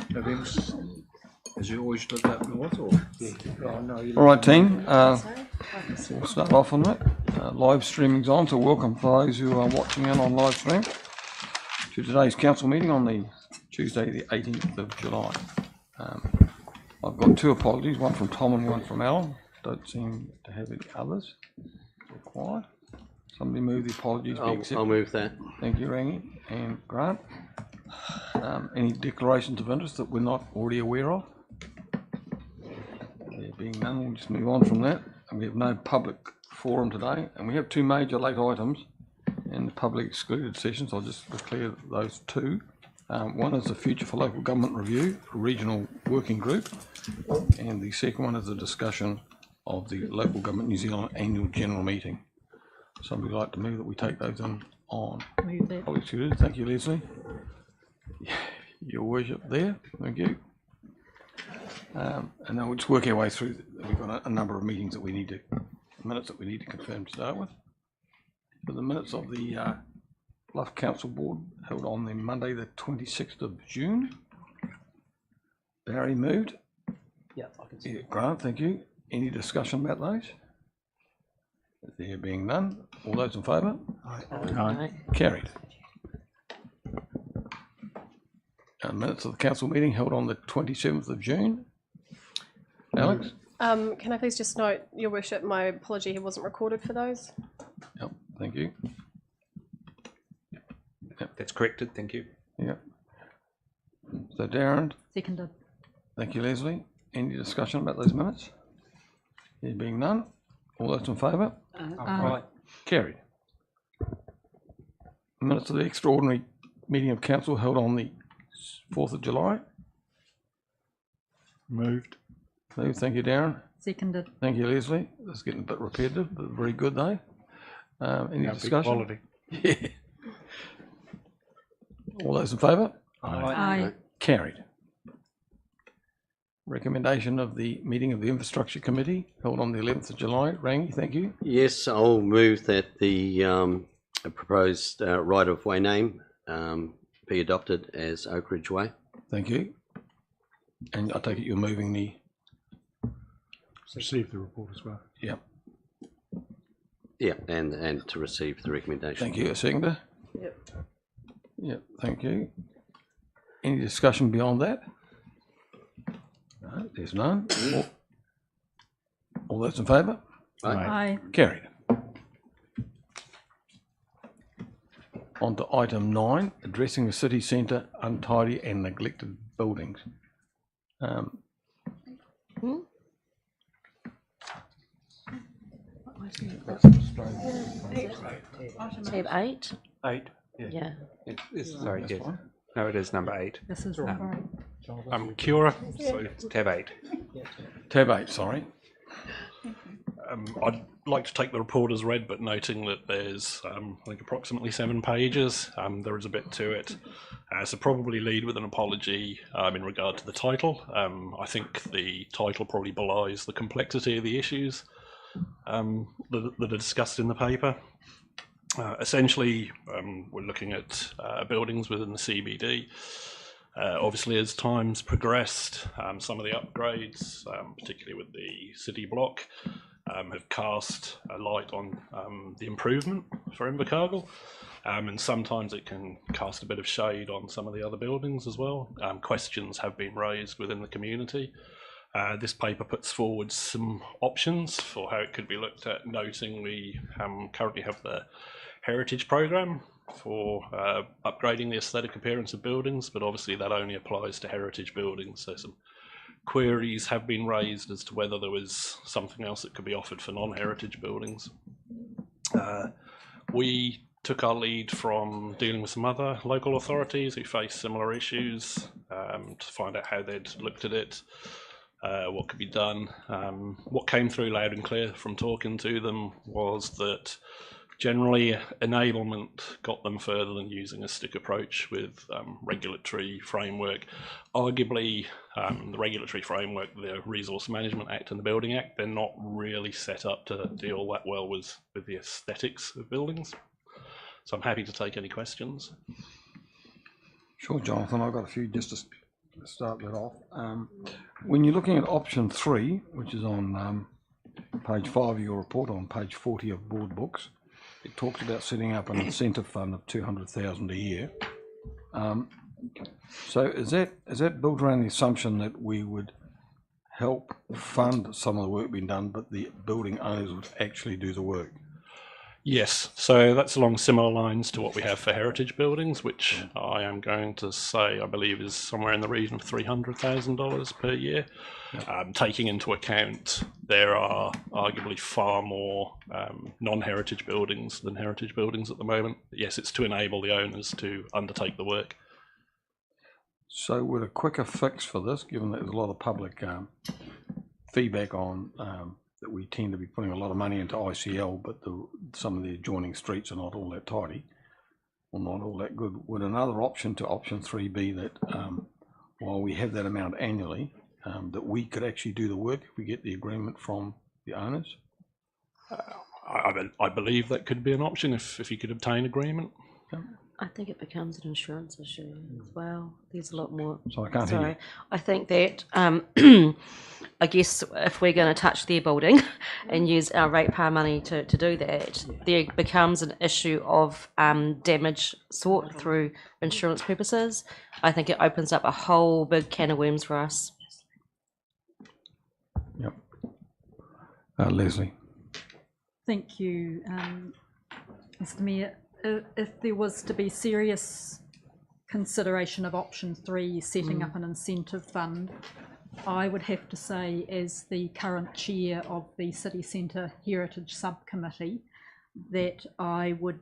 Events, as you always did that north, or? All right, team. We'll start off on that. Live streaming's on, so welcome for those who are watching in on live stream to today's council meeting on the Tuesday, the 18th of July. I've got two apologies, one from Tom and one from Alan. Don't seem to have any others required. Somebody move the apologies. I'll move that. Thank you, Rangi and Grant. Any declarations of interest that we're not already aware of? There being none, we'll just move on from that. And we have no public forum today, and we have two major late items in the public excluded sessions. I'll just declare those two. One is the Future for Local Government Review, a regional working group, and the second one is a discussion of the Local Government New Zealand Annual General Meeting. Somebody would like to move that we take those on. Move that. Public excluded. Thank you, Leslie. Your worship there. Thank you. And then we'll just work our way through. We've got a number of meetings that we need to, minutes that we need to confirm to start with. For the minutes of the Bluff Council Board held on the Monday, the 26th of June. Barry moved. Yeah, I can see. Yeah, Grant, thank you. Any discussion about those? There being none, all those in favour? Aye. Carried. Minutes of the council meeting held on the 27th of June. Alex? Can I please just note, Your Worship, my apology, he wasn't recorded for those. Yep, thank you. That's corrected, thank you. Yep. So Darren? Seconded. Thank you, Leslie. Any discussion about those minutes? There being none, all those in favour? Aye. Carried. Minutes of the extraordinary meeting of council held on the 4th of July. Moved. Moved, thank you, Darren. Seconded. Thank you, Leslie. That's getting a bit repetitive, but very good though. Any discussion? Quality. Yeah. All those in favour? Aye. Carried. Recommendation of the meeting of the Infrastructure Committee held on the 11th of July. Rangi, thank you. Yes, I'll move that the proposed right-of-way name be adopted as Oak Ridge Way. Thank you. And I take it you're moving the... Receive the report as well. Yep. Yeah, and to receive the recommendation. Thank you. A seconder? Yep. Yep, thank you. Any discussion beyond that? No, there's none. All those in favour? Aye. Carried. On to item 9, addressing the city centre untidy and neglected buildings. Tab 8. 8. Yeah. Sorry, yes. No, it is number 8. This is number 8. I'm Cura, so it's tab 8. Tab 8, sorry. I'd like to take the report as read, but noting that there's, I think, approximately 7 pages. There is a bit to it. So probably lead with an apology in regard to the title. I think the title probably belies the complexity of the issues that are discussed in the paper. Essentially, we're looking at buildings within the CBD. Obviously, as time's progressed, some of the upgrades, particularly with the city block, have cast a light on the improvement for Invercargill, and sometimes it can cast a bit of shade on some of the other buildings as well. Questions have been raised within the community. This paper puts forward some options for how it could be looked at, noting we currently have the heritage program for upgrading the aesthetic appearance of buildings, but obviously that only applies to heritage buildings. So some queries have been raised as to whether there was something else that could be offered for non-heritage buildings. We took our lead from dealing with some other local authorities who face similar issues to find out how they'd looked at it, what could be done. What came through loud and clear from talking to them was that generally enablement got them further than using a stick approach with regulatory framework. Arguably, the regulatory framework, the Resource Management Act and the Building Act, they're not really set up to deal that well with the aesthetics of buildings. So I'm happy to take any questions. Sure, Jonathan, I've got a few just to start that off. When you're looking at option 3, which is on page 5 of your report, on page 40 of board books, it talks about setting up an incentive fund of $200,000 a year. So is that built around the assumption that we would help fund some of the work being done, but the building owners would actually do the work? Yes, so that's along similar lines to what we have for heritage buildings, which I am going to say I believe is somewhere in the region of $300,000 per year. Taking into account there are arguably far more non-heritage buildings than heritage buildings at the moment. But yes, it's to enable the owners to undertake the work. So would a quicker fix for this, given that there's a lot of public feedback on that we tend to be putting a lot of money into ICL, but some of the adjoining streets are not all that tidy, or not all that good, would another option to option 3 be that while we have that amount annually, that we could actually do the work if we get the agreement from the owners? I believe that could be an option if you could obtain agreement. I think it becomes an insurance issue as well. There's a lot more. So I can't hear you. I think that I guess if we're going to touch their building and use our ratepayer money to do that, there becomes an issue of damage sought through insurance purposes. I think it opens up a whole big can of worms for us. Yep. Leslie. Thank you, Mr. Mayor. If there was to be serious consideration of option 3, setting up an incentive fund, I would have to say, as the current chair of the City Centre Heritage Subcommittee, that I would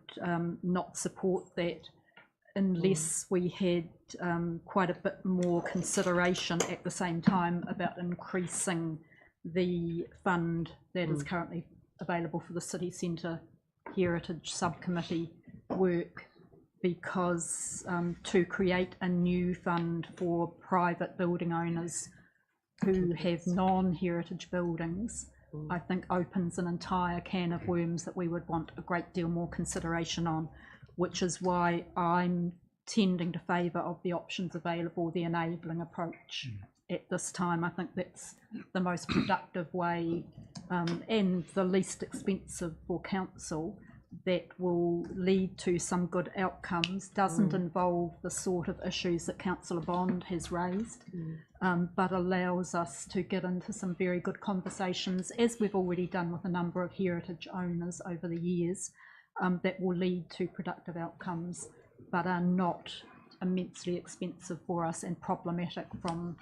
not support that unless we had quite a bit more consideration at the same time about increasing the fund that is currently available for the City Centre Heritage Subcommittee work, because to create a new fund for private building owners who have non-heritage buildings, I think opens an entire can of worms that we would want a great deal more consideration on, which is why I'm tending to favour of the options available, the enabling approach. At this time, I think that's the most productive way and the least expensive for council, that will lead to some good outcomes, doesn't involve the sort of issues that Councillor Bond has raised, but allows us to get into some very good conversations, as we've already done with a number of heritage owners over the years, that will lead to productive outcomes, but are not immensely expensive for us and problematic from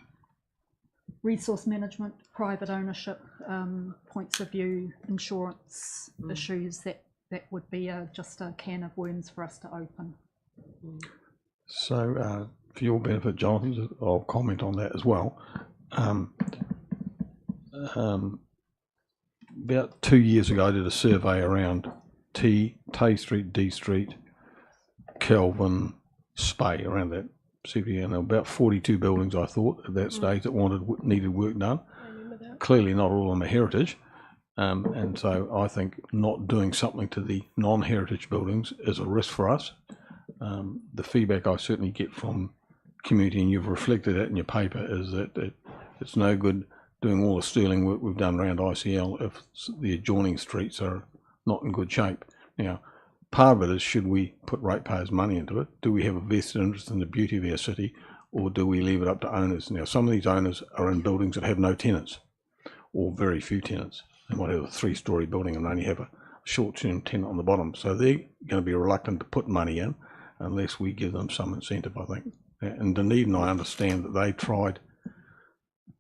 resource management, private ownership points of view, insurance issues. That would be just a can of worms for us to open. So for your benefit, Jonathan, I'll comment on that as well. About 2 years ago, I did a survey around Tay Street, D Street, Kelvin, Spey, around that CBD, and there were about 42 buildings, I thought, at that stage that needed work done. Clearly not all of them are heritage. And so I think not doing something to the non-heritage buildings is a risk for us. The feedback I certainly get from community, and you've reflected it in your paper, is that it's no good doing all the sterling work we've done around ICL if the adjoining streets are not in good shape. Now, part of it is, should we put ratepayers' money into it? Do we have a vested interest in the beauty of our city, or do we leave it up to owners? Now, some of these owners are in buildings that have no tenants, or very few tenants. They might have a 3-storey building and only have a short-term tenant on the bottom. So they're going to be reluctant to put money in unless we give them some incentive, I think. And Dunedin, I understand that they tried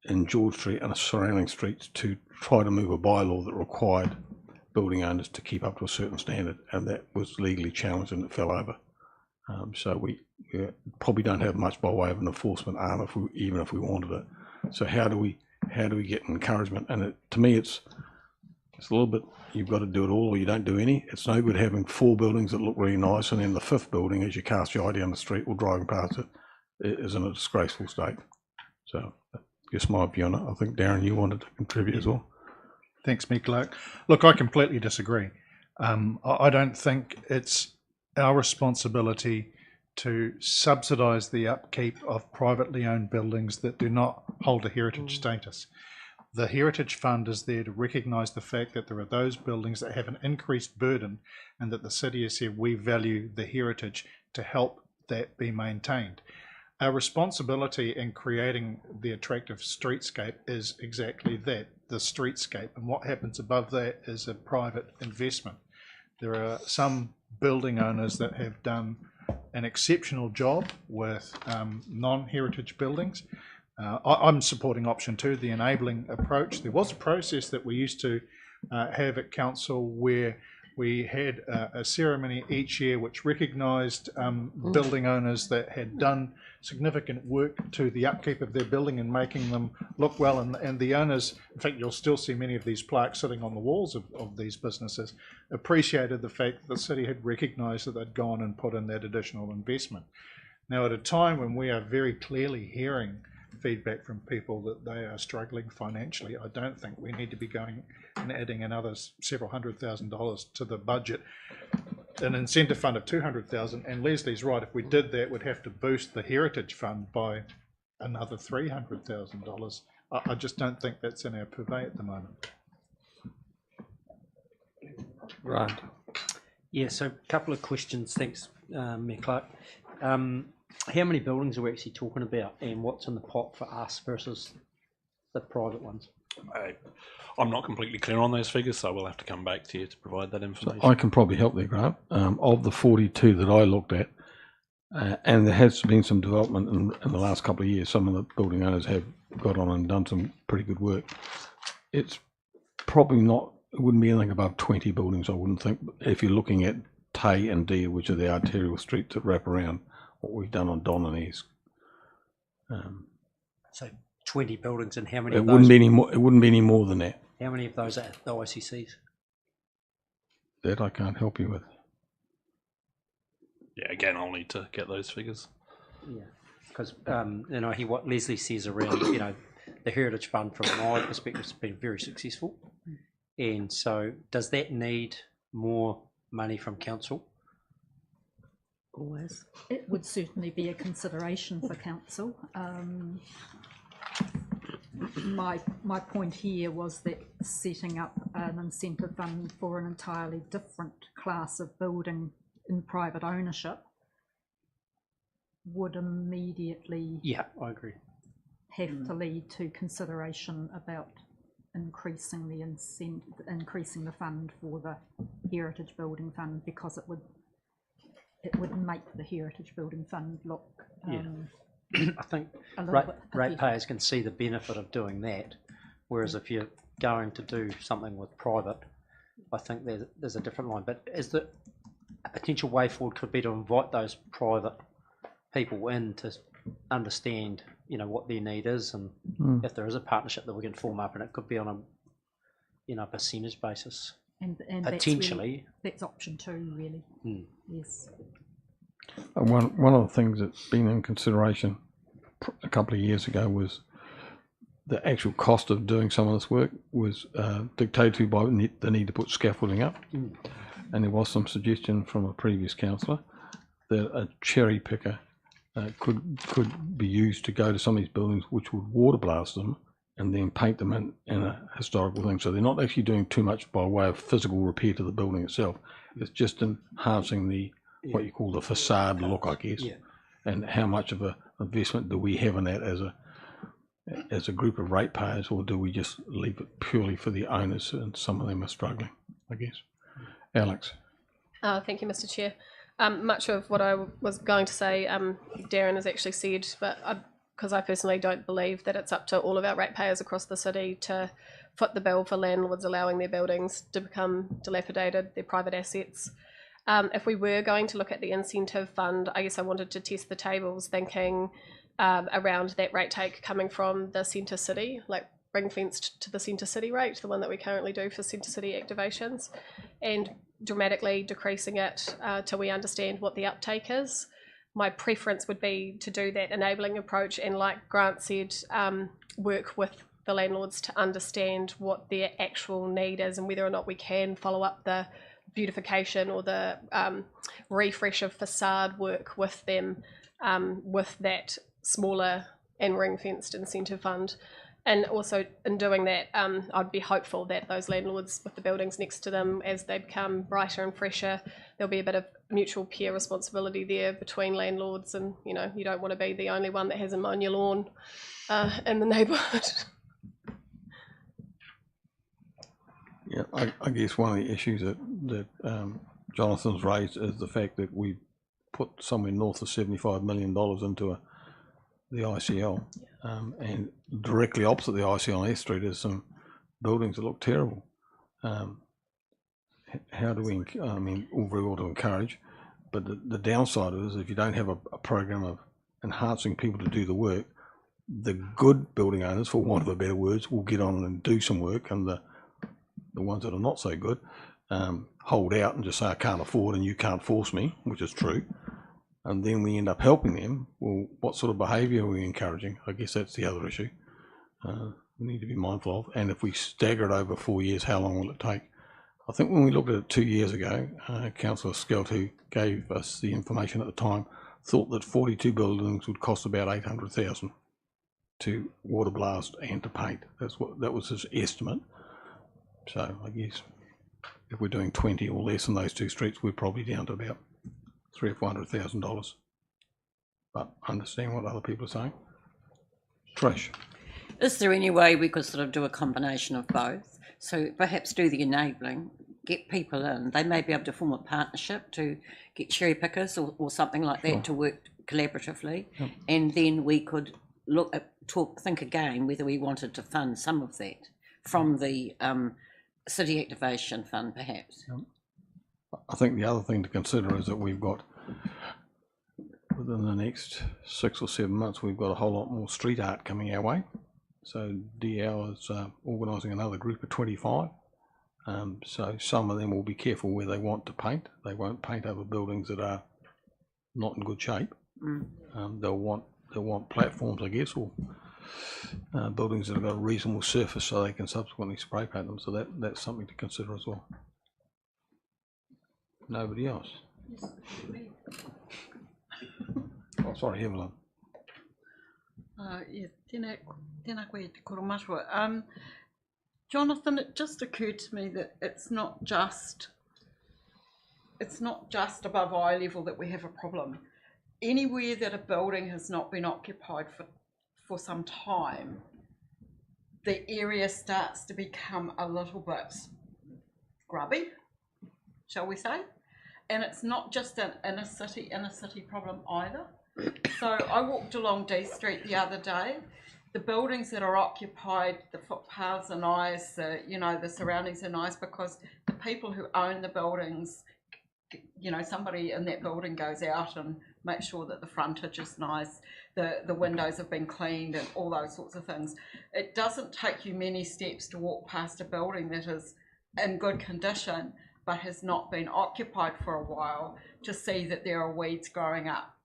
in George Street and the surrounding streets to try to move a bylaw that required building owners to keep up to a certain standard, and that was legally challenged and it fell over. So we probably don't have much by way of an enforcement arm even if we wanted it. So how do we get encouragement? And to me, it's a little bit, you've got to do it all or you don't do any. It's no good having 4 buildings that look really nice and then the 5th building, as you cast your eye down the street or driving past it, is in a disgraceful state. So just my view on it. I think, Darren, you wanted to contribute as well. Thanks, Mick Clark. Look, I completely disagree. I don't think it's our responsibility to subsidise the upkeep of privately owned buildings that do not hold a heritage status. The Heritage Fund is there to recognise the fact that there are those buildings that have an increased burden, and that the city has said we value the heritage to help that be maintained. Our responsibility in creating the attractive streetscape is exactly that, the streetscape, and what happens above that is a private investment. There are some building owners that have done an exceptional job with non-heritage buildings. I'm supporting option 2, the enabling approach. There was a process that we used to have at council where we had a ceremony each year which recognised building owners that had done significant work to the upkeep of their building and making them look well, and the owners, in fact you'll still see many of these plaques sitting on the walls of these businesses, appreciated the fact that the city had recognised that they'd gone and put in that additional investment. Now, at a time when we are very clearly hearing feedback from people that they are struggling financially, I don't think we need to be going and adding another several $100,000 to the budget. An incentive fund of $200,000, and Leslie's right, if we did that, we'd have to boost the Heritage Fund by another $300,000. I just don't think that's in our purvey at the moment. Right. Yeah, so a couple of questions. Thanks, Mayor Clark. How many buildings are we actually talking about, and what's in the pot for us versus the private ones? I'm not completely clear on those figures, so I will have to come back to you to provide that information. I can probably help there, Grant. Of the 42 that I looked at, and there has been some development in the last couple of years, some of the building owners have got on and done some pretty good work. It's probably not, it wouldn't be anything above 20 buildings, I wouldn't think. If you're looking at Tay and Deer, which are the arterial streets that wrap around what we've done on Don and East. So 20 buildings, and how many It of wouldn't those, be any more. It wouldn't be any more than that. how many of those are the ICCs? That I can't help you with. Yeah, again, I'll need to get those figures. Yeah, because I hear what Leslie says around, the Heritage Fund from my perspective has been very successful. And so does that need more money from council? Always. It would certainly be a consideration for council. My point here was that setting up an incentive fund for an entirely different class of building in private ownership would immediately Yeah, I agree. have to lead to consideration about increasing the fund for the Heritage Building Fund, because it would make the Heritage Building Fund look I think a little bit ratepayers can see the benefit of doing that, whereas if you're going to do something with private, I think there's a different line. But is the a potential way forward could be to invite those private people in to understand, what their need is, and if there is a partnership that we can form up, and it could be on a percentage basis. and Potentially. that's option 2, really. Yes. And one of the things that's been in consideration a couple of years ago was the actual cost of doing some of this work was dictated to by the need to put scaffolding up. And there was some suggestion from a previous councillor that a cherry picker could be used to go to some of these buildings which would water blast them and then paint them in a historical thing. So they're not actually doing too much by way of physical repair to the building itself. It's just enhancing the what you call the facade look, I guess. Yeah. And how much of a investment do we have in that as a group of ratepayers, or do we just leave it purely for the owners, and some of them are struggling, I guess. Alex. Thank you, Mr. Chair. Much of what I was going to say, Darren has actually said, but because I personally don't believe that it's up to all of our ratepayers across the city to foot the bill for landlords allowing their buildings to become dilapidated, their private assets. If we were going to look at the incentive fund, I guess I wanted to test the tables, thinking around that rate take coming from the centre city, like ring fenced to the centre city rate, the one that we currently do for centre city activations, and dramatically decreasing it till we understand what the uptake is. My preference would be to do that enabling approach, and like Grant said, work with the landlords to understand what their actual need is and whether or not we can follow up the beautification or the refresh of facade work with them with that smaller and ring-fenced incentive fund. And also in doing that, I'd be hopeful that those landlords with the buildings next to them, as they become brighter and fresher, there'll be a bit of mutual peer responsibility there between landlords, and you know, you don't want to be the only one that hasn't mown your lawn in the neighbourhood. Yeah, I guess one of the issues that Jonathan's raised is the fact that we put somewhere north of $75 million into the ICL, and directly opposite the ICL on S Street is some buildings that look terrible. How do we, I mean, all very well to encourage, but the downside is if you don't have a program of enhancing people to do the work, the good building owners, for want of a better words, will get on and do some work, and the ones that are not so good hold out and just say, I can't afford and you can't force me, which is true. And then we end up helping them. Well, what sort of behaviour are we encouraging? I guess that's the other issue we need to be mindful of. And if we stagger it over 4 years, how long will it take? I think when we looked at it 2 years ago, Councillor Skelt, who gave us the information at the time, thought that 42 buildings would cost about $800,000 to water blast and to paint. That was his estimate. So I guess if we're doing 20 or less in those two streets, we're probably down to about $300,000 or $400,000. But understand what other people are saying. Trish. Is there any way we could sort of do a combination of both? So perhaps do the enabling, get people in. They may be able to form a partnership to get cherry pickers or something like that, sure, to work collaboratively. Yep. And then we could think again whether we wanted to fund some of that from the City Activation Fund, perhaps. Yep. I think the other thing to consider is that we've got, within the next 6 or 7 months, we've got a whole lot more street art coming our way. So DL is organising another group of 25. So some of them will be careful where they want to paint. They won't paint over buildings that are not in good shape. They'll want platforms, I guess, or buildings that have got a reasonable surface so they can subsequently spray paint them. So that's something to consider as well. Nobody else? Oh, sorry, Evelyn. Tēnā koe te koromatua. Jonathan, it just occurred to me that it's not just above eye level that we have a problem. Anywhere that a building has not been occupied for some time, the area starts to become a little bit grubby, shall we say? And it's not just an inner city problem either. So I walked along D Street the other day. The buildings that are occupied, the footpaths are nice, the surroundings are nice because the people who own the buildings, somebody in that building goes out and makes sure that the frontage is nice, the windows have been cleaned and all those sorts of things. It doesn't take you many steps to walk past a building that is in good condition but has not been occupied for a while to see that there are weeds growing up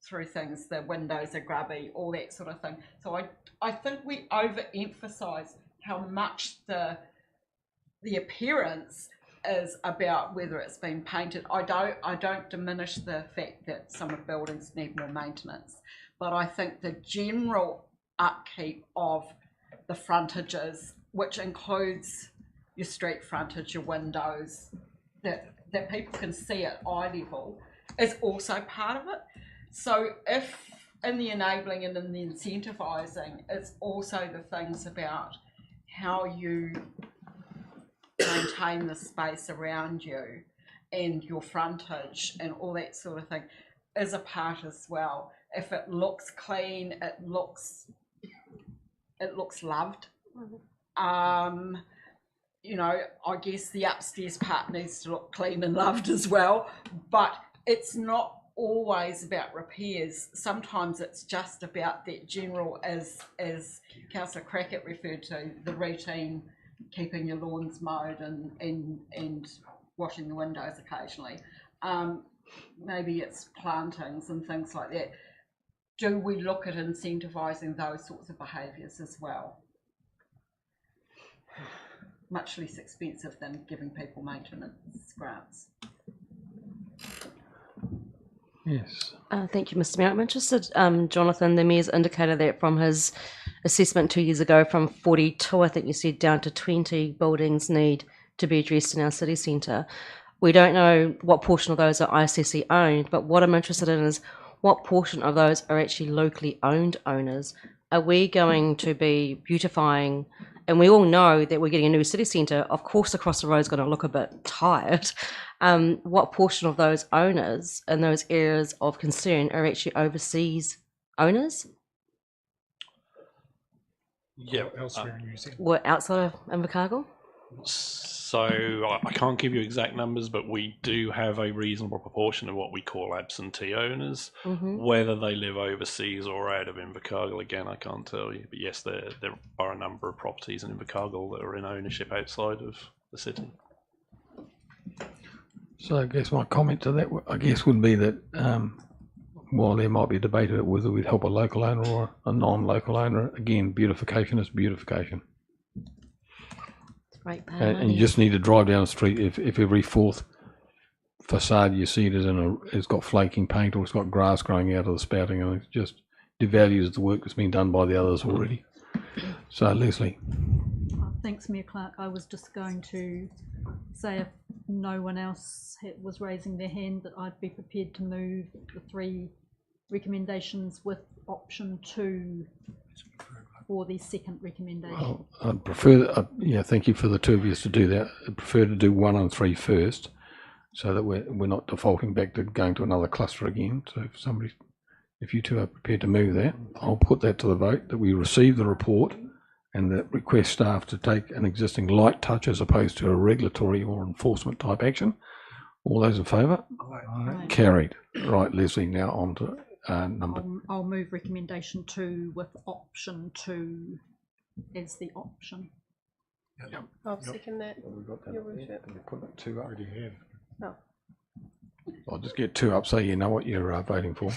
through things, the windows are grubby, all that sort of thing. So I think we overemphasize how much the appearance is about whether it's been painted. I don't diminish the fact that some of the buildings need more maintenance, but I think the general upkeep of the frontages, which includes your street frontage, your windows, that people can see at eye level, is also part of it. So if in the enabling and in the incentivising, it's also the things about how you maintain the space around you and your frontage and all that sort of thing is a part as well. If it looks clean, it looks loved. I guess the upstairs part needs to look clean and loved as well, but it's not always about repairs. Sometimes it's just about that general, as Councillor Crackett referred to, the routine, keeping your lawns mowed and washing the windows occasionally. Maybe it's plantings and things like that. Do we look at incentivising those sorts of behaviours as well? much less expensive than giving people maintenance grants. Yes. Thank you, Mr. Mayor. I'm interested, Jonathan, the Mayor's indicated that from his assessment 2 years ago, from 42, I think you said, down to 20 buildings need to be addressed in our city centre. We don't know what portion of those are ICC owned, but what I'm interested in is what portion of those are actually locally owned owners. Are we going to be beautifying, and we all know that we're getting a new city centre, of course across the road is going to look a bit tired. What portion of those owners in those areas of concern are actually overseas owners? Yeah. Elsewhere in New Zealand. Or outside of Invercargill? So I can't give you exact numbers, but we do have a reasonable proportion of what we call absentee owners. Whether they live overseas or out of Invercargill, again, I can't tell you. But yes, there are a number of properties in Invercargill that are in ownership outside of the city. So I guess my comment to that, I guess, would be that while there might be a debate about whether we'd help a local owner or a non-local owner, again, beautification is beautification. Right, And you just need to drive down the street. If every fourth facade you see it is it's got flaking paint or it's got grass growing out of the spouting, and it just devalues the work that's been done by the others already. So Leslie. Thanks, Mayor Clark. I was just going to say if no one else was raising their hand that I'd be prepared to move the 3 recommendations with option 2 for the second recommendation. Well, I'd prefer, yeah, thank you for the 2 of you to do that. I'd prefer to do 1 and 3 first, so that we're not defaulting back to going to another cluster again. So if you 2 are prepared to move that, I'll put that to the vote, that we receive the report and that request staff to take an existing light touch as opposed to a regulatory or enforcement type action. All those in favour? Aye. Carried. Right, Leslie, now on to number. I'll move recommendation 2 with option 2 as the option. I'll second that. We've got that. Your worship. We put that 2 up. Already have. Oh. I'll just get 2 up so you know what you're voting for.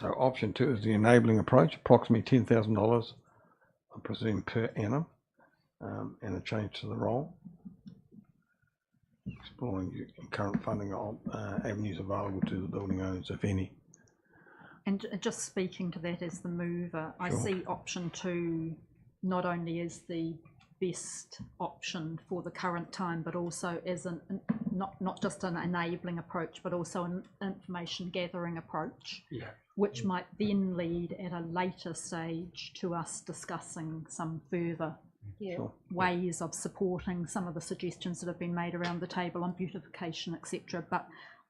So option 2 is the enabling approach, approximately $10,000, I presume, per annum, and a change to the role. Exploring current funding avenues available to the building owners, if any. And just speaking to that as the mover, I Sure. see option 2 not only as the best option for the current time, but also as not just an enabling approach, but also an information gathering approach, which might then lead at a later stage to us discussing some further ways of supporting some of the suggestions that have been made around the table on beautification, etc. But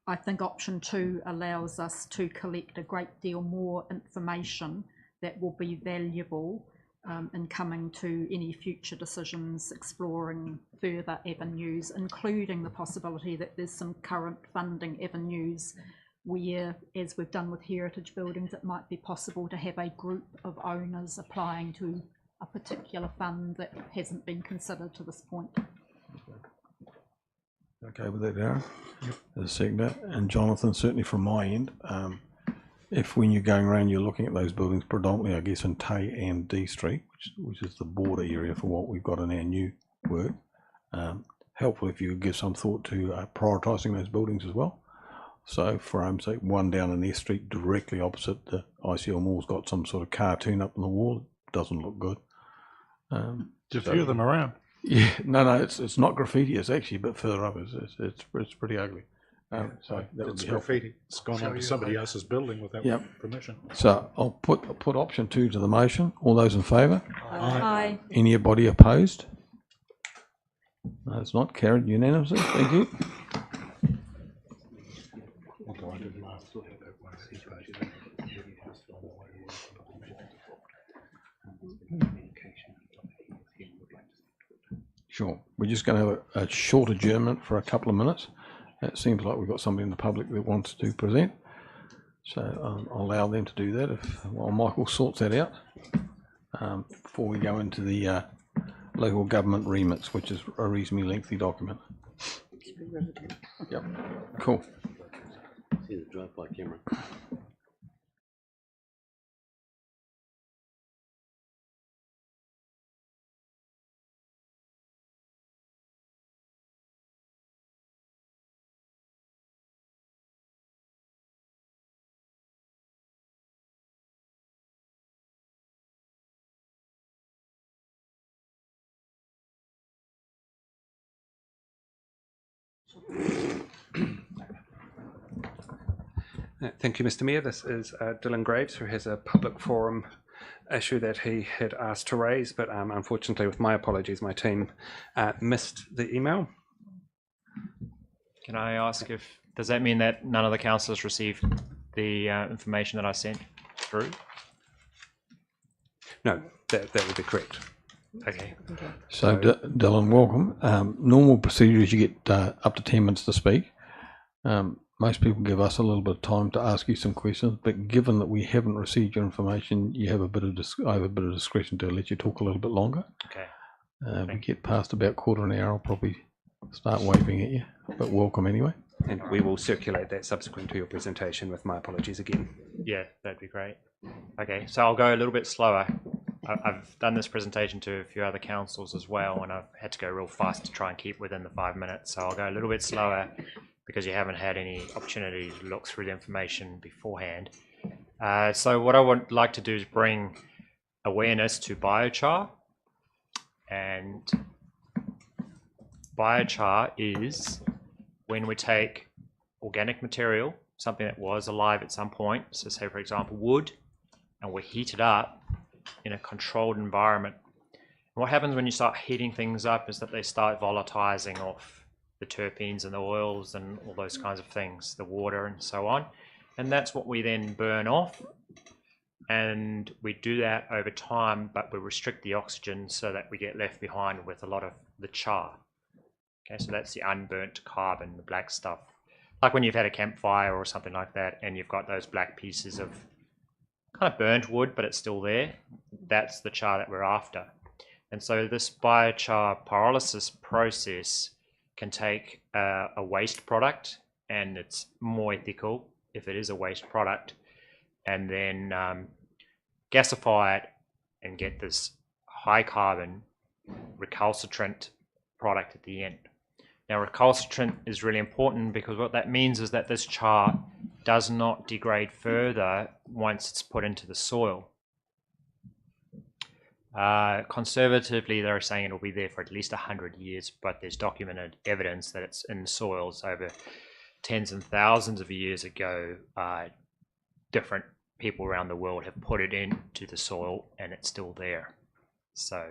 I think option 2 allows us to collect a great deal more information that will be valuable in coming to any future decisions, exploring further avenues, including the possibility that there's some current funding avenues where, as we've done with heritage buildings, it might be possible to have a group of owners applying to a particular fund that hasn't been considered to this point. Okay with that, Darren? Yep. As a seconder. And Jonathan, certainly from my end, if when you're going around you're looking at those buildings predominantly, I guess, in Tay and D Street, which is the border area for what we've got in our new work, helpful if you could give some thought to prioritising those buildings as well. So for say one down in S Street directly opposite the ICL Mall's got some sort of cartoon up on the wall. It doesn't look good. There's a few of them around. Yeah, no, it's not graffiti. It's actually a bit further up. It's pretty ugly. So that would It's be helpful. graffiti. It's gone onto somebody else's building without permission. So I'll put option 2 to the motion. All those in favour? Aye. Anybody opposed? No, it's not carried unanimously. Thank you. Although I didn't laugh. Sure. We're just going to have a short adjournment for a couple of minutes. It seems like we've got somebody in the public that wants to present. So I'll allow them to do that while Michael sorts that out. before we go into the local government remits, which is a reasonably lengthy document. Yep. Cool. See the drive-by camera. Thank you, Mr. Mayor. This is Dylan Graves, who has a public forum issue that he had asked to raise, but unfortunately, with my apologies, my team missed the email. Can I ask if, does that mean that none of the councillors received the information that I sent through? No, that would be correct. Okay. So, Dylan, welcome. Normal procedure is you get up to 10 minutes to speak. Most people give us a little bit of time to ask you some questions, but given that we haven't received your information, you have a bit of I have a bit of discretion to let you talk a little bit longer. Okay. If we get past about quarter an hour, I'll probably start waving at you, but welcome anyway. And we will circulate that subsequent to your presentation with my apologies again. Yeah, that'd be great. Okay, so I'll go a little bit slower. I've done this presentation to a few other councils as well, and I've had to go real fast to try and keep within the 5 minutes. So I'll go a little bit slower because you haven't had any opportunity to look through the information beforehand. So what I would like to do is bring awareness to biochar. And biochar is when we take organic material, something that was alive at some point, so say for example wood, and we heat it up in a controlled environment. And what happens when you start heating things up is that they start volatilizing off the terpenes and the oils and all those kinds of things, the water and so on. And that's what we then burn off. And we do that over time, but we restrict the oxygen so that we get left behind with a lot of the char. Okay, so that's the unburnt carbon, the black stuff. Like when you've had a campfire or something like that, and you've got those black pieces of kind of burnt wood, but it's still there. That's the char that we're after. And so this biochar pyrolysis process can take a waste product, and it's more ethical if it is a waste product, and then gasify it and get this high carbon recalcitrant product at the end. Now recalcitrant is really important because what that means is that this char does not degrade further once it's put into the soil. Conservatively, they're saying it'll be there for at least 100 years, but there's documented evidence that it's in soils over tens and thousands of years ago. Different people around the world have put it into the soil and it's still there. So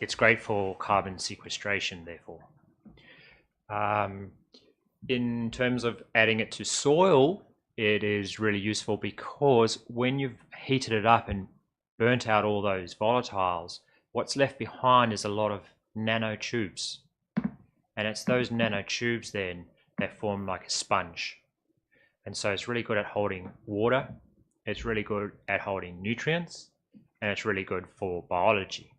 it's great for carbon sequestration, therefore. In terms of adding it to soil, it is really useful because when you've heated it up and burnt out all those volatiles, what's left behind is a lot of nanotubes. And it's those nanotubes then that form like a sponge. And so it's really good at holding water, it's really good at holding nutrients, and it's really good for biology.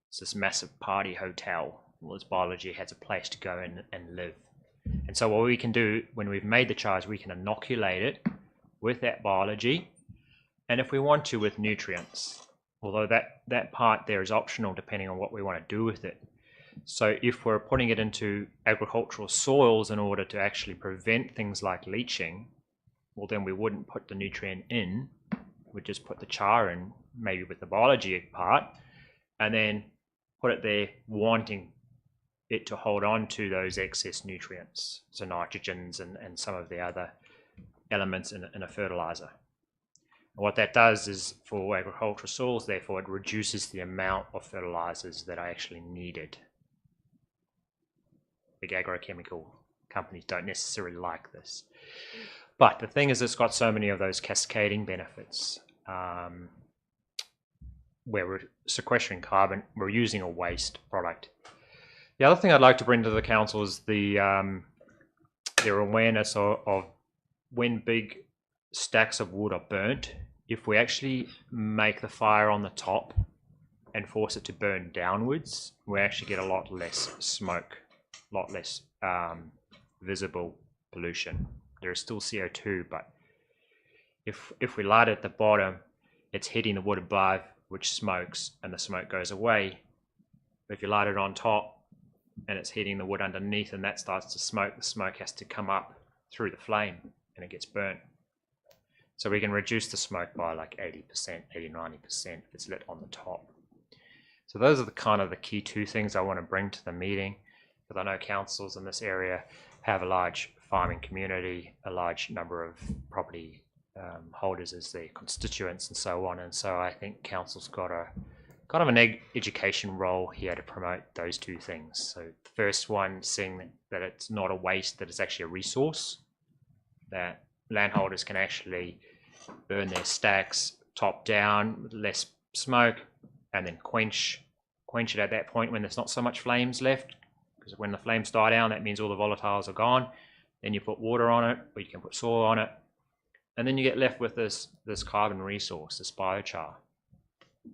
It's this massive party hotel. All this biology has a place to go in and live. And so what we can do when we've made the char is we can inoculate it with that biology, and if we want to, with nutrients, although that part there is optional depending on what we want to do with it. So if we're putting it into agricultural soils in order to actually prevent things like leaching, well then we wouldn't put the nutrient in, we'd just put the char in, maybe with the biology part, and then put it there wanting it to hold on to those excess nutrients, so nitrogens and some of the other elements in a fertilizer. And what that does is for agricultural soils, therefore, it reduces the amount of fertilizers that are actually needed. Big agrochemical companies don't necessarily like this. But the thing is, it's got so many of those cascading benefits. Where we're sequestering carbon, we're using a waste product. The other thing I'd like to bring to the council is their awareness of when big stacks of wood are burnt if we actually make the fire on the top and force it to burn downwards, we actually get a lot less smoke, a lot less visible pollution. There is still CO2, but if we light it at the bottom, it's hitting the wood above, which smokes, and the smoke goes away. But if you light it on top and it's hitting the wood underneath and that starts to smoke, the smoke has to come up through the flame and it gets burnt. So we can reduce the smoke by like 80%, 80, 90% if it's lit on the top. So those are the kind of the key two things I want to bring to the meeting, because I know councils in this area have a large farming community, a large number of property holders as their constituents and so on. And so I think council's got a kind of an education role here to promote those two things. So the first one, seeing that it's not a waste, that it's actually a resource, that landholders can actually burn their stacks top down with less smoke, and then quench it at that point when there's not so much flames left, because when the flames die down, that means all the volatiles are gone. Then you put water on it, or you can put soil on it, and then you get left with this carbon resource, this biochar,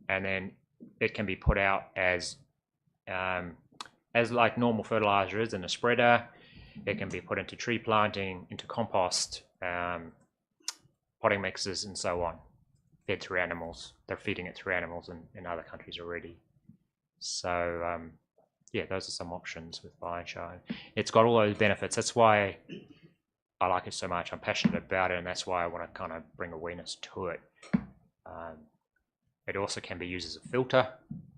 and then it can be put out as like normal fertilizer is in a spreader. It can be put into tree planting, into compost, potting mixes, and so on, fed through animals. They're feeding it through animals in other countries already. So yeah, those are some options with biochar. It's got all those benefits. That's why I like it so much. I'm passionate about it, and that's why I want to kind of bring awareness to it. It also can be used as a filter.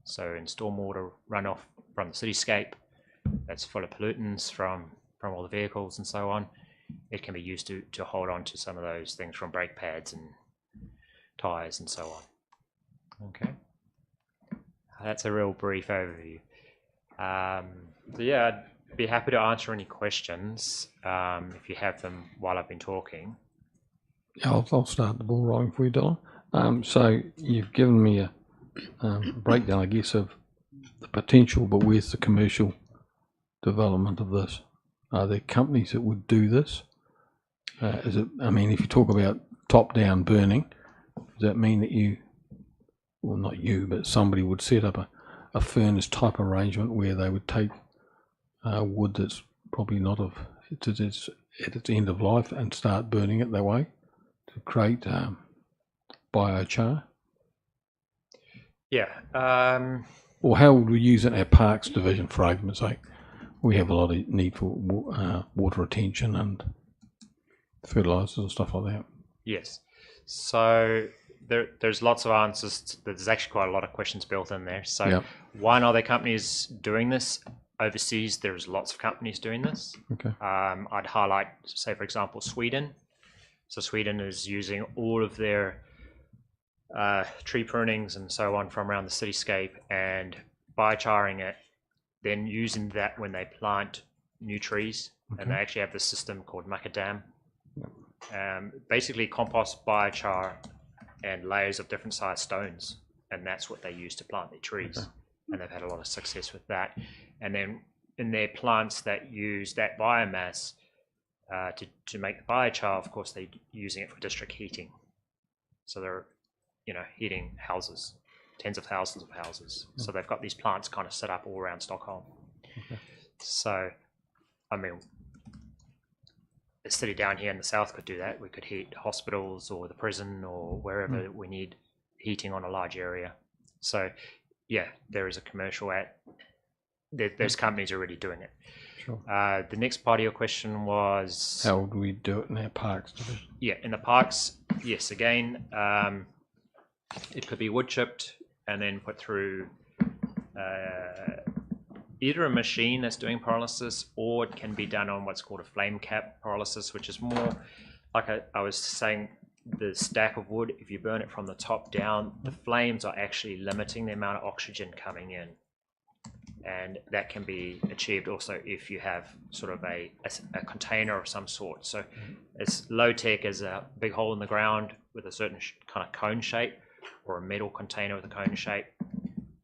So in stormwater runoff from the cityscape that's full of pollutants from all the vehicles and so on, it can be used to hold on to some of those things from brake pads and tires and so on. Okay, that's a real brief overview. So yeah, I'd be happy to answer any questions if you have them while I've been talking. Yeah, I'll start the ball rolling for you, Dylan. So you've given me a breakdown, I guess, of the potential, but where's the commercial development of this? Are there companies that would do this? Is it? I mean, if you talk about top-down burning, does that mean that you, well, not you, but somebody would set up a furnace type arrangement where they would take wood that's probably not of at its end of life and start burning it that way to create biochar? Yeah. Or how would we use it in our parks division, for argument's sake? We have a lot of need for water retention and fertilizers and stuff like that. Yes. So there's lots of answers. There's actually quite a lot of questions built in there. So Yep. One, are there companies doing this? Overseas, there's lots of companies doing this. Okay. I'd highlight, say, for example, Sweden. So Sweden is using all of their tree prunings and so on from around the cityscape and biocharing it, then using that when they plant new trees. Okay. And they actually have this system called macadam. Basically compost, biochar, and layers of different sized stones, and that's what they use to plant their trees. Okay. And they've had a lot of success with that. And then in their plants that use that biomass to make the biochar, of course, they're using it for district heating. So they're, heating houses, tens of thousands of houses. So they've got these plants kind of set up all around Stockholm. Okay. So, I mean, a city down here in the south could do that. We could heat hospitals or the prison or wherever we need heating on a large area. So, yeah, there is a commercial there's companies already doing it. Sure. The next part of your question was... How would we do it in our parks division? Yeah, in the parks, yes, again, it could be wood chipped and then put through either a machine that's doing pyrolysis, or it can be done on what's called a flame cap pyrolysis, which is more like I was saying, the stack of wood. If you burn it from the top down, the flames are actually limiting the amount of oxygen coming in, and that can be achieved also if you have sort of a container of some sort. So it's low tech as a big hole in the ground with a certain kind of cone shape, or a metal container with a cone shape.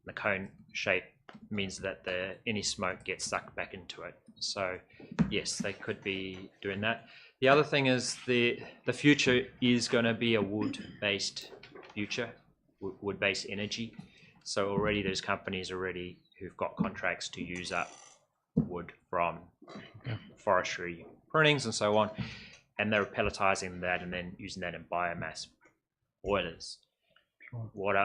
The cone shape means that any smoke gets sucked back into it. So yes, they could be doing that. The other thing is the future is going to be a wood-based future, wood-based energy. So already there's companies who've got contracts to use up wood from forestry prunings and so on, and they're pelletizing that and then using that in biomass boilers. What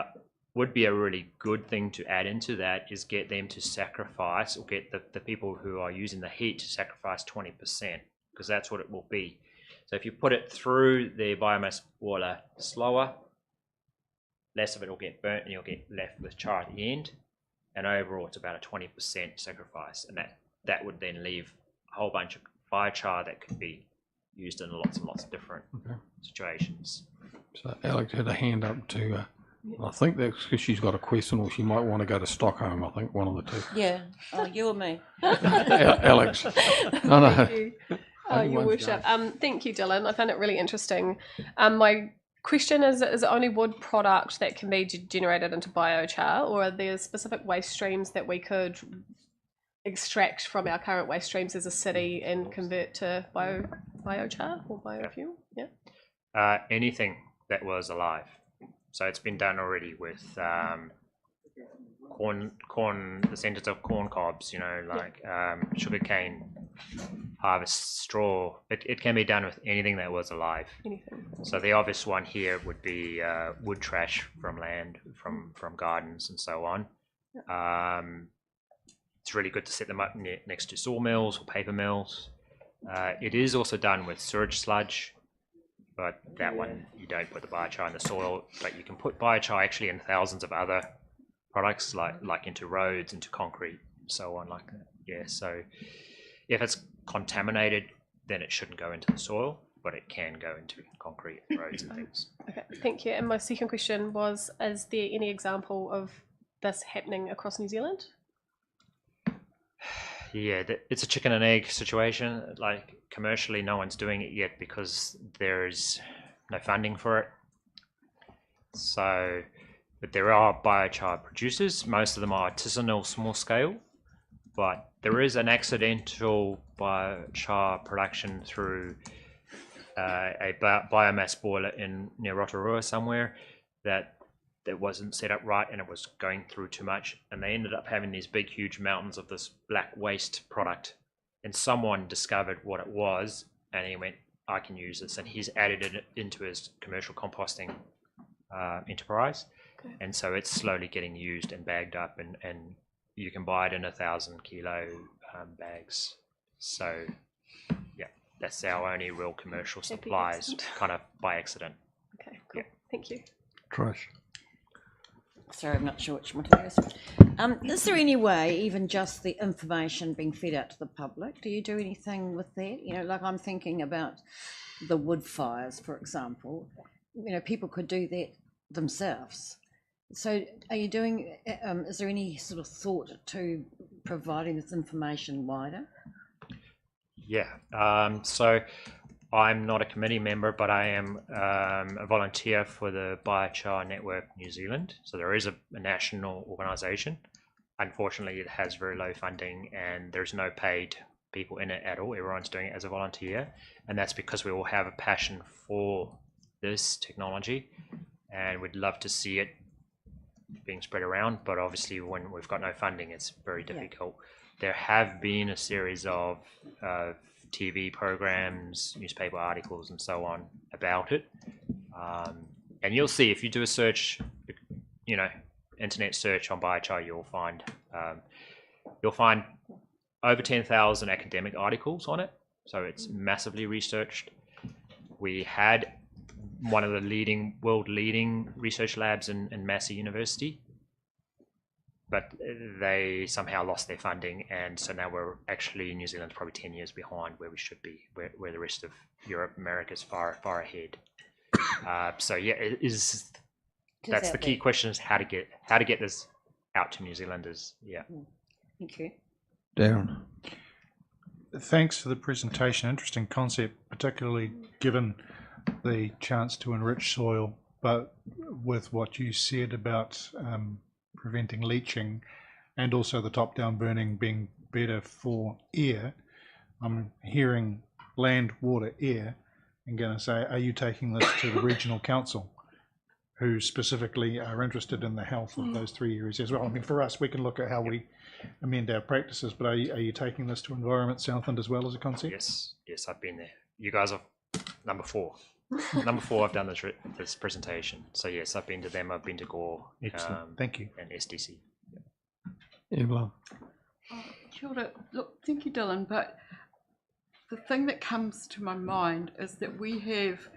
would be a really good thing to add into that is get them to sacrifice, or get the people who are using the heat to sacrifice 20%, because that's what it will be. So if you put it through the biomass boiler slower, less of it will get burnt and you'll get left with char at the end. And overall, it's about a 20% sacrifice. And that would then leave a whole bunch of biochar that could be used in lots and lots of different situations. So Alex had a hand up to, I think that's because she's got a question, or she might want to go to Stockholm, I think, one of the two. Yeah, oh, you or me? Alex. No. Thank you. Your worship. Thank you, Dylan. I found it really interesting. My question is it only wood product that can be generated into biochar, or are there specific waste streams that we could extract from our current waste streams as a city and convert to biochar or biofuel? Yeah. Anything that was alive. So it's been done already with corn, the centers of corn cobs, like sugarcane harvest, straw. It can be done with anything that was alive. Anything. So the obvious one here would be wood trash from land, from gardens and so on. It's really good to set them up next to sawmills or paper mills. It is also done with sewage sludge, but that one you don't put the biochar in the soil, but you can put biochar actually in thousands of other products, like into roads, into concrete, and so on, like that. Yeah, so if it's contaminated, then it shouldn't go into the soil, but it can go into concrete, roads and things. Okay, thank you. And my second question was, is there any example of this happening across New Zealand? Yeah, it's a chicken and egg situation. Like, commercially, no one's doing it yet because there's no funding for it. So, but there are biochar producers. Most of them are artisanal, small scale. But there is an accidental biochar production through a biomass boiler near Rotorua somewhere that wasn't set up right, and it was going through too much, and they ended up having these big huge mountains of this black waste product, and someone discovered what it was, and he went, I can use this, and he's added it into his commercial composting enterprise. Okay. And so it's slowly getting used and bagged up, and you can buy it in 1,000 kilo bags. So yeah, that's our only real commercial supplies, kind of by accident. Okay, cool. Yeah. Thank you. Trish. Sorry, I'm not sure which one to use. Is there any way, even just the information being fed out to the public, do you do anything with that? Like I'm thinking about the wood fires, for example. People could do that themselves. So are you doing, is there any sort of thought to providing this information wider? Yeah, so I'm not a committee member, but I am a volunteer for the Biochar Network New Zealand. So there is a national organisation. Unfortunately, it has very low funding and there's no paid people in it at all. Everyone's doing it as a volunteer. And that's because we all have a passion for this technology and we'd love to see it being spread around. But obviously when we've got no funding, it's very difficult. Yeah. There have been a series of TV programs, newspaper articles and so on about it. And you'll see if you do a search, internet search on biochar, you'll find over 10,000 academic articles on it. So it's massively researched. We had one of the world leading research labs in Massey University, but they somehow lost their funding, and so now we're actually, New Zealand's probably 10 years behind where we should be, where the rest of Europe, America's far ahead. So yeah, that's the key question, is how to get this out to New Zealanders. Yeah. Thank you. Darren. Thanks for the presentation. Interesting concept, particularly given the chance to enrich soil, but with what you said about preventing leaching and also the top-down burning being better for air. I'm hearing land, water, air, and going to say, are you taking this to the regional council who specifically are interested in the health of those 3 areas as well. I mean, for us, we can look at how we amend our practices, but are you taking this to Environment Southland as well as a concept? Yes, I've been there. You guys are number 4. Number 4, I've done this presentation. So yes, I've been to them. I've been to Gore. Excellent. Thank you. And SDC. Evelyn. Kia ora. Look, thank you, Dylan, but the thing that comes to my mind is that we have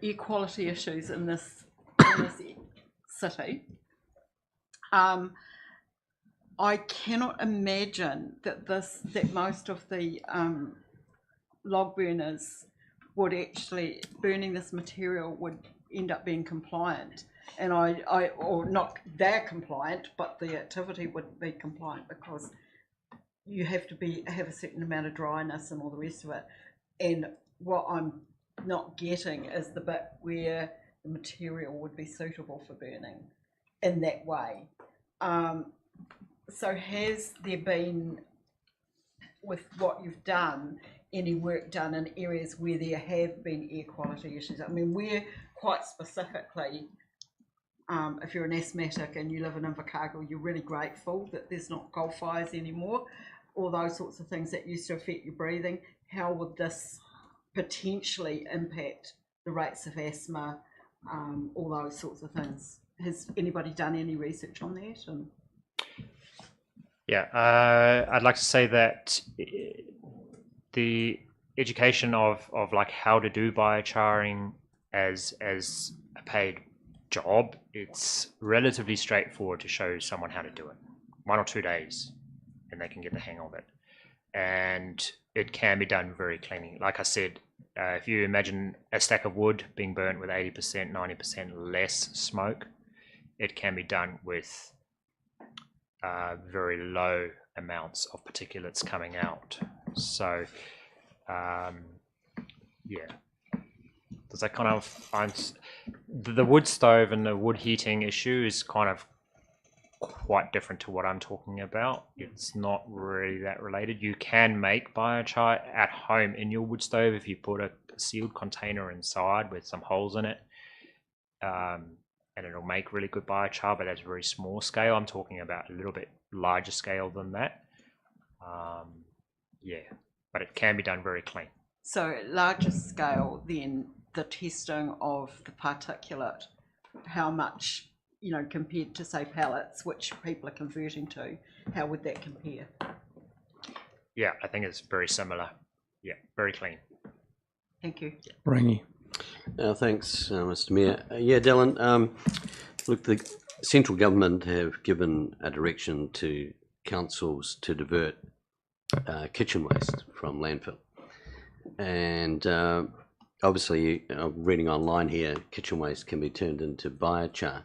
air quality issues in this city. I cannot imagine that most of the log burners would actually, burning this material would end up being compliant. And or not they're compliant, but the activity would be compliant, because you have to have a certain amount of dryness and all the rest of it. And what I'm not getting is the bit where the material would be suitable for burning in that way. So has there been, with what you've done, any work done in areas where there have been air quality issues? I mean, we're quite specifically, if you're an asthmatic and you live in Invercargill, you're really grateful that there's not coal fires anymore, all those sorts of things that used to affect your breathing. How would this potentially impact the rates of asthma, all those sorts of things? Has anybody done any research on that? And yeah, I'd like to say that the education of like how to do biocharing as a paid job, it's relatively straightforward to show someone how to do it. 1 or 2 days and they can get the hang of it. And it can be done very cleanly. Like I said, if you imagine a stack of wood being burnt with 80%, 90% less smoke, it can be done with very low amounts of particulates coming out. So, yeah. Does that kind of the wood stove and the wood heating issue is kind of quite different to what I'm talking about. It's not really that related. You can make biochar at home in your wood stove if you put a sealed container inside with some holes in it, and it'll make really good biochar, but that's very small scale. I'm talking about a little bit larger scale than that. Yeah, but it can be done very clean. so larger scale, then the testing of the particulate, how much, you know, compared to say pellets, which people are converting to, how would that compare? Yeah, I think it's very similar. Yeah, very clean. Thank you. Rangi. Thanks, Mr. Mayor. Yeah, Dylan, look, the central government have given a direction to councils to divert kitchen waste from landfill. And obviously, reading online here, kitchen waste can be turned into biochar.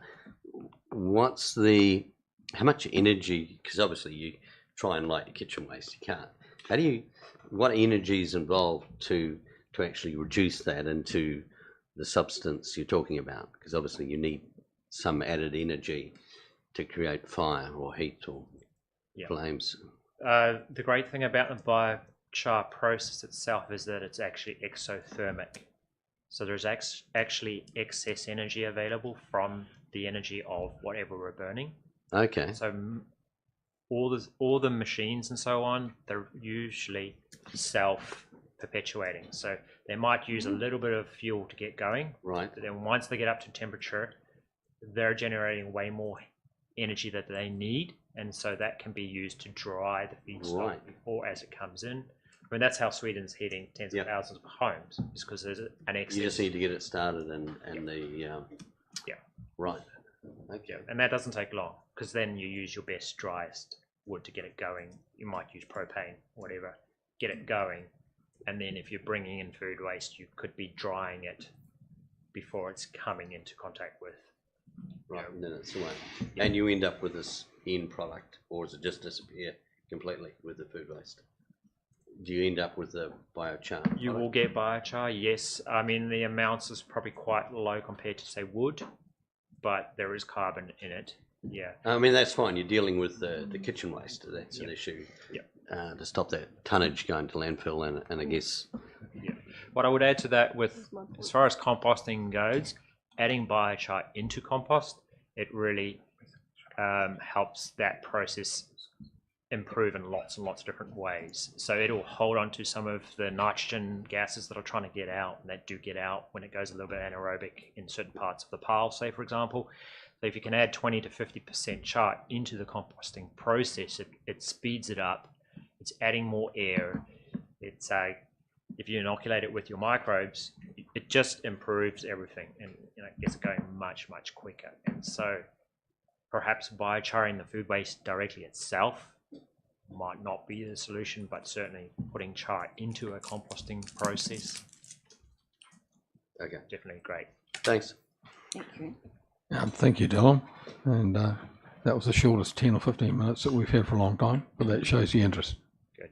How much energy, because obviously you try and light your kitchen waste, you can't. What energy is involved to actually reduce that into the substance you're talking about? Because obviously you need some added energy to create fire or heat or flames. The great thing about the biochar process itself is that it's actually exothermic. So there's actually excess energy available from the energy of whatever we're burning. Okay. So all the machines and so on, they're usually self-perpetuating. So they might use a little bit of fuel to get going. Right. But then once they get up to temperature, they're generating way more energy that they need. And so that can be used to dry the feedstock before as it comes in. I mean, that's how Sweden's heating tens of thousands of homes, is because there's an excess. You just need to get it started and right. Okay. Yeah, and that doesn't take long, because then you use your best, driest wood to get it going. You might use propane, whatever, get it going. And then if you're bringing in food waste, you could be drying it before it's coming into contact with. Right, and then it's away. Yeah. And you end up with this end product, or does it just disappear completely with the food waste? Do you end up with the biochar? You will get biochar, yes. I mean, the amounts is probably quite low compared to, say, wood, but there is carbon in it. Yeah. I mean, that's fine. You're dealing with the kitchen waste. That's an issue. Yeah. To stop that tonnage going to landfill, and I guess. Yeah. What I would add to that, with as far as composting goes, adding biochar into compost, it really helps that process improve in lots and lots of different ways. So it'll hold on to some of the nitrogen gases that are trying to get out, and that do get out when it goes a little bit anaerobic in certain parts of the pile, say for example. So if you can add 20 to 50% char into the composting process, it speeds it up. It's adding more air. It's if you inoculate it with your microbes, it just improves everything, and it gets going much quicker. And so perhaps biocharing the food waste directly itself might not be the solution, but certainly putting char into a composting process, Okay, definitely great. thanks. Thank you. Thank you, Dylan. And that was the shortest 10 or 15 minutes that we've had for a long time, but that shows the interest. Good.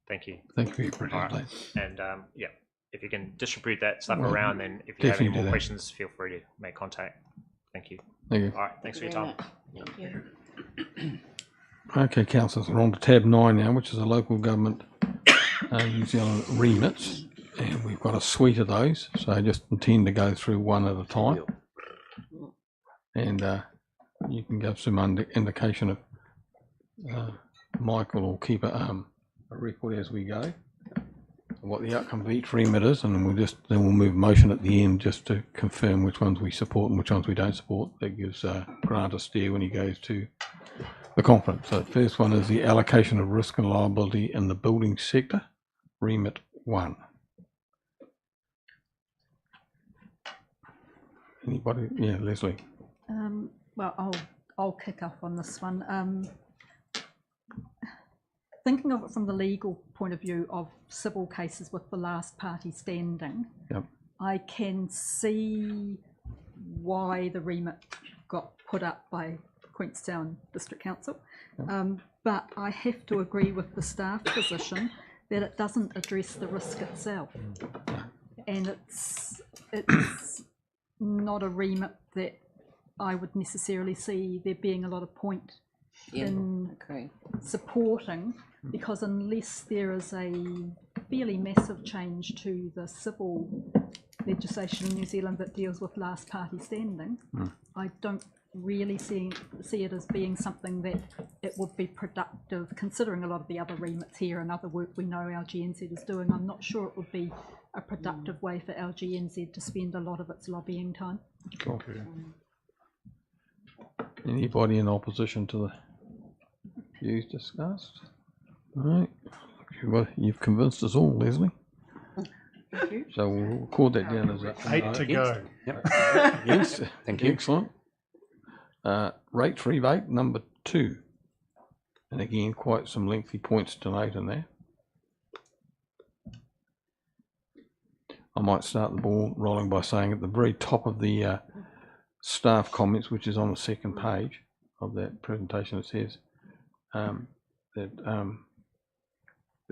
Thank you. Thank you for your All presentation. right. And yeah, if you can distribute that stuff Well, around, then if you have any definitely do more that. questions, feel free to make contact. Thank you. Thank you. All right. Thanks for your time. Thank you. Okay, councillors, we're on to tab 9 now, which is a local government New Zealand remits. And we've got a suite of those, so I just intend to go through one at a time. And you can give some indication of Michael will keep a record as we go, what the outcome of each remit is, and then we'll move motion at the end just to confirm which ones we support and which ones we don't support. That gives Grant a steer when he goes to the conference. So the first one is the allocation of risk and liability in the building sector, remit 1. Anybody? Yeah, Leslie. Well, I'll kick off on this one. Thinking of it from the legal point of view of civil cases with the last party standing, Yep. I can see why the remit got put up by Queenstown District Council, but I have to agree with the staff position that it doesn't address the risk itself, and it's not a remit that I would necessarily see there being a lot of point in supporting, because unless there is a fairly massive change to the civil legislation in New Zealand that deals with last party standing, I don't really see it as being something that it would be productive, considering a lot of the other remits here and other work we know our GNZ is doing. I'm not sure it would be a productive way for our GNZ to spend a lot of its lobbying time. Cool. Anybody in opposition to the views discussed? All right. Well, you've convinced us all, Leslie. So we'll record that down as a 8 to go. Yep. Yes. Thank you. Excellent. Rate rebate number 2. And again, quite some lengthy points to note in there. I might start the ball rolling by saying at the very top of the staff comments, which is on the second page of that presentation, it says that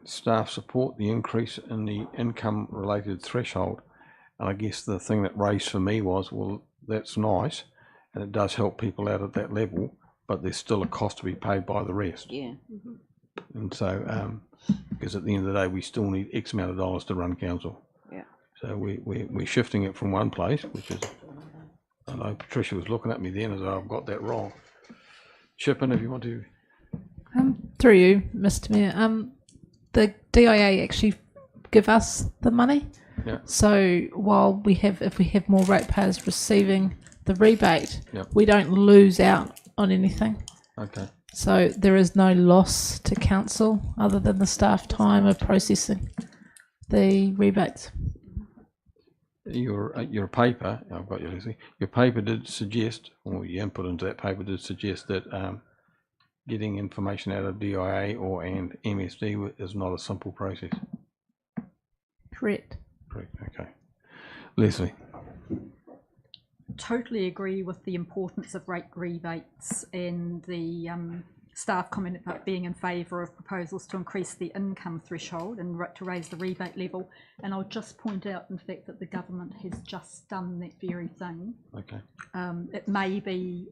staff support the increase in the income related threshold. And I guess the thing that raised for me was, well, that's nice and it does help people out at that level, but there's still a cost to be paid by the rest. Yeah. And so because at the end of the day we still need X amount of dollars to run council. Yeah. So we're shifting it from one place, which is, I know Patricia was looking at me then as though I've got that wrong. Shippen, if you want to. Through you, Mr. Mayor, the DIA actually give us the money. Yeah. So while if we have more ratepayers receiving the rebate, Yep. we don't lose out on anything. Okay. So there is no loss to council other than the staff time of processing the rebates. Your paper, I've got you, Leslie. Your paper did suggest, or your input into that paper did suggest that getting information out of DIA and MSD is not a simple process. Correct. Correct. Okay. Leslie. Totally agree with the importance of rate rebates and the staff comment about being in favour of proposals to increase the income threshold and to raise the rebate level. And I'll just point out, in fact, that the government has just done that very thing. Okay. It may be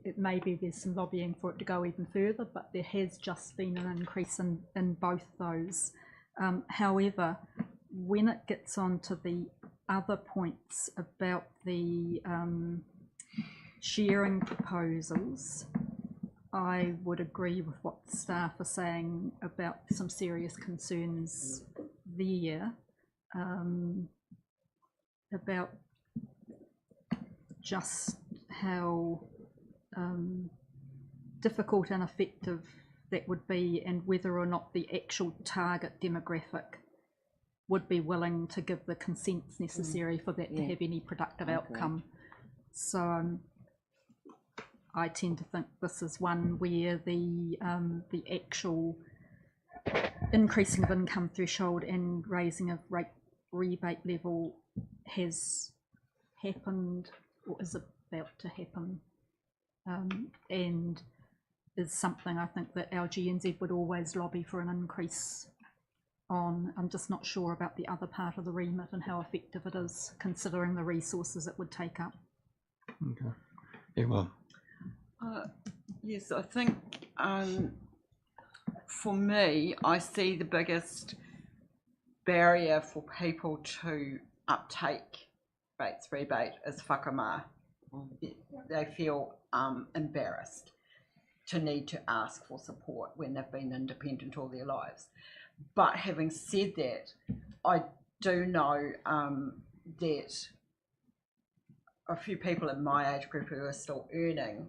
there's some lobbying for it to go even further, but there has just been an increase in both those. However, when it gets onto the other points about the sharing proposals, I would agree with what staff are saying about some serious concerns there, about just how difficult and effective that would be, and whether or not the actual target demographic would be willing to give the consents necessary for that to have any productive outcome. So I tend to think this is one where the actual increasing of income threshold and raising of rate rebate level has happened or is about to happen, and is something I think that our GNZ would always lobby for an increase on. I'm just not sure about the other part of the remit and how effective it is, considering the resources it would take up. Okay. Yeah, well. Yes, I think for me, I see the biggest barrier for people to uptake rates rebate is whakamā. They feel embarrassed to need to ask for support when they've been independent all their lives. But having said that, I do know that a few people in my age group who are still earning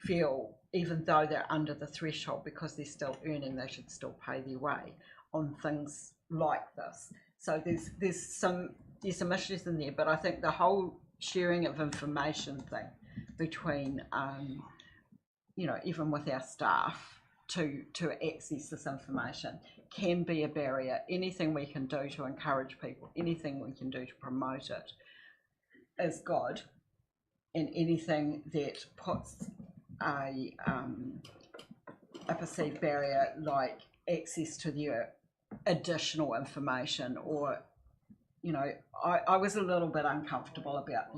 feel, even though they're under the threshold, because they're still earning, they should still pay their way on things like this. So there's some issues in there, but I think the whole sharing of information thing between even with our staff to access this information can be a barrier. Anything we can do to encourage people, anything we can do to promote it is good, and anything that puts a perceived barrier like access to the additional information, or I was a little bit uncomfortable about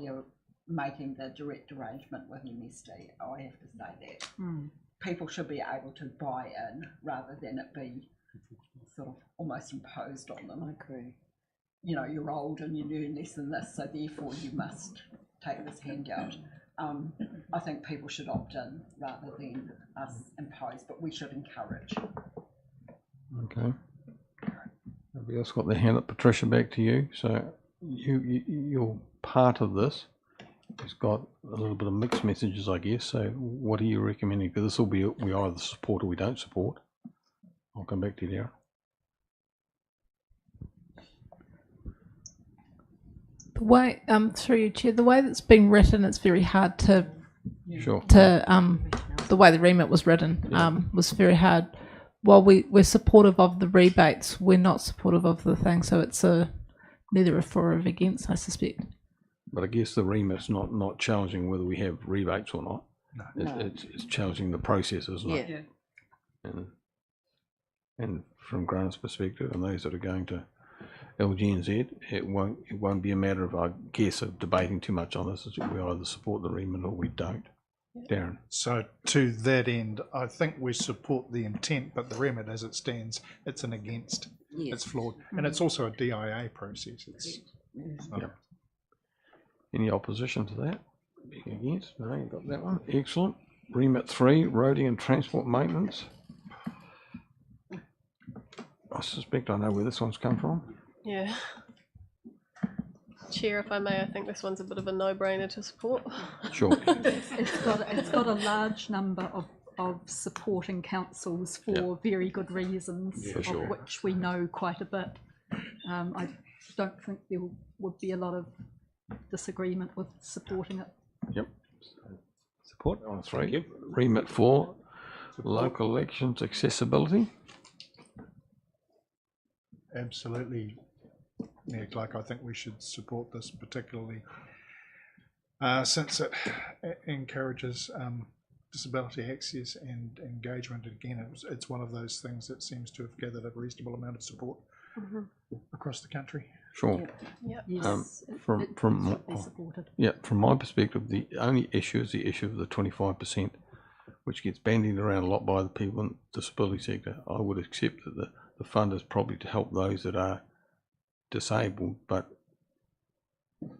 making the direct arrangement with MSD. I have to say that people should be able to buy in rather than it be sort of almost imposed on them. I agree. You're old and you earn less than this, so therefore you must take this handout. I think people should opt in rather than us impose, but we should encourage. Okay. Everybody else got their hand up? Patricia, back to you. So you're part of this. It's got a little bit of mixed messages, I guess. So what are you recommending? Because this will be we either support or we don't support. I'll come back to you, Darren. The way through you, Chair, the way that's been written, it's very hard to the way the remit was written was very hard. While we're supportive of the rebates, we're not supportive of the thing. So it's neither a for or against, I suspect. But I guess the remit's not challenging whether we have rebates or not. No. It's challenging the process, isn't it? Yeah. And from Grant's perspective, and those that are going to LGNZ, it won't be a matter of, I guess, of debating too much on this. We either support the remit or we don't. Darren. So to that end, I think we support the intent, but the remit as it stands, it's an against. Yes. It's flawed, and it's also a DIA process. Any opposition to that? Being against? No, you got that one. Excellent. Remit 3, roading and transport maintenance. I suspect I know where this one's come from. Yeah. Chair, if I may, I think this one's a bit of a no-brainer to support. Sure. It's got a large number of supporting councils for very good reasons, of which we know quite a bit. I don't think there would be a lot of disagreement with supporting it. Yep. Support on 3. Remit 4, local elections accessibility. Absolutely, Nick. Like, I think we should support this, particularly since it encourages disability access and engagement. Again, it's one of those things that seems to have gathered a reasonable amount of support across the country. Sure. Yes, from my perspective, the only issue is the issue of the 25%, which gets bandied around a lot by the people in the disability sector. I would accept that the fund is probably to help those that are disabled, but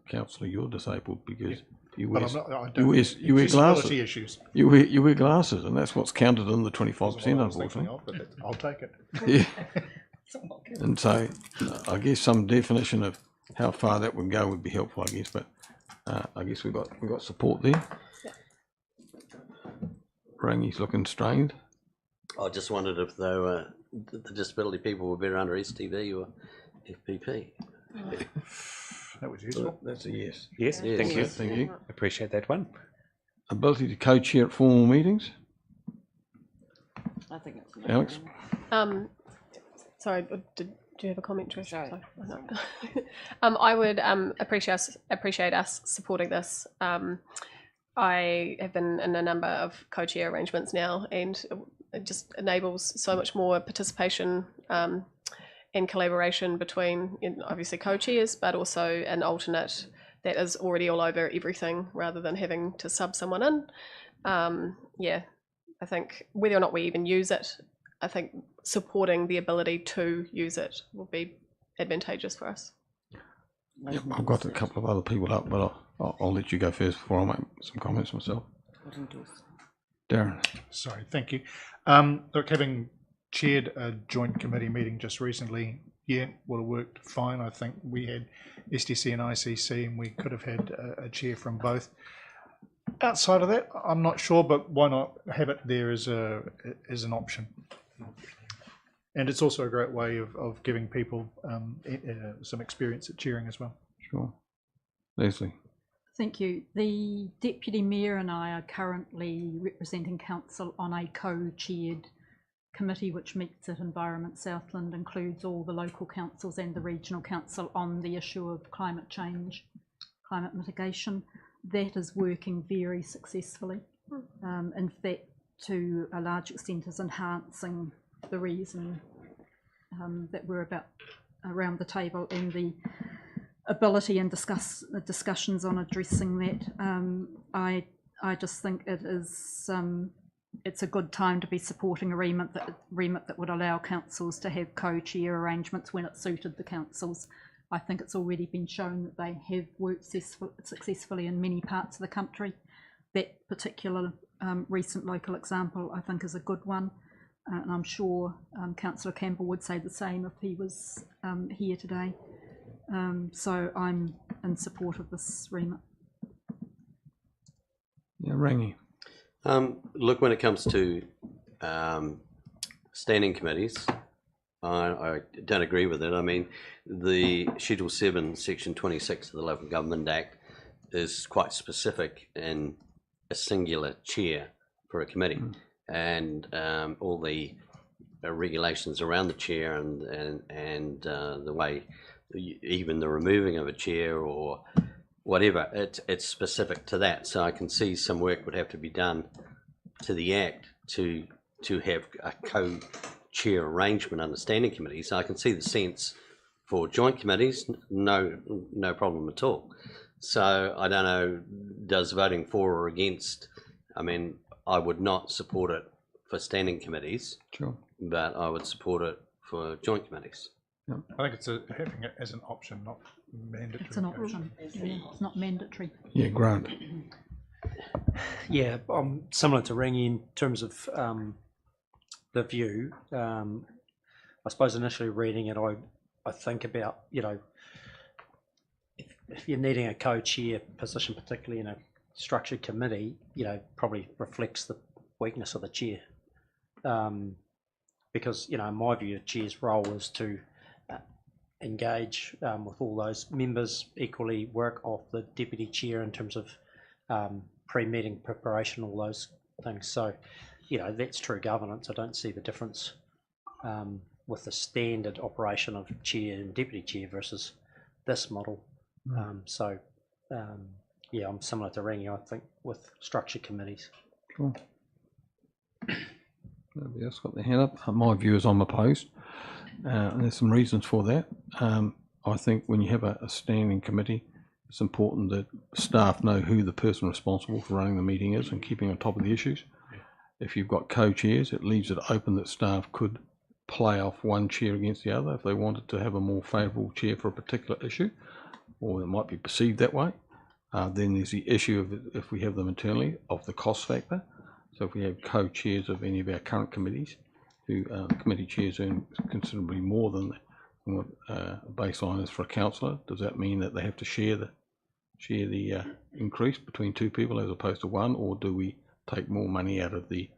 councillor, you're disabled because you But wear, I'm not, I you don't, wear, you wear glasses. disability issues. You wear glasses, and that's what's counted in the 25%, What I was thinking unfortunately. of, but I'll take it. Yeah. And so I guess some definition of how far that would go would be helpful, I guess, but I guess we got support there. Rangi's looking strained. I just wondered if the disability people were better under STV or FPP. That was useful. That's a yes. Yes, Yes. thank you. Thank you. Appreciate that one. Ability to co-chair at formal meetings. I think it's. no Alex? brainer. Sorry, do you have a comment, Trish? Sorry. I would appreciate us supporting this. I have been in a number of co-chair arrangements now, and it just enables so much more participation and collaboration between, obviously, co-chairs, but also an alternate that is already all over everything rather than having to sub someone in. Yeah, I think whether or not we even use it, I think supporting the ability to use it will be advantageous for us. Yep, I've got a couple of other people up, but I'll let you go first before I make some comments myself. Darren. Sorry, thank you. Look, having chaired a joint committee meeting just recently, yeah, would have worked fine. I think we had STC and ICC, and we could have had a chair from both. Outside of that, I'm not sure, but why not have it there as an option? And it's also a great way of giving people some experience at chairing as well. Sure. Leslie. Thank you. The Deputy Mayor and I are currently representing Council on a co-chaired committee which meets at Environment Southland, includes all the local councils and the regional council on the issue of climate change, climate mitigation. That is working very successfully. In fact, to a large extent is enhancing the reason that we're around the table and the ability and discussions on addressing that. I just think it is it's a good time to be supporting a remit that would allow councils to have co-chair arrangements when it suited the councils. I think it's already been shown that they have worked successfully in many parts of the country. That particular recent local example, I think, is a good one. And I'm sure Councillor Campbell would say the same if he was here today. So I'm in support of this remit. Yeah, Rangi. Look, when it comes to standing committees, I don't agree with it. I mean, the Schedule 7, Section 26 of the Local Government Act is quite specific in a singular chair for a committee, and all the regulations around the chair and the way, even the removing of a chair or whatever, it's specific to that. So I can see some work would have to be done to the Act to have a co-chair arrangement under standing committees. I can see the sense for joint committees, no problem at all. So I don't know, does voting for or against, I mean, I would not support it for standing committees, Sure. but I would support it for joint committees. Yep. I think it's having it as an option, not mandatory. It's an option. Yeah, it's not mandatory. Yeah, Grant. Yeah, I'm similar to Rangi in terms of the view. I suppose initially reading it, I think about, if you're needing a co-chair position, particularly in a structured committee, probably reflects the weakness of the chair. Because, in my view, the chair's role is to engage with all those members, equally work off the deputy chair in terms of pre-meeting preparation, all those things. So, that's true governance. I don't see the difference with the standard operation of chair and deputy chair versus this model. Yeah, I'm similar to Rangi, I think, with structured committees. Sure. Nobody else got their hand up? My view is I'm opposed. And there's some reasons for that. I think when you have a standing committee, it's important that staff know who the person responsible for running the meeting is and keeping on top of the issues. If you've got co-chairs, it leaves it open that staff could play off one chair against the other if they wanted to have a more favourable chair for a particular issue. or it might be perceived that way. Then there's the issue of, if we have them internally, of the cost factor. So if we have co-chairs of any of our current committees, who committee chairs earn considerably more than what baseline is for a councillor, does that mean that they have to share the increase between two people as opposed to one, or do we take more money out of the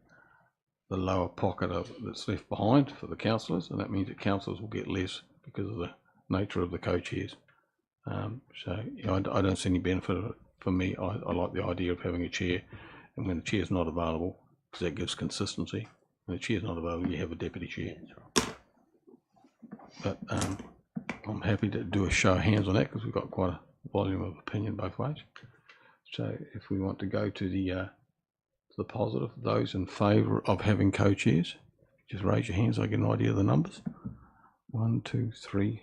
lower pocket that's left behind for the councillors, and that means that councillors will get less because of the nature of the co-chairs? So you know, I don't see any benefit of it. For me, I like the idea of having a chair, and when the chair's not available, because that gives consistency. When the chair's not available, you have a deputy chair. But I'm happy to do a show of hands on that, because we've got quite a volume of opinion both ways. So if we want to go to the positive, those in favour of having co-chairs, just raise your hands so I get an idea of the numbers. 1, 2, 3.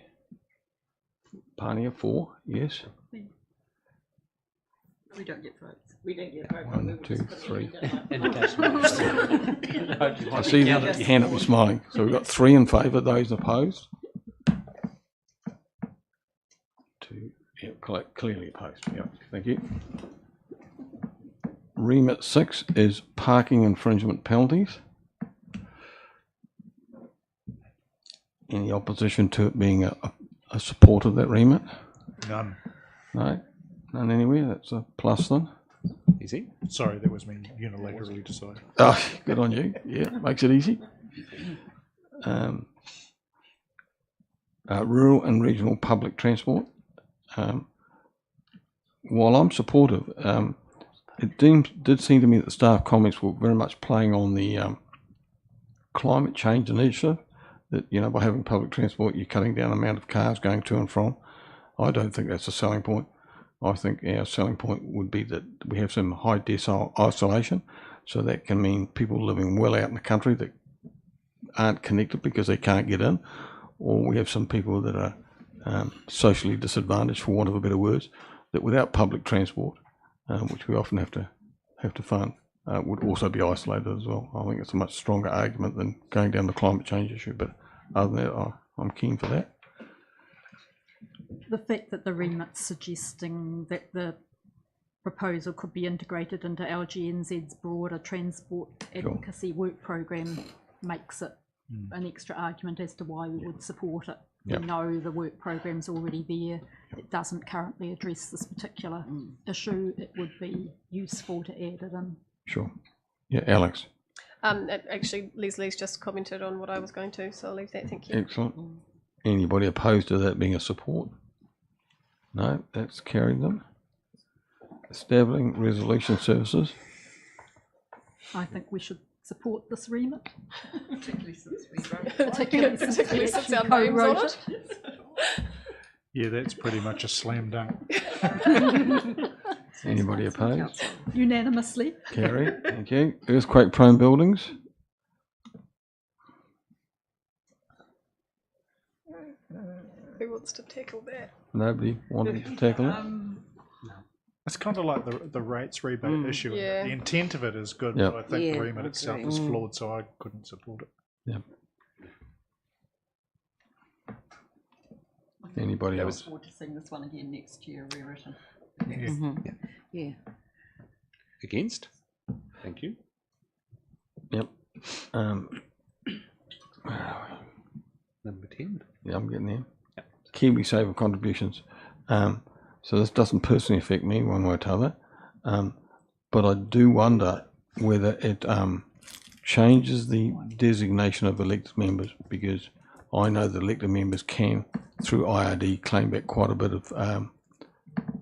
Pania, 4, yes. We don't get votes. We don't get votes. 1, 2, 3. I I see that your hand up, you're smiling. So we've got 3 in favour, those opposed. 2, yeah, clearly opposed. Yeah, thank you. Remit 6 is parking infringement penalties. Any opposition to it being a support of that remit? None. No, none anywhere. That's a plus then. Easy. Sorry, that was me unilaterally decided. Oh, good on you. Yeah, makes it easy. Rural and regional public transport. While I'm supportive, it did seem to me that the staff comments were very much playing on the climate change initiative. That, you know, by having public transport, you're cutting down the amount of cars going to and from. I don't think that's a selling point. I think our selling point would be that we have some high decile isolation, so that can mean people living well out in the country that aren't connected because they can't get in, or we have some people that are socially disadvantaged, for want of a better words, that without public transport, which we often have to fund, would also be isolated as well. I think it's a much stronger argument than going down the climate change issue, but other than that, I'm keen for that. The fact that the remit's suggesting that the proposal could be integrated into LGNZ's broader transport advocacy work programme makes it an extra argument as to why we would support it. Yep. We know the work programme's already there. It doesn't currently address this particular issue. It would be useful to add it in. Sure. Yeah, Alex. Actually, Leslie's just commented on what I was going to, so I'll leave that. Thank you. Excellent. Anybody opposed to that being a support? No, that's carried them. Establishing resolution services. I think we should support this remit. Particularly since we wrote Particularly since our names on it. Yeah, that's pretty much a slam dunk. Anybody opposed? Unanimously. Carry. Thank you. Earthquake prone buildings. Who wants to tackle that? Nobody wanted to tackle it. It's kind of like the rates rebate issue. Yeah. The intent of it is good, Yep. but I think Yeah, the remit I itself agree. is flawed, so I couldn't support it. Yeah. Anybody I else? look forward to seeing this one again next year rewritten. Yeah. Against? Thank you. Yep. Number 10. Yeah, I'm getting there. Kiwi Saver contributions. So this doesn't personally affect me one way or the other, but I do wonder whether it changes the designation of elected members, because I know that elected members can, through IRD, claim back quite a bit of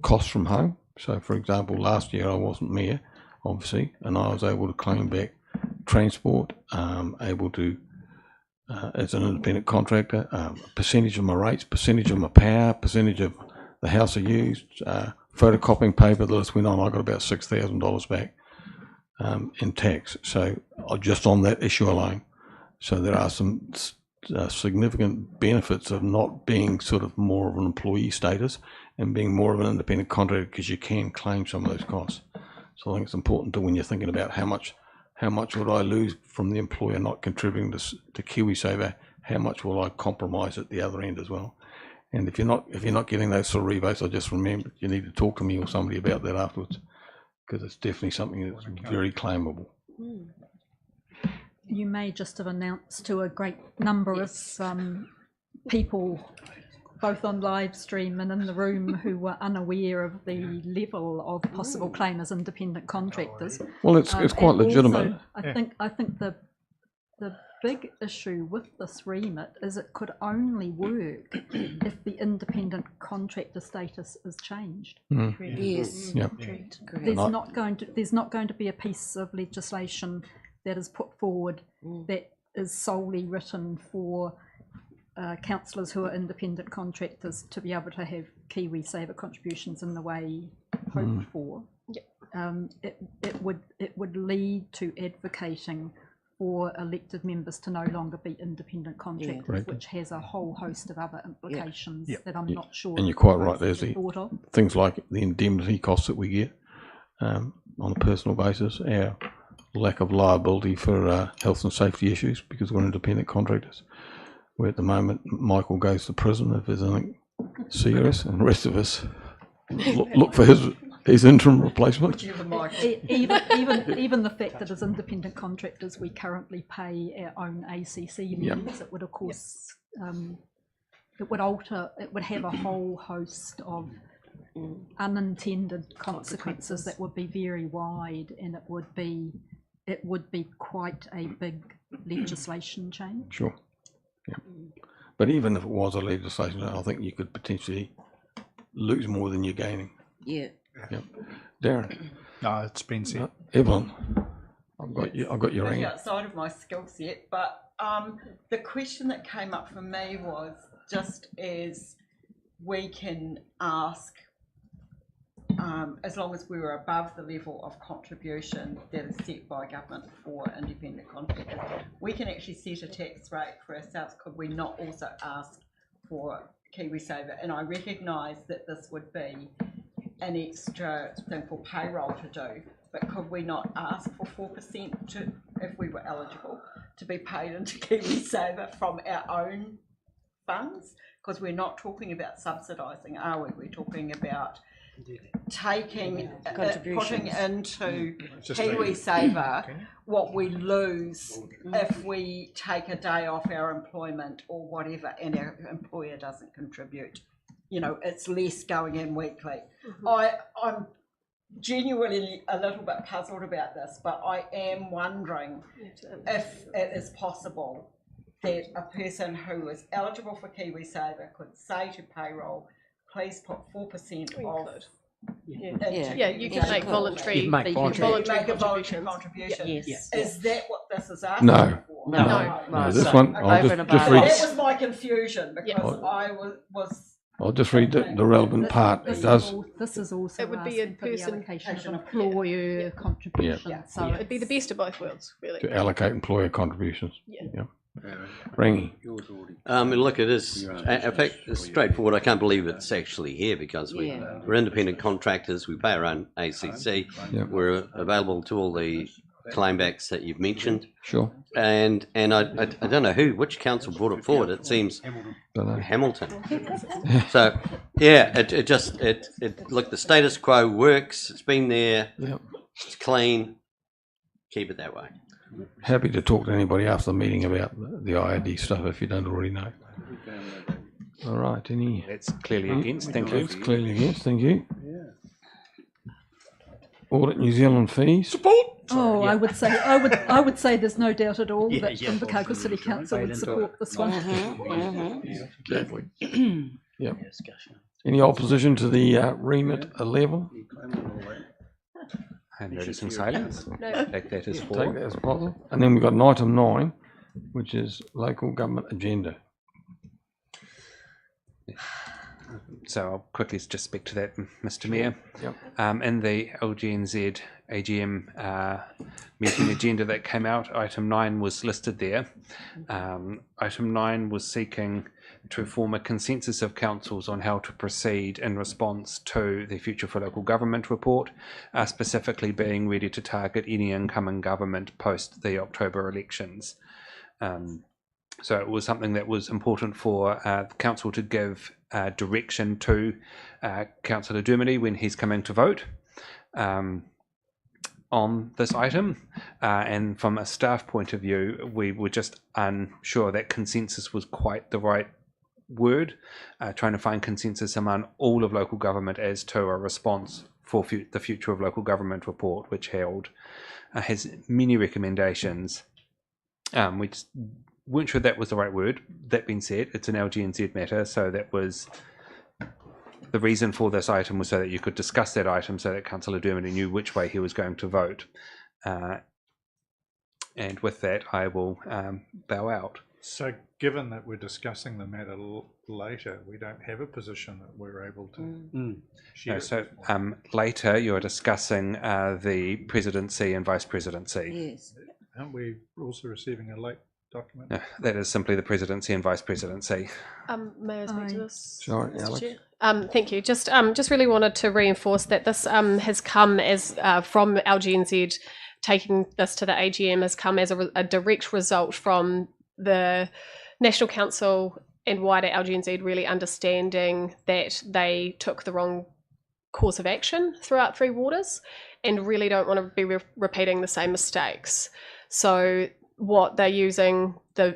costs from home. So, for example, last year I wasn't mayor, obviously, and I was able to claim back transport, able to, as an independent contractor, percentage of my rates, percentage of my power, percentage of the house I used, photocopying paper, the list went on. I got about $6,000 back in tax. So just on that issue alone. So there are some significant benefits of not being sort of more of an employee status and being more of an independent contractor, because you can claim some of those costs. So I think it's important to, when you're thinking about how much would I lose from the employer not contributing to KiwiSaver, how much will I compromise at the other end as well? And if you're not getting those sort of rebates, I just remember you need to talk to me or somebody about that afterwards, because it's definitely something that's very claimable. You may just have announced to a great number of people, both on live stream and in the room, who were unaware of the level of possible claim as independent contractors. Well, it's quite and legitimate. Also, I think the big issue with this remit is it could only work if the independent contractor status is changed. Yes. Yep. There's not going to be a piece of legislation that is put forward that is solely written for councillors who are independent contractors to be able to have KiwiSaver contributions in the way hoped for. It would lead to advocating for elected members to no longer be independent contractors, which has a whole host of other implications that I'm not sure. And you're quite right. There's thought of. things like the indemnity costs that we get on a personal basis, our lack of liability for health and safety issues because we're independent contractors. Where at the moment Michael goes to prison if there's anything serious, and the rest of us look for his interim replacement. Even the fact that as independent contractors we currently pay our own ACC levies, it would of course it would have a whole host of unintended consequences that would be very wide, and it would be quite a big legislation change. Sure. Yeah. But even if it was a legislation, I think you could potentially lose more than you're gaining. Yeah. Yep. Darren. No, it's been said. Evelyn. I've got your ring. Outside of my skill set, but the question that came up for me was just as we can ask, as long as we were above the level of contribution that is set by government for independent contractors, we can actually set a tax rate for ourselves. Could we not also ask for KiwiSaver? And I recognise that this would be an extra thing for payroll to do, but could we not ask for 4% if we were eligible to be paid into KiwiSaver from our own funds? Because we're not talking about subsidising, are we? We're talking about taking, putting into KiwiSaver what we lose if we take a day off our employment or whatever, and our employer doesn't contribute. You know, it's less going in weekly. I'm genuinely a little bit puzzled about this, but I am wondering if it is possible that a person who is eligible for KiwiSaver could say to payroll, please put 4% of. You can make voluntary. You make voluntary. Make a voluntary contribution. Yes. Is that what this is asking No. for? No, this one, I'll just read. That was my confusion, because I was. I'll just read the relevant part. It does. This is also It would be a asking for the person- allocation of employer contribution. So It'd be the best of both worlds, really. To allocate employer contributions. Yeah. Ringy. Look, it is, in fact, it's straightforward. I can't believe it's actually here because we're independent contractors. We pay our own ACC. We're available to all the claimbacks that you've mentioned. Sure. And I don't know which council brought it forward. It seems Hamilton. So yeah, look, the status quo works. It's been there. It's clean. Keep it that way. Happy to talk to anybody after the meeting about the IRD stuff if you don't already know. All right, any? That's clearly against. Thank you. That's clearly against. Thank you. Audit New Zealand fees. Support. I would say there's no doubt at all that Invercargill City Council would support this one. Exactly. Yep. Any opposition to the remit 11? And noticing silence. Take that as Take that as positive. And then we've got an item 9, which is local government agenda. So I'll quickly just speak to that, Mr. Mayor. Yep. In the LGNZ AGM meeting agenda that came out, item 9 was listed there. Item 9 was seeking to form a consensus of councils on how to proceed in response to the Future for Local Government report, specifically being ready to target any incoming government post the October elections. So it was something that was important for the council to give direction to Councillor Dermody when he's coming to vote on this item, and from a staff point of view, we were just unsure that consensus was quite the right word, trying to find consensus among all of local government as to a response for the Future of Local Government report, which has many recommendations. We just weren't sure that was the right word. That being said, it's an LGNZ matter, so that was the reason for this item, was so that you could discuss that item, so that Councillor Dermody knew which way he was going to vote. And with that, I will bow out. So given that we're discussing the matter later, we don't have a position that we're able to share. No, so later you're discussing the presidency and vice presidency. Yes. Aren't we also receiving a late document? No, that is simply the presidency and vice presidency. May I speak to this? Sorry, Mr. Alex. Chair? Thank you. Just really wanted to reinforce that this has come as from LGNZ taking this to the AGM has come as a direct result from the National Council and wider LGNZ really understanding that they took the wrong course of action throughout Three Waters and really don't want to be repeating the same mistakes. So what they're using, the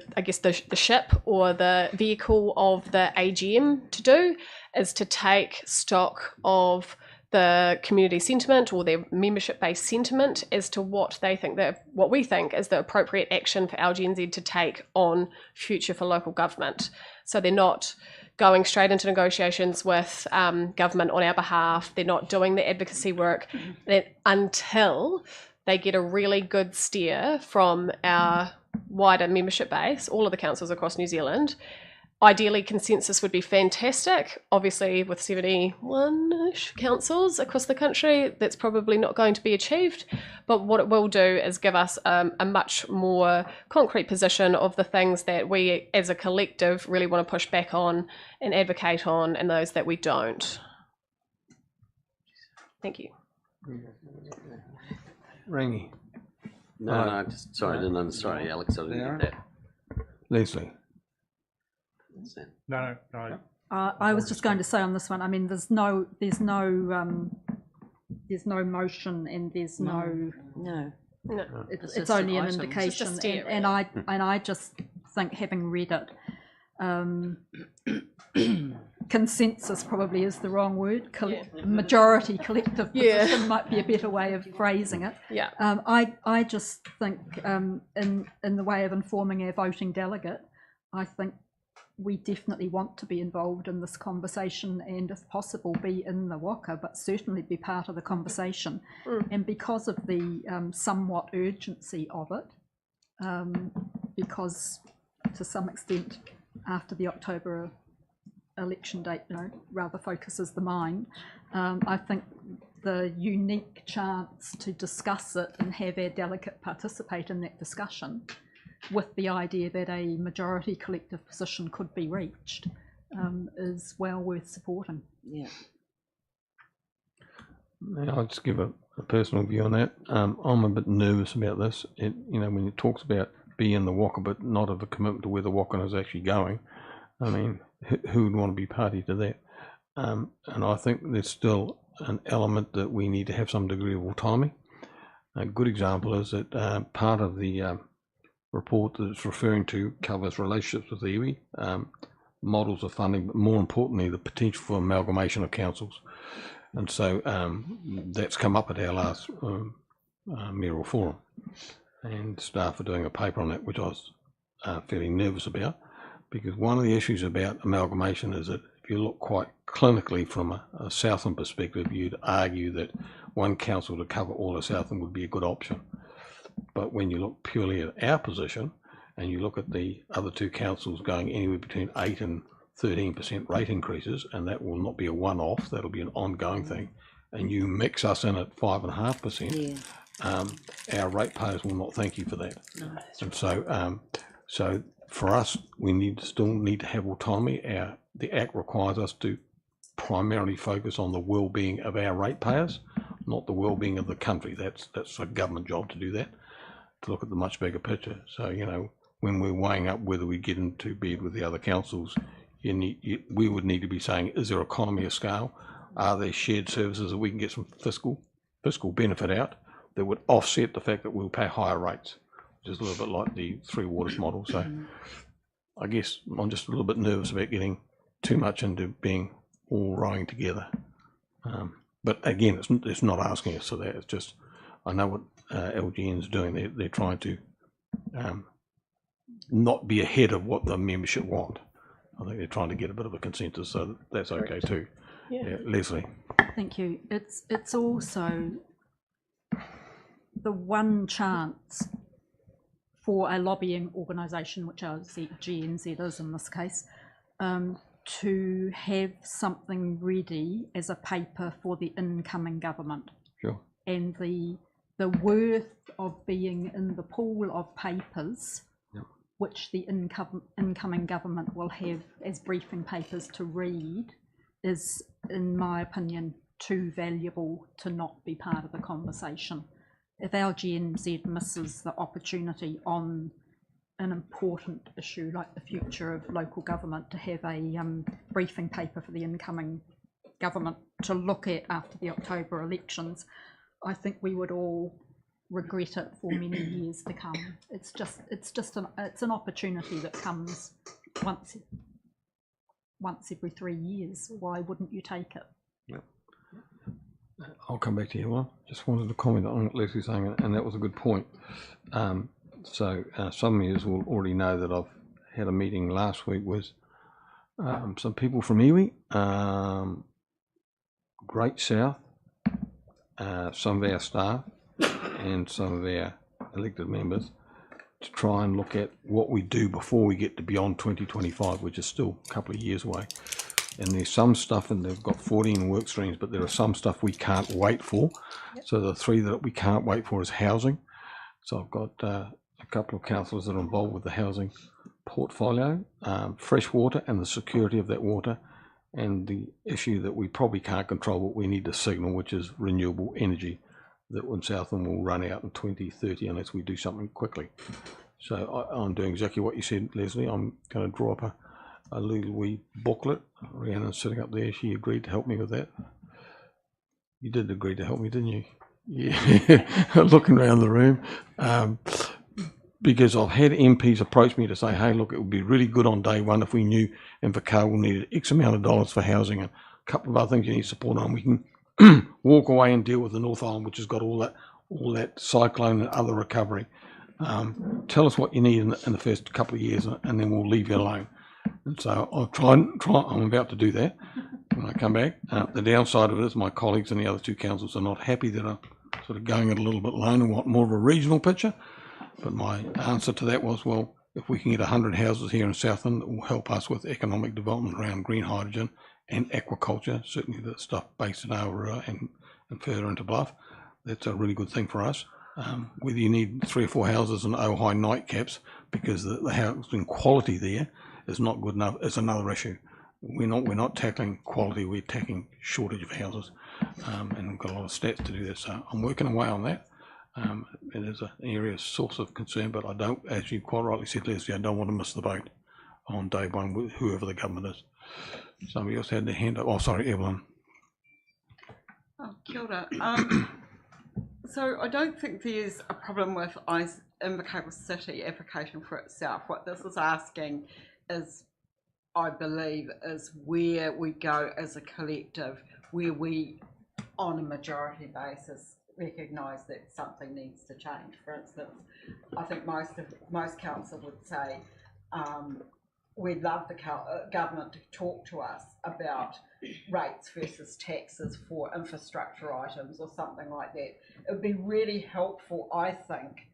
ship or the vehicle of the AGM to do is to take stock of the community sentiment or their membership-based sentiment as to what we think is the appropriate action for LGNZ to take on Future for Local Government. So they're not going straight into negotiations with government on our behalf. They're not doing the advocacy work until they get a really good steer from our wider membership base, all of the councils across New Zealand. Ideally, consensus would be fantastic. Obviously, with 71-ish councils across the country, that's probably not going to be achieved. But what it will do is give us a much more concrete position of the things that we as a collective really want to push back on and advocate on, and those that we don't. Thank you. Rangi. No, sorry, I didn't understand. Sorry, Alex, I didn't get that. Leslie. No. I was just going to say on this one, I mean, there's no motion and there's no. It's only an indication, and I just think, having read it, consensus probably is the wrong word. Majority collective position might be a better way of phrasing it. Yeah. I just think in the way of informing our voting delegate, I think we definitely want to be involved in this conversation and, if possible, be in the waka, but certainly be part of the conversation. And because of the somewhat urgency of it, because to some extent after the October election date, rather focuses the mind, I think the unique chance to discuss it and have our delegate participate in that discussion with the idea that a majority collective position could be reached is well worth supporting. Yeah. I'll just give a personal view on that. I'm a bit nervous about this. When it talks about being in the waka, but not of a commitment to where the waka is actually going. I mean, who would want to be party to that? And I think there's still an element that we need to have some degree of autonomy. A good example is that part of the report that it's referring to covers relationships with iwi, models of funding, but more importantly, the potential for amalgamation of councils. And so that's come up at our last mayoral forum, and staff are doing a paper on that, which I was fairly nervous about, because one of the issues about amalgamation is that if you look quite clinically from a Southland perspective, you'd argue that one council to cover all of Southland would be a good option. But when you look purely at our position and you look at the other two councils going anywhere between 8 and 13% rate increases, and that will not be a one-off, that'll be an ongoing thing, and you mix us in at 5.5%, our ratepayers will not thank you for that. No. And so for us, we still need to have autonomy. The Act requires us to primarily focus on the well-being of our ratepayers, not the well-being of the country. That's a government job to do that, to look at the much bigger picture. So, when we're weighing up whether we get into bed with the other councils, we would need to be saying, is there economy of scale? Are there shared services that we can get some fiscal benefit out that would offset the fact that we'll pay higher rates, which is a little bit like the Three Waters model. So I guess I'm just a little bit nervous about getting too much into being all rowing together. But again, it's not asking us for that. It's just, I know what LGN's doing. They're trying to not be ahead of what the membership want. I think they're trying to get a bit of a consensus, so that's okay too. Yeah, Leslie. Thank you. It's also the one chance for a lobbying organisation, which GNZ is in this case, to have something ready as a paper for the incoming government. Sure. And the worth of being in the pool of papers, which the incoming government will have as briefing papers to read, is, in my opinion, too valuable to not be part of the conversation. If our GNZ misses the opportunity on an important issue like the future of local government to have a briefing paper for the incoming government to look at after the October elections, I think we would all regret it for many years to come. It's an opportunity that comes once every 3 years. Why wouldn't you take it? Yep. I'll come back to you, Evelyn. Just wanted to comment on what Leslie's saying, and that was a good point. So some of you will already know that I've had a meeting last week with some people from iwi, Great South, some of our staff and some of our elected members, to try and look at what we do before we get to beyond 2025, which is still a couple of years away. And there's some stuff, and they've got 14 work streams, but there are some stuff we can't wait for. So the three that we can't wait for is housing. So I've got a couple of councillors that are involved with the housing portfolio, fresh water and the security of that water, and the issue that we probably can't control but we need to signal, which is renewable energy, that in Southland will run out in 2030 unless we do something quickly. So I'm doing exactly what you said, Leslie. I'm going to draw up a little wee booklet. Rhiannon's sitting up there. She agreed to help me with that. You did agree to help me, didn't you? Yeah, looking around the room. Because I've had MPs approach me to say, hey, look, it would be really good on day one if we knew Invercargill needed X amount of dollars for housing and a couple of other things you need support on. We can walk away and deal with the North Island, which has got all that cyclone and other recovery. Tell us what you need in the first couple of years, and then we'll leave you alone. And so I'll try. I'm about to do that when I come back. The downside of it is my colleagues and the other two councils are not happy that I'm sort of going it a little bit alone and want more of a regional picture. But my answer to that was, well, if we can get 100 houses here in Southland, it will help us with economic development around green hydrogen and aquaculture, certainly the stuff based in Aotearoa and further into Bluff. That's a really good thing for us. Whether you need 3 or 4 houses and high nightcaps because the housing quality there is not good enough is another issue. We're not tackling quality, we're tackling shortage of houses, and we've got a lot of stats to do that. So I'm working away on that. It is an area of source of concern, but I don't, as you quite rightly said, Leslie, I don't want to miss the boat on day one with whoever the government is. Somebody else had their hand up. Oh, sorry, Evelyn. Oh, kia ora. So I don't think there's a problem with Invercargill City application for itself. What this is asking is, I believe, is where we go as a collective, where we, on a majority basis, recognise that something needs to change. For instance, I think most council would say we'd love the government to talk to us about rates versus taxes for infrastructure items or something like that. It would be really helpful, I think,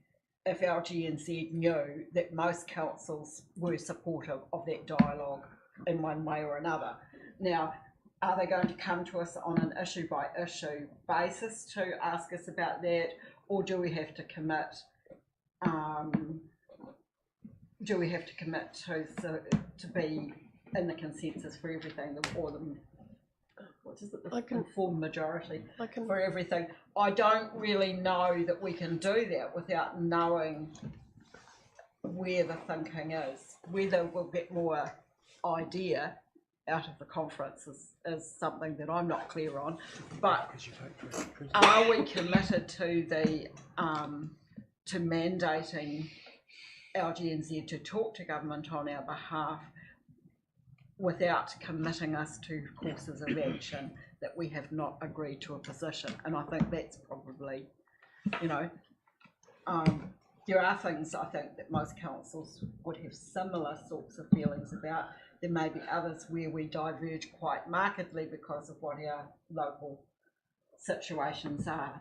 if our GNZ knew that most councils were supportive of that dialogue in one way or another. Now, are they going to come to us on an issue by issue basis to ask us about that, or do we have to commit? To be in the consensus for everything, or the informed majority for everything? I don't really know that we can do that without knowing where the thinking is, whether we'll get more idea out of the conference is something that I'm not clear on. But are we committed to the to mandating LGNZ to talk to government on our behalf without committing us to courses of action that we have not agreed to a position? And I think that's probably, you know, there are things I think that most councils would have similar sorts of feelings about. There may be others where we diverge quite markedly because of what our local situations are.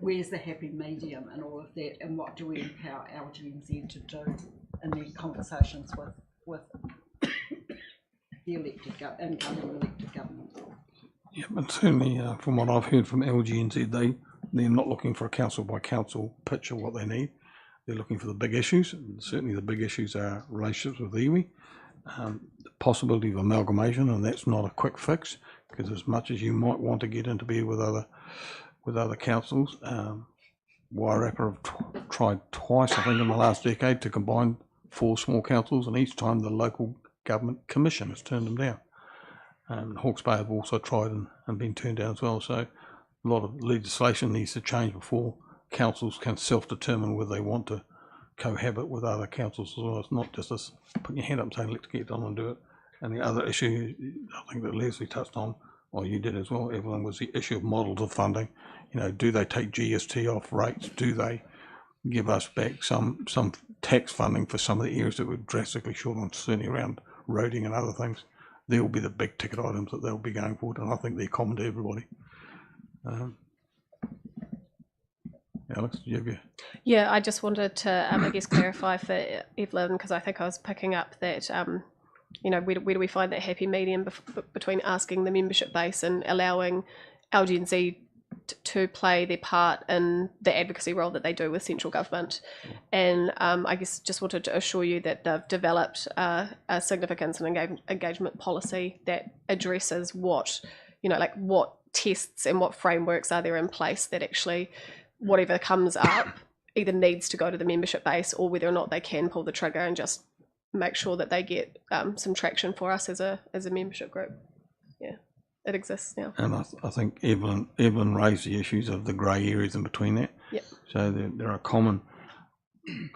Where's the happy medium and all of that, and what do we empower LGNZ to do in their conversations with the elected incoming elected government? Yeah, but certainly from what I've heard from LGNZ, they're not looking for a council by council pitch of what they need. They're looking for the big issues. And certainly the big issues are relationships with iwi, the possibility of amalgamation, and that's not a quick fix, because as much as you might want to get into bed with other councils, Wairarapa have tried twice, I think, in the last decade to combine 4 small councils, and each time the local government commission has turned them down. Hawke's Bay have also tried and been turned down as well. So a lot of legislation needs to change before councils can self-determine whether they want to cohabit with other councils as well. It's not just us putting your hand up and saying, let's get on and do it. And the other issue, I think that Leslie touched on, or you did as well, Evelyn, was the issue of models of funding. You know, do they take GST off rates? Do they give us back some tax funding for some of the areas that were drastically short on, certainly around roading and other things? There will be the big ticket items that they'll be going forward, and I think they're common to everybody. Alex, do you have your... Yeah, I just wanted to, I guess, clarify for Evelyn, because I think I was picking up that, you know, where do we find that happy medium between asking the membership base and allowing LGNZ to play their part in the advocacy role that they do with central government. And I guess just wanted to assure you that they've developed a significance and engagement policy that addresses what, you know, like what tests and what frameworks are there in place that actually whatever comes up either needs to go to the membership base, or whether or not they can pull the trigger and just make sure that they get some traction for us as a membership group. Yeah, it exists now. And I think Evelyn raised the issues of the grey areas in between that. Yep. So there are common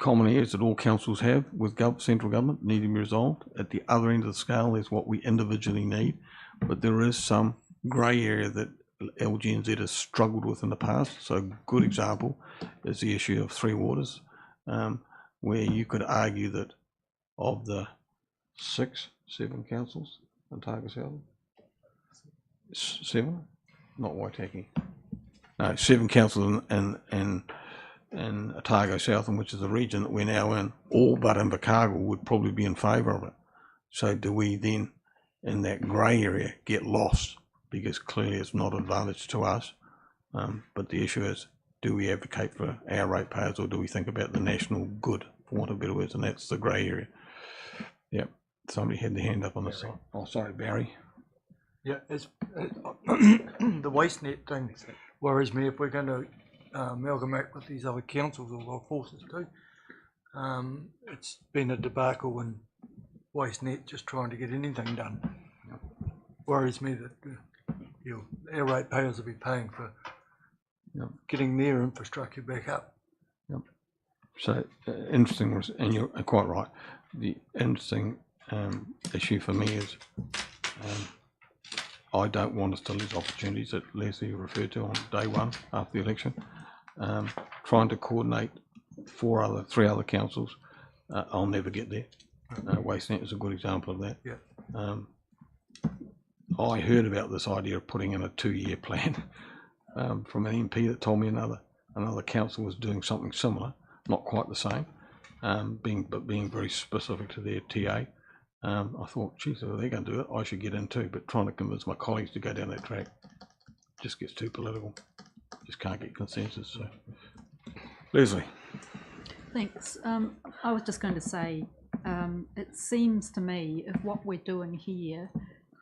areas that all councils have with central government need to be resolved. At the other end of the scale is what we individually need, but there is some grey area that LGNZ has struggled with in the past. So a good example is the issue of Three Waters, where you could argue that of the 7 councils in Otago South, 7, not Waitaki, no, 7 councils in Otago South, which is the region that we're now in, all but Invercargill would probably be in favour of it. So do we then, in that grey area, get lost? Because clearly it's not advantage to us, but the issue is, do we advocate for our ratepayers, or do we think about the national good, for want of better words, and that's the grey area. Yep, somebody had their hand up on the side. Oh, sorry, Barry. Yeah, it's the waste net thing worries me if we're going to amalgamate with these other councils or our forces too. It's been a debacle in waste net just trying to get anything done. Worries me that our ratepayers will be paying for getting their infrastructure back up. Yep. So interesting, and you're quite right. The interesting issue for me is I don't want us to lose opportunities that Leslie referred to on day one after the election. Trying to coordinate 3 other councils, I'll never get there. WasteNet is a good example of that. Yeah. I heard about this idea of putting in a 2-year plan from an MP that told me another council was doing something similar, not quite the same, but being very specific to their TA. I thought, geez, if they're going to do it, I should get in too. But trying to convince my colleagues to go down that track just gets too political. Just can't get consensus. So, Leslie. Thanks. I was just going to say, it seems to me if what we're doing here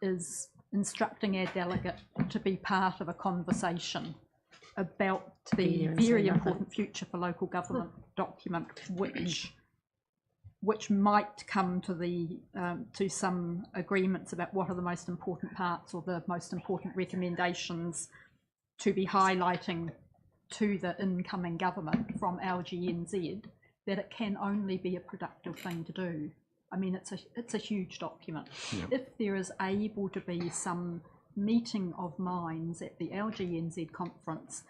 is instructing our delegate to be part of a conversation about the very important future for local government document, which which might come to to some agreements about what are the most important parts or the most important recommendations to be highlighting to the incoming government from LGNZ, that it can only be a productive thing to do. I mean, it's a huge document. Yeah. If there is able to be some meeting of minds at the LGNZ conference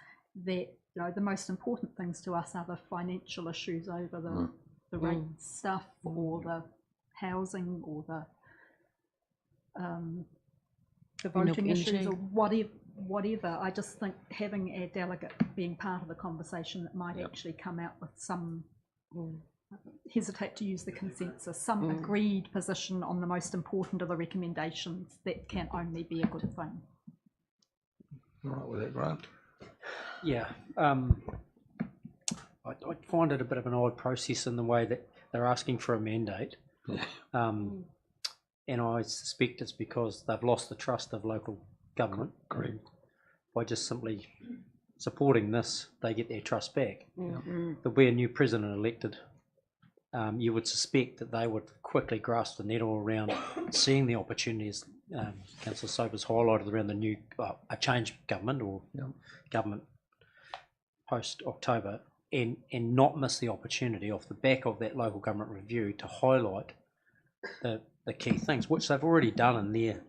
that, the most important things to us are the financial issues over the rate stuff, or the housing, or the voting issues, or whatever. I just think having a delegate being part of the conversation that might actually come out with some, hesitate to use the consensus, some agreed position on the most important of the recommendations, that can only be a good thing. All right with that, Grant? Yeah, I find it a bit of an odd process in the way that they're asking for a mandate. And I suspect it's because they've lost the trust of local government. Correct. By just simply supporting this, they get their trust back. There'll be a new president elected. You would suspect that they would quickly grasp the nettle around seeing the opportunities Councillor Sober's highlighted around the new, a change government, or government post-October, and not miss the opportunity off the back of that local government review to highlight the key things, which they've already done in their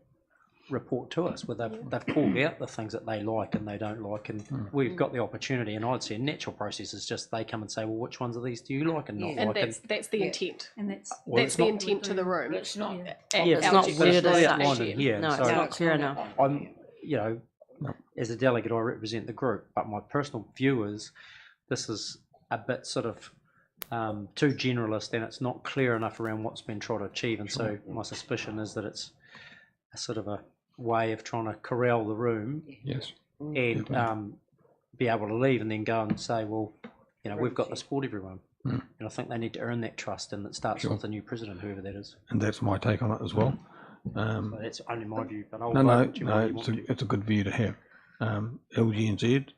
report to us, where they've called out the things that they like and they don't like, and we've got the opportunity. And I'd say a natural process is just they come and say, well, which ones of these do you like and not And like? that's the intent. And that's That's the intent to the room. It's not. It's not worded as such. Here, No, it's so not clear enough. I'm, as a delegate, I represent the group, but my personal view is this is a bit sort of too generalist, and it's not clear enough around what's been tried to achieve. And so my suspicion is that it's a sort of a way of trying to corral the room, and be able to leave and then go and say, well, we've got the support everyone. And I think they need to earn that trust, and it starts with the new president, whoever that is. And that's my take on it as well. So that's only my view, but I'll it's a good view to have. LGNZ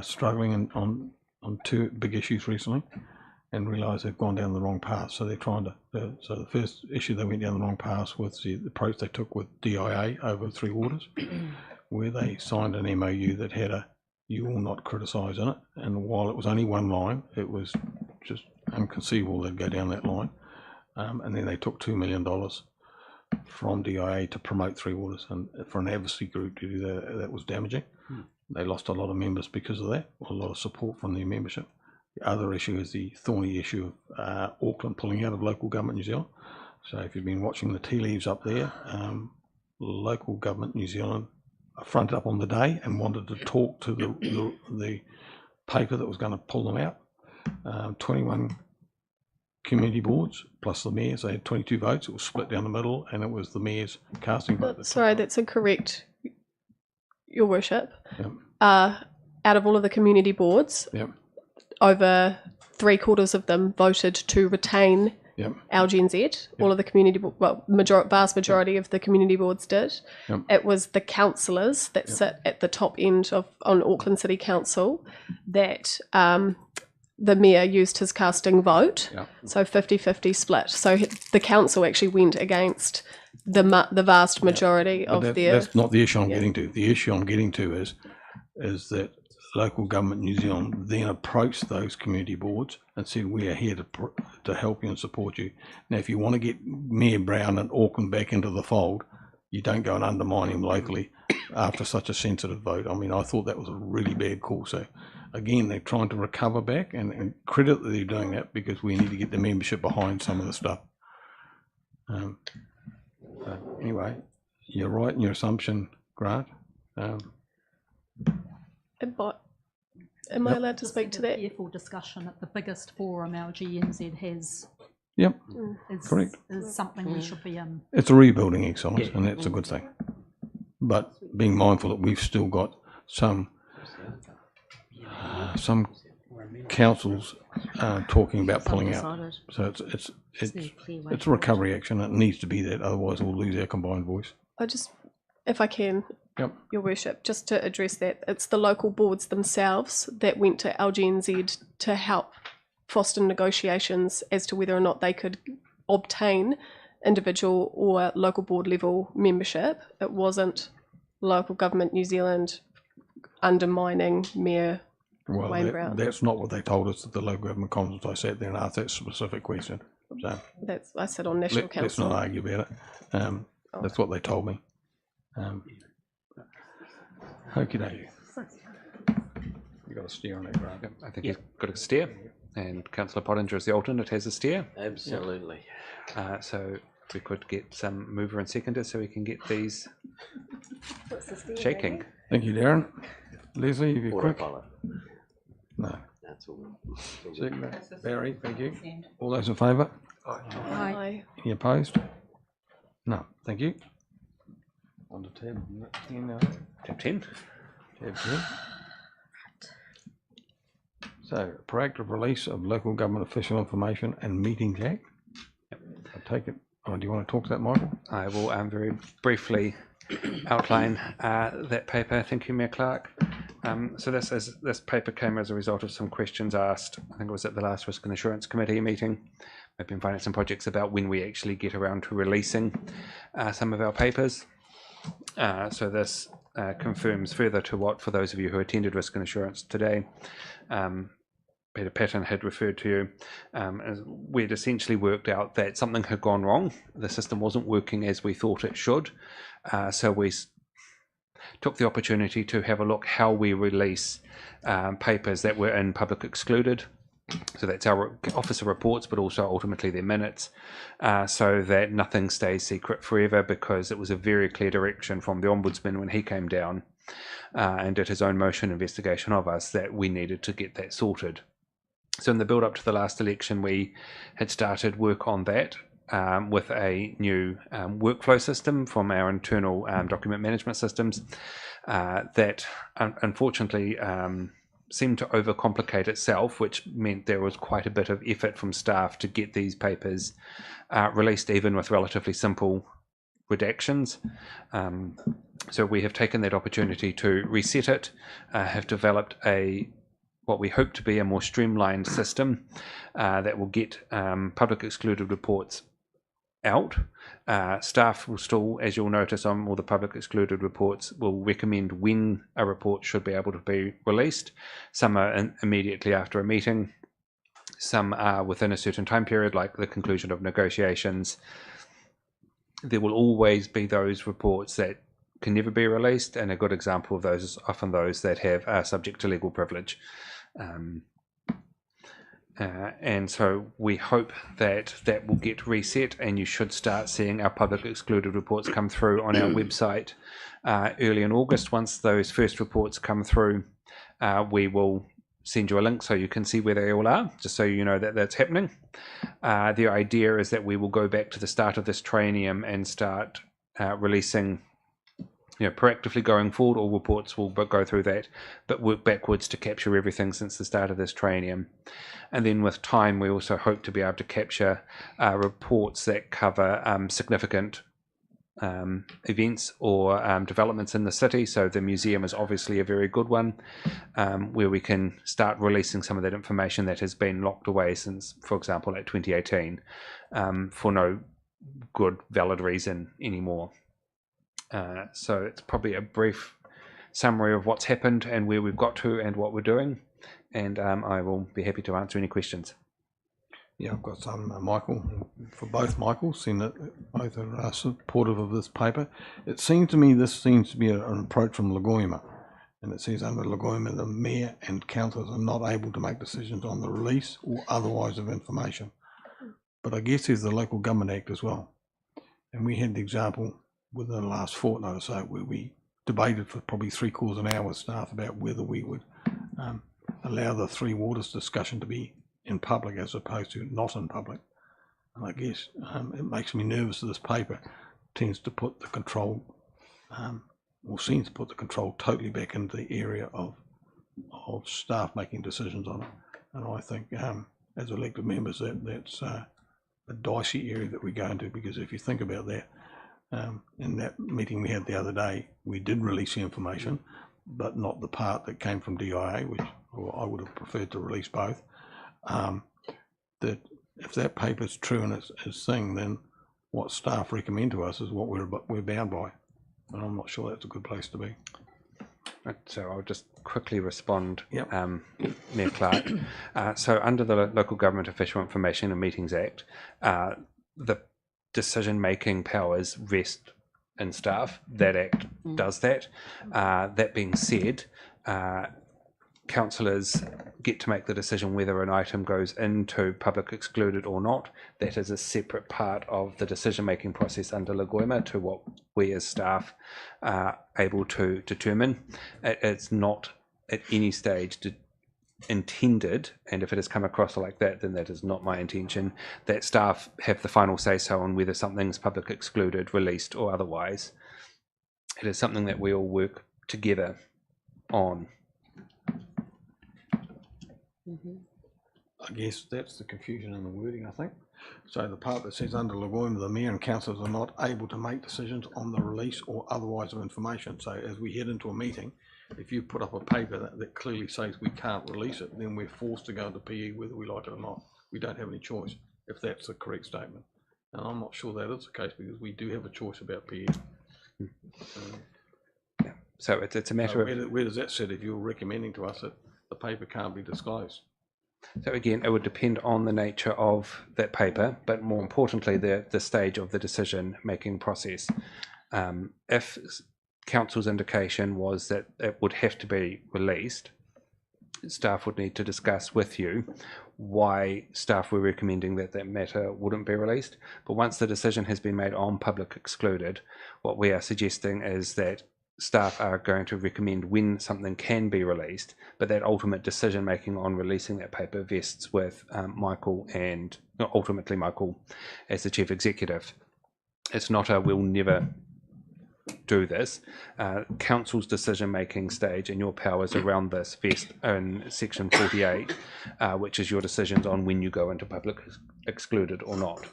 struggling on two big issues recently, and realise they've gone down the wrong path. So they're trying to. So the first issue they went down the wrong path was the approach they took with DIA over Three Waters, where they signed an MOU that had a "you will not criticise" in it. And while it was only one line, it was just inconceivable they'd go down that line. And then they took $2 million from DIA to promote Three Waters, and for an advocacy group to do that, that was damaging. They lost a lot of members because of that, a lot of support from their membership. The other issue is the thorny issue of Auckland pulling out of local government New Zealand. So if you've been watching the tea leaves up there, local government New Zealand fronted up on the day and wanted to talk to the paper that was going to pull them out. 21 community boards plus the mayors, they had 22 votes. It was split down the middle, and it was the mayors casting vote. Sorry, that's incorrect, Your Worship. Out of all of the community boards, over 3/4 of them voted to retain LGNZ. All of the community, vast majority of the community boards did. It was the councillors that sit at the top end on Auckland City Council that the mayor used his casting vote. So 50-50 split. So the council actually went against the vast majority of their. That's not the issue I'm getting to. The issue I'm getting to is that local government New Zealand then approached those community boards and said, we are here to help you and support you. Now, if you want to get Mayor Brown and Auckland back into the fold, you don't go and undermine him locally after such a sensitive vote. I mean, I thought that was a really bad call. So again, they're trying to recover back, and credit that they're doing that, because we need to get the membership behind some of the stuff. Anyway, you're right in your assumption, Grant. Am I allowed to speak to that? Careful discussion at the biggest forum LGNZ has. Correct. Is something we should be in. It's a rebuilding exercise, and that's a good thing. But being mindful that we've still got some councils talking about pulling out. So it's a recovery action. It needs to be that, otherwise we'll lose our combined voice. If I can, Your Worship, just to address that, it's the local boards themselves that went to LGNZ to help foster negotiations as to whether or not they could obtain individual or local board level membership. It wasn't local government New Zealand undermining Mayor Well, Wayne Brown. that's not what they told us at the local government conference. I sat there and asked that specific question. So That's I sit on National let's Council. not argue about it. That's what they told me. Okie dokie. You got a steer on that, Grant? I think he's got a steer, and Councillor Pottinger as the alternate has a steer. Absolutely. So we could get some mover and seconder so we can get these shaking. Thank you, Darren. Leslie, if you're quick. Autopilot. No. That's all. Seconder. Barry, thank you. All those in favour? Aye. Any opposed? No. Thank you. On to tab 10 now. Tab 10. Tab 10. So, proactive release of local government official information and meetings act. I take it. Oh, do you want to talk to that, Michael? I will very briefly outline that paper. Thank you, Mayor Clark. So this paper came as a result of some questions asked. I think it was at the last Risk and Assurance Committee meeting. We've been finding some projects about when we actually get around to releasing some of our papers. So this confirms further to what, for those of you who attended Risk and Assurance today, Peter Patton had referred to. We'd essentially worked out that something had gone wrong. The system wasn't working as we thought it should. So we took the opportunity to have a look how we release papers that were in public excluded. So that's our officer reports, but also ultimately their minutes, so that nothing stays secret forever, because it was a very clear direction from the Ombudsman when he came down and did his own motion investigation of us that we needed to get that sorted. So in the build up to the last election, we had started work on that with a new workflow system from our internal document management systems that unfortunately seemed to overcomplicate itself, which meant there was quite a bit of effort from staff to get these papers released, even with relatively simple redactions. So we have taken that opportunity to reset it, have developed what we hope to be a more streamlined system that will get public excluded reports out. Staff will still, as you'll notice on all the public excluded reports, will recommend when a report should be able to be released. Some are immediately after a meeting. Some are within a certain time period, like the conclusion of negotiations. There will always be those reports that can never be released, and a good example of those is often those that are subject to legal privilege. And so we hope that that will get reset, and you should start seeing our public excluded reports come through on our website early in August. Once those first reports come through, we will send you a link so you can see where they all are, just so you know that that's happening. The idea is that we will go back to the start of this triennium and start releasing, proactively going forward. All reports will go through that, but work backwards to capture everything since the start of this triennium. And then with time, we also hope to be able to capture reports that cover significant events or developments in the city. So the museum is obviously a very good one, where we can start releasing some of that information that has been locked away since, for example, like 2018, for no good valid reason anymore. So it's probably a brief summary of what's happened and where we've got to and what we're doing, and I will be happy to answer any questions. Yeah, I've got some, Michael, for both Michaels, seeing that both are supportive of this paper. It seems to me this seems to be an approach from Lagoima, and it says under Lagoima the mayor and councillors are not able to make decisions on the release or otherwise of information. But I guess there's the Local Government Act as well, and we had the example within the last fortnight or so where we debated for probably 3/4 of an hour with staff about whether we would allow the Three Waters discussion to be in public as opposed to not in public. And I guess it makes me nervous that this paper tends to put the control, or seems to put the control totally back into the area of staff making decisions on it. And I think as elected members that's a dicey area that we go into, because if you think about that, in that meeting we had the other day, we did release the information, but not the part that came from DIA, which I would have preferred to release both. That if that paper's true and it's thing, then what staff recommend to us is what we're bound by. And I'm not sure that's a good place to be. Right, so I'll just quickly respond, Yep. Mayor Clark. So under the Local Government Official Information and Meetings Act, the decision-making powers rest in staff. That act does that. That being said, councillors get to make the decision whether an item goes into public excluded or not. That is a separate part of the decision-making process under Lagoima to what we as staff are able to determine. It's not at any stage intended, and if it has come across like that, then that is not my intention, that staff have the final say-so on whether something's public excluded, released or otherwise. It is something that we all work together on. I guess that's the confusion in the wording, I think. So the part that says under Lagoima, the mayor and councillors are not able to make decisions on the release or otherwise of information. So as we head into a meeting, if you put up a paper that clearly says we can't release it, then we're forced to go into PE whether we like it or not. We don't have any choice, if that's the correct statement. And I'm not sure that is the case, because we do have a choice about PE. So it's a matter of... Where does that sit if you're recommending to us that the paper can't be disclosed? So again, it would depend on the nature of that paper, but more importantly, the stage of the decision-making process. If council's indication was that it would have to be released, staff would need to discuss with you why staff were recommending that that matter wouldn't be released. But once the decision has been made on public excluded, what we are suggesting is that staff are going to recommend when something can be released, but that ultimate decision making on releasing that paper vests with Michael, and ultimately Michael as the chief executive. It's not a we'll never do this. Council's decision making stage and your powers around this vest in section 48, which is your decisions on when you go into public excluded or not.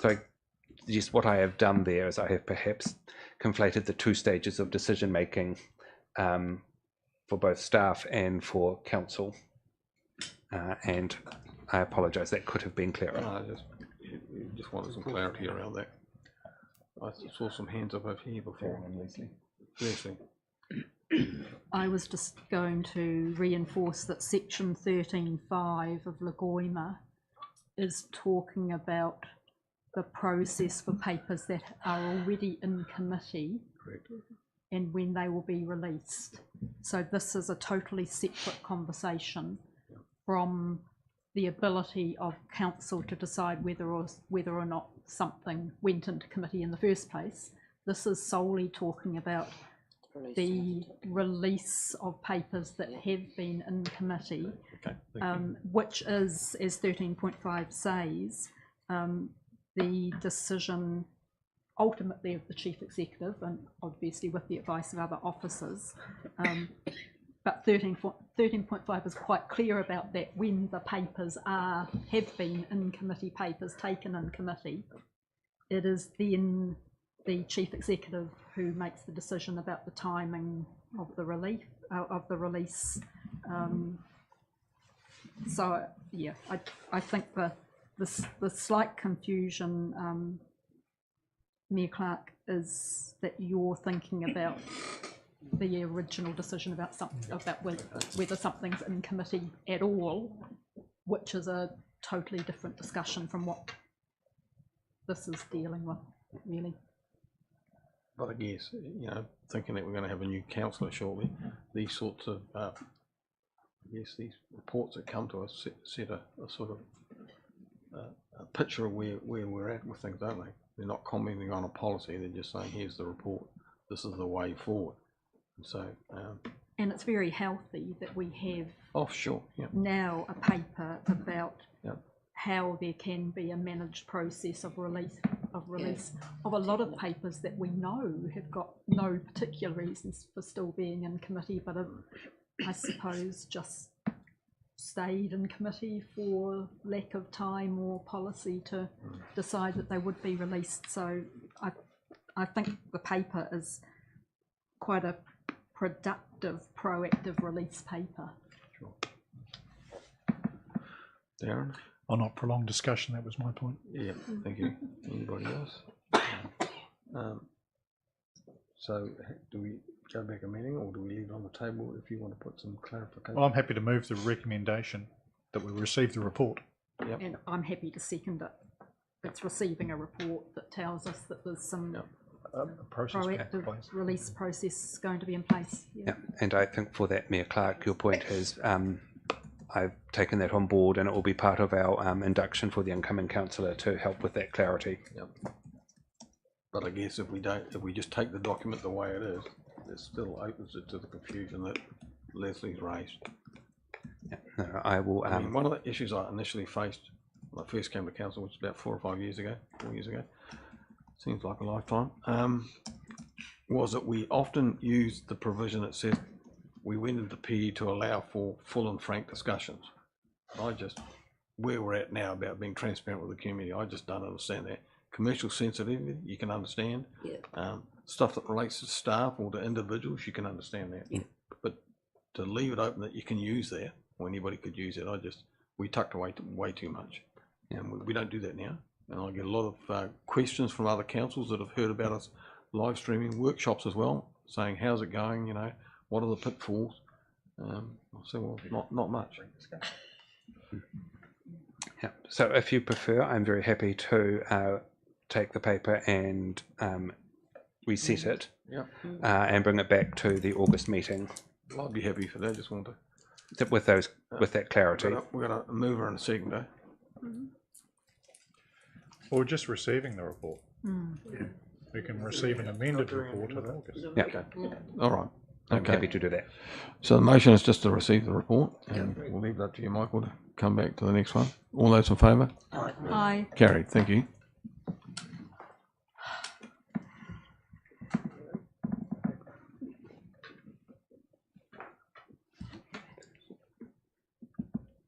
So just what I have done there is I have perhaps conflated the two stages of decision making for both staff and for council, and I apologise, that could have been clearer. No, I just wanted some clarity around that. I saw some hands up over here before. Leslie. I was just going to reinforce that section 13.5 of Lagoima is talking about the process for papers that are already in committee. Correct. And when they will be released. So this is a totally separate conversation from the ability of council to decide whether or not something went into committee in the first place. This is solely talking about the release of papers that have been in committee, which is, as 13.5 says, the decision ultimately of the chief executive, and obviously with the advice of other officers. But 13.5 is quite clear about that. When the papers have been in committee, papers taken in committee, it is then the chief executive who makes the decision about the timing of the release. So yeah, I think the slight confusion, Mayor Clark, is that you're thinking about the original decision about whether something's in committee at all, which is a totally different discussion from what this is dealing with, really. But I guess, thinking that we're going to have a new councillor shortly, these sorts of, I guess these reports that come to us set a sort of a picture of where we're at with things, don't they? They're not commenting on a policy, they're just saying, here's the report, this is the way forward. And so, and it's very healthy that we have now a paper about how there can be a managed process of release of a lot of papers that we know have got no particular reasons for still being in committee, but I suppose just stayed in committee for lack of time or policy to decide that they would be released. So I think the paper is quite a productive, proactive release paper. Darren? I'll not prolong discussion, that was my point. Yeah, thank you. Anybody else? So do we go back a meeting or do we leave it on the table if you want to put some clarification? Well, I'm happy to move the recommendation that we receive the report. Yep. And I'm happy to second it. It's receiving a report that tells us that there's some Process proactive place. release process going to be in place. Yeah, and I think for that, Mayor Clark, your point is I've taken that on board, and it will be part of our induction for the incoming councillor to help with that clarity. Yep. But I guess if we just take the document the way it is, it still opens it to the confusion that Leslie's raised. Yeah, no, I will. I mean, one of the issues I initially faced when I first came to council, which was about 4 or 5 years ago, seems like a lifetime, was that we often used the provision that says we went into PE to allow for full and frank discussions. Where we're at now about being transparent with the community, I just don't understand that. Commercial sensitivity, you can understand. Yeah. Stuff that relates to staff or to individuals, you can understand that. Yeah. But to leave it open that you can use that, or anybody could use it, we tucked away way too much. Yeah. And we don't do that now. And I get a lot of questions from other councils that have heard about us live streaming workshops as well, saying, how's it going? You know, what are the pitfalls? I'll say, well, not much. Yeah. So if you prefer, I'm very happy to take the paper and reset it and bring it back to the August meeting. Well, I'd be happy for that. Just want to with that clarity. We've got a mover and a seconder. Or just receiving the report. We can receive an amended report in August. Yeah. Okay. All right. I'm Okay. happy to do that. So the motion is just to receive the report, and we'll leave that to you, Michael, to come back to the next one. All those in favour? Aye. Carried. Thank you.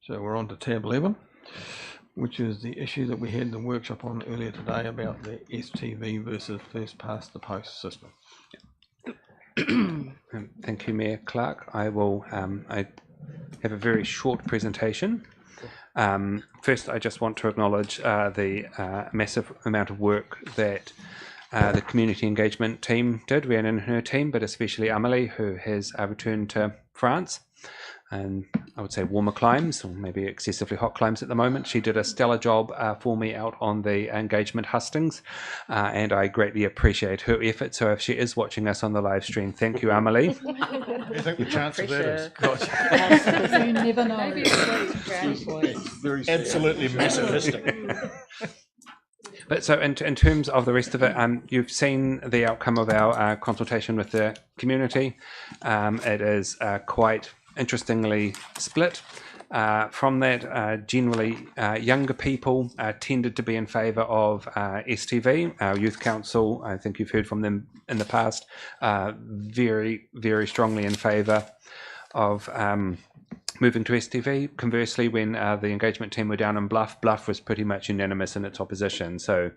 So we're on to tab 11, which is the issue that we had the workshop on earlier today about the STV versus first past the post system. Thank you, Mayor Clark. I will. I have a very short presentation. First, I just want to acknowledge the massive amount of work that the community engagement team did, Rhiannon and her team, but especially Amelie, who has returned to France. And I would say warmer climes, or maybe excessively hot climes at the moment. She did a stellar job for me out on the engagement hustings, and I greatly appreciate her effort. So if she is watching us on the live stream, thank you, Amelie. You think the chance of that is? You never know. Absolutely masochistic. But so in terms of the rest of it, you've seen the outcome of our consultation with the community. It is quite interestingly split. From that, generally younger people tended to be in favour of STV. Our youth council, I think you've heard from them in the past, very, very strongly in favour of moving to STV. Conversely, when the engagement team were down in Bluff was pretty much unanimous in its opposition. So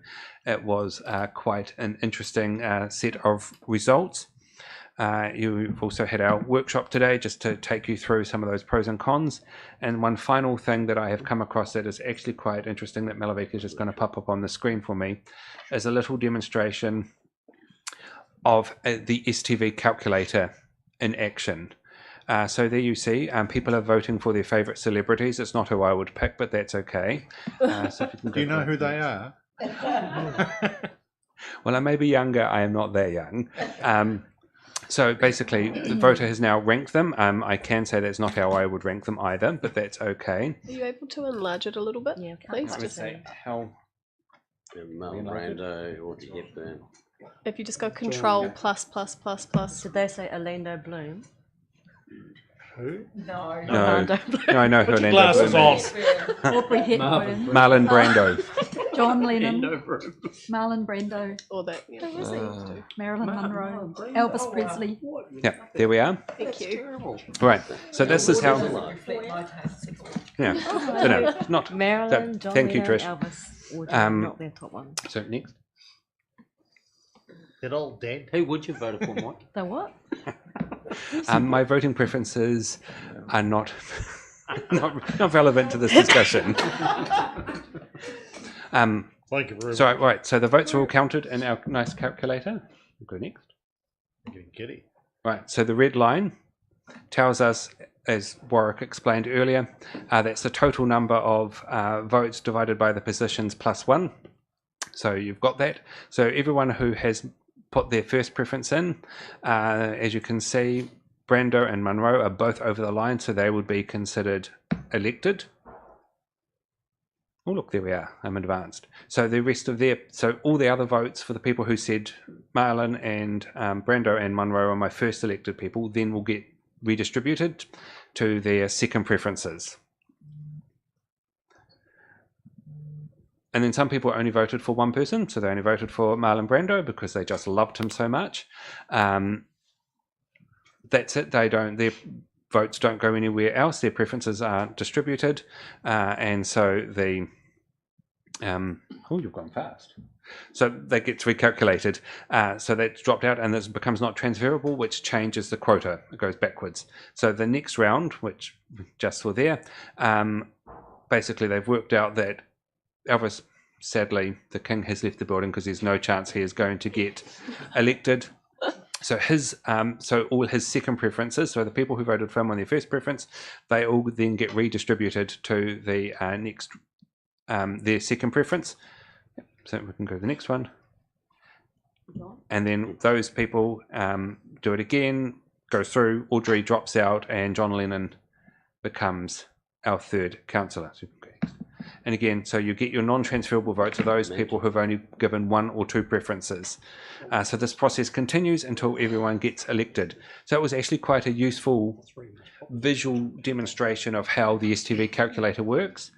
it was quite an interesting set of results. You've also had our workshop today just to take you through some of those pros and cons. And one final thing that I have come across that is actually quite interesting that Melavik is just going to pop up on the screen for me is a little demonstration of the STV calculator in action. So there you see, people are voting for their favourite celebrities. It's not who I would pick, but that's okay. So if you can Do you know who they are? Well, I may be younger. I am not that young. So basically, the voter has now ranked them. I can say that's not how I would rank them either, but that's okay. Are you able to enlarge it a little bit? Yeah, please. I would say how. Marlon Brando or Hepburn. If you just go Control plus. Did they say Orlando Bloom? Who? No. No, I know who Orlando Glasses Bloom on. is. Aubrey Hepburn. Marlon Brando. John Lennon. Marlon Brando. Or that. Yeah. Marilyn Monroe. Elvis Presley. Yeah, there we are. Thank you. Right. So this is how. Yeah. So no, not. Marilyn, John Thank you, Lennon, Trish. Elvis, or not their top one. So next. They're all dead. Who would you vote for, Mike? The what? My voting preferences are not not relevant to this discussion. Thank you very much. So, right, so the votes are all counted in our nice calculator. We'll go next. Getting giddy. Right, so the red line tells us, as Warwick explained earlier, that's the total number of votes divided by the positions plus 1. So you've got that. So everyone who has put their first preference in, as you can see, Brando and Munro are both over the line, so they would be considered elected. Oh, look, there we are. I'm advanced. So the rest of so all the other votes for the people who said Marlon and Brando and Munro are my first elected people, then will get redistributed to their second preferences. And then some people only voted for one person, so they only voted for Marlon Brando because they just loved him so much. That's it. Their votes don't go anywhere else. Their preferences aren't distributed, and so oh, you've gone fast. So that gets recalculated. So that's dropped out, and this becomes not transferable, which changes the quota. It goes backwards. So the next round, which just for there, basically they've worked out that Elvis, sadly, the king has left the building because there's no chance he is going to get elected. So all his second preferences, so the people who voted for him on their first preference, they all then get redistributed to the next, their second preference. So we can go to the next one. And then those people do it again, goes through, Audrey drops out, and John Lennon becomes our third councillor. So and again, so you get your non-transferable votes of those people who have only given 1 or 2 preferences. So this process continues until everyone gets elected. So it was actually quite a useful visual demonstration of how the STV calculator works.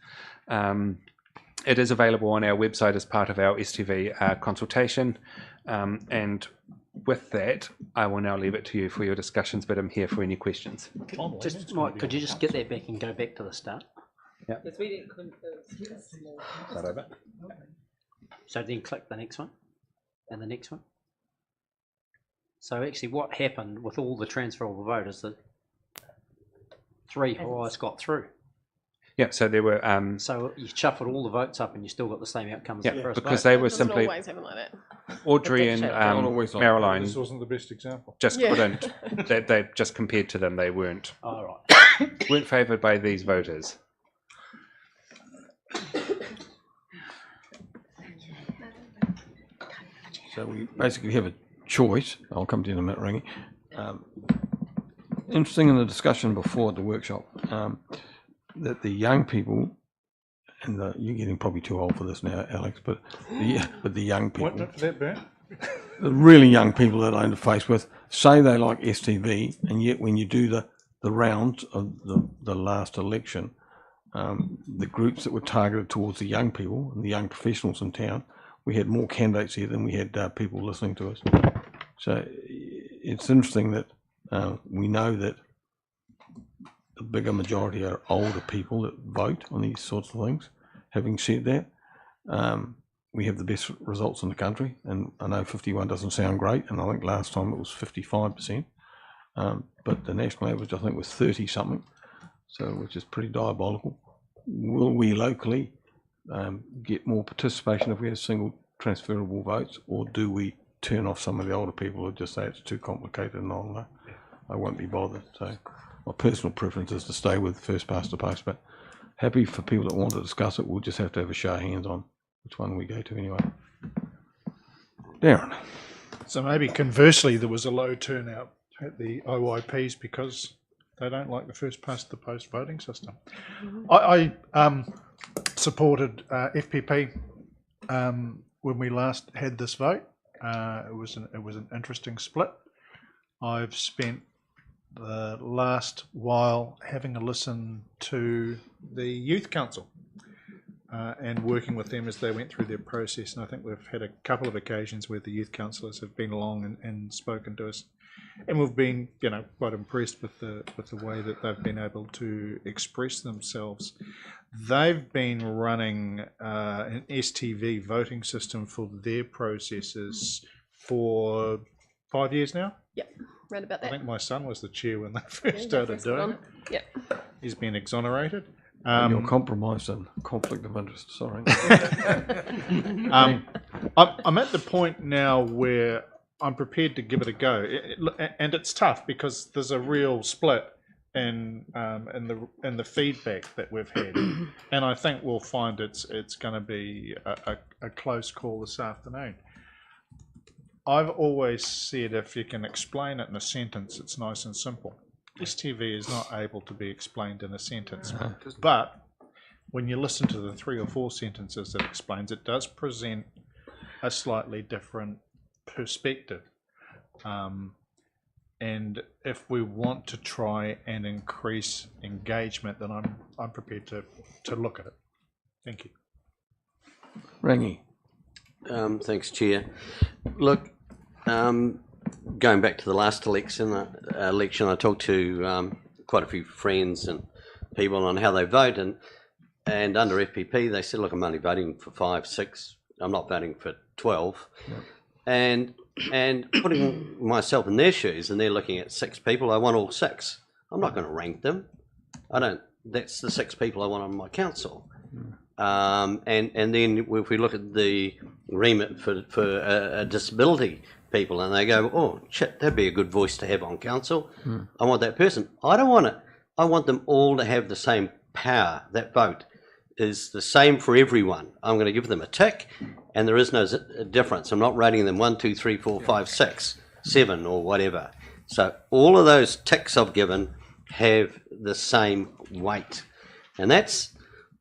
It is available on our website as part of our STV consultation. And with that, I will now leave it to you for your discussions, but I'm here for any questions. Just, Mike, could you just get that back and go back to the start? Yeah. So then click the next one and the next one. So actually what happened with all the transferable vote is that 3 highest got through. Yeah, so there were... so you shuffled all the votes up and you still got the same outcome as the first because vote. they were simply... always happen like that. Audrey and Marilyn This wasn't the best example. just couldn't. They just compared to them, they weren't. Oh, right. Weren't favoured by these voters. So we basically have a choice. I'll come to you in a minute, Ringy. Interesting in the discussion before at the workshop, that the young people, and you're getting probably too old for this now, Alex, but the young people, the really young people that I interface with, say they like STV, and yet when you do the rounds of the last election, the groups that were targeted towards the young people and the young professionals in town, we had more candidates here than we had people listening to us. So it's interesting that we know that the bigger majority are older people that vote on these sorts of things. Having said that, we have the best results in the country, and I know 51 doesn't sound great, and I think last time it was 55%, but the national average I think was 30 something, so which is pretty diabolical. Will we locally get more participation if we have single transferable votes, or do we turn off some of the older people who just say it's too complicated and I won't be bothered? So my personal preference is to stay with first past the post, but happy for people that want to discuss it. We'll just have to have a show of hands on which one we go to anyway. Darren. So maybe conversely there was a low turnout at the OIPs because they don't like the first past the post voting system. I supported FPP when we last had this vote. It was an interesting split. I've spent the last while having a listen to the Youth Council and working with them as they went through their process. And I think we've had a couple of occasions where the youth councillors have been along and spoken to us, and we've been, quite impressed with the way that they've been able to express themselves. They've been running an STV voting system for their processes for 5 years now. Yep, right about that. I think my son was the chair when they first started doing it. Yep. He's been exonerated. And you're compromised in conflict of interest, sorry. I'm at the point now where I'm prepared to give it a go. And it's tough because there's a real split in the feedback that we've had. And I think we'll find it's going to be a close call this afternoon. I've always said if you can explain it in a sentence, it's nice and simple. STV is not able to be explained in a sentence, but when you listen to the 3 or 4 sentences it explains, it does present a slightly different perspective. And if we want to try and increase engagement, then I'm prepared to look at it. Thank you. Rangi. Thanks, Chair. Look, going back to the last election, I talked to quite a few friends and people on how they vote, and under FPP they said, look, I'm only voting for 5, 6. I'm not voting for 12. Yep. And putting myself in their shoes, and they're looking at 6 people. I want all 6. I'm not going to rank them. That's the 6 people I want on my council. And then if we look at the remit for a disability people, and they go, oh shit, that'd be a good voice to have on council. I want that person. I don't want it. I want them all to have the same power. That vote is the same for everyone. I'm going to give them a tick, and there is no difference. I'm not rating them 1, 2, 3, 4, 5, 6, 7 or whatever. So all of those ticks I've given have the same weight, and that's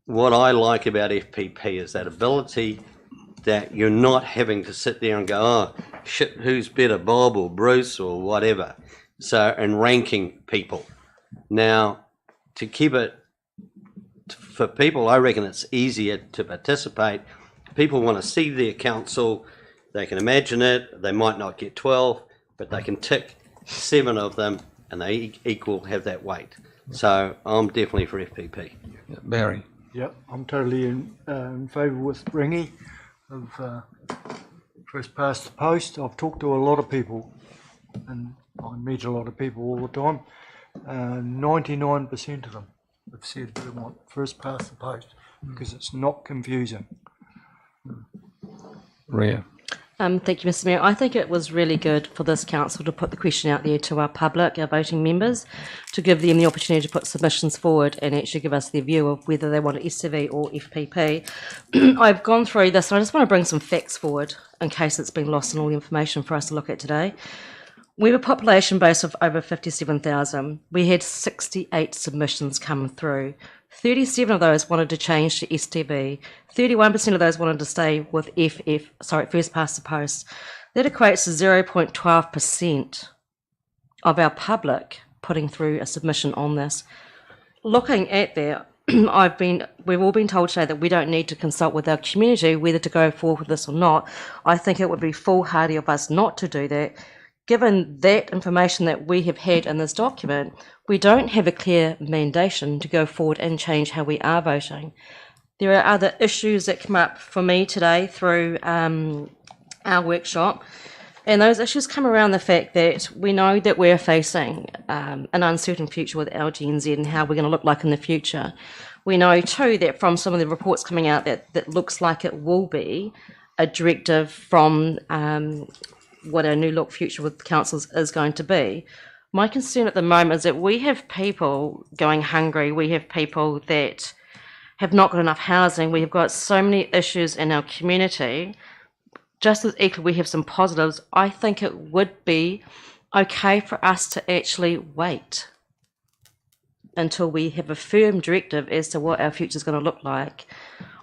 what I like about FPP, is that ability that you're not having to sit there and go, oh shit, who's better, Bob or Bruce or whatever. So, and ranking people. Now, to keep it for people, I reckon it's easier to participate. People want to see their council, they can imagine it, they might not get 12, but they can tick 7 of them and they have that weight. So I'm definitely for FPP. Barry. Yep, I'm totally in favour with Rangi of first past the post. I've talked to a lot of people, and I meet a lot of people all the time. 99% of them have said they want first past the post because it's not confusing. Rhea. Thank you, Mr. Mayor. I think it was really good for this council to put the question out there to our public, our voting members, to give them the opportunity to put submissions forward and actually give us their view of whether they want STV or FPP. I've gone through this, and I just want to bring some facts forward in case it's been lost in all the information for us to look at today. We have a population base of over 57,000. We had 68 submissions come through. 37 of those wanted to change to STV. 31% of those wanted to stay with first past the post. That equates to 0.12% of our public putting through a submission on this. Looking at that, we've all been told today that we don't need to consult with our community whether to go forward with this or not. I think it would be foolhardy of us not to do that. Given that information that we have had in this document, we don't have a clear mandation to go forward and change how we are voting. There are other issues that come up for me today through our workshop, and those issues come around the fact that we know that we're facing an uncertain future with LGNZ and how we're going to look like in the future. We know too that from some of the reports coming out that looks like it will be a directive from what our new look future with councils is going to be. My concern at the moment is that we have people going hungry, we have people that have not got enough housing, we have got so many issues in our community. Just as equally we have some positives, I think it would be okay for us to actually wait until we have a firm directive as to what our future is going to look like.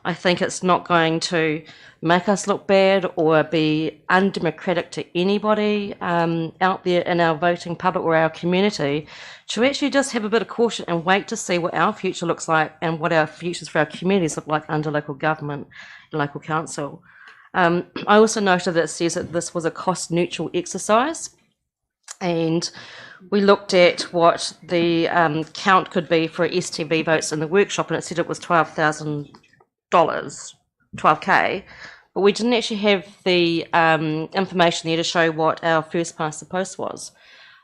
I think it's not going to make us look bad or be undemocratic to anybody out there in our voting public or our community to actually just have a bit of caution and wait to see what our future looks like and what our futures for our communities look like under local government and local council. I also noted that it says that this was a cost-neutral exercise, and we looked at what the count could be for STV votes in the workshop, and it said it was $12,000, 12K, but we didn't actually have the information there to show what our first past the post was.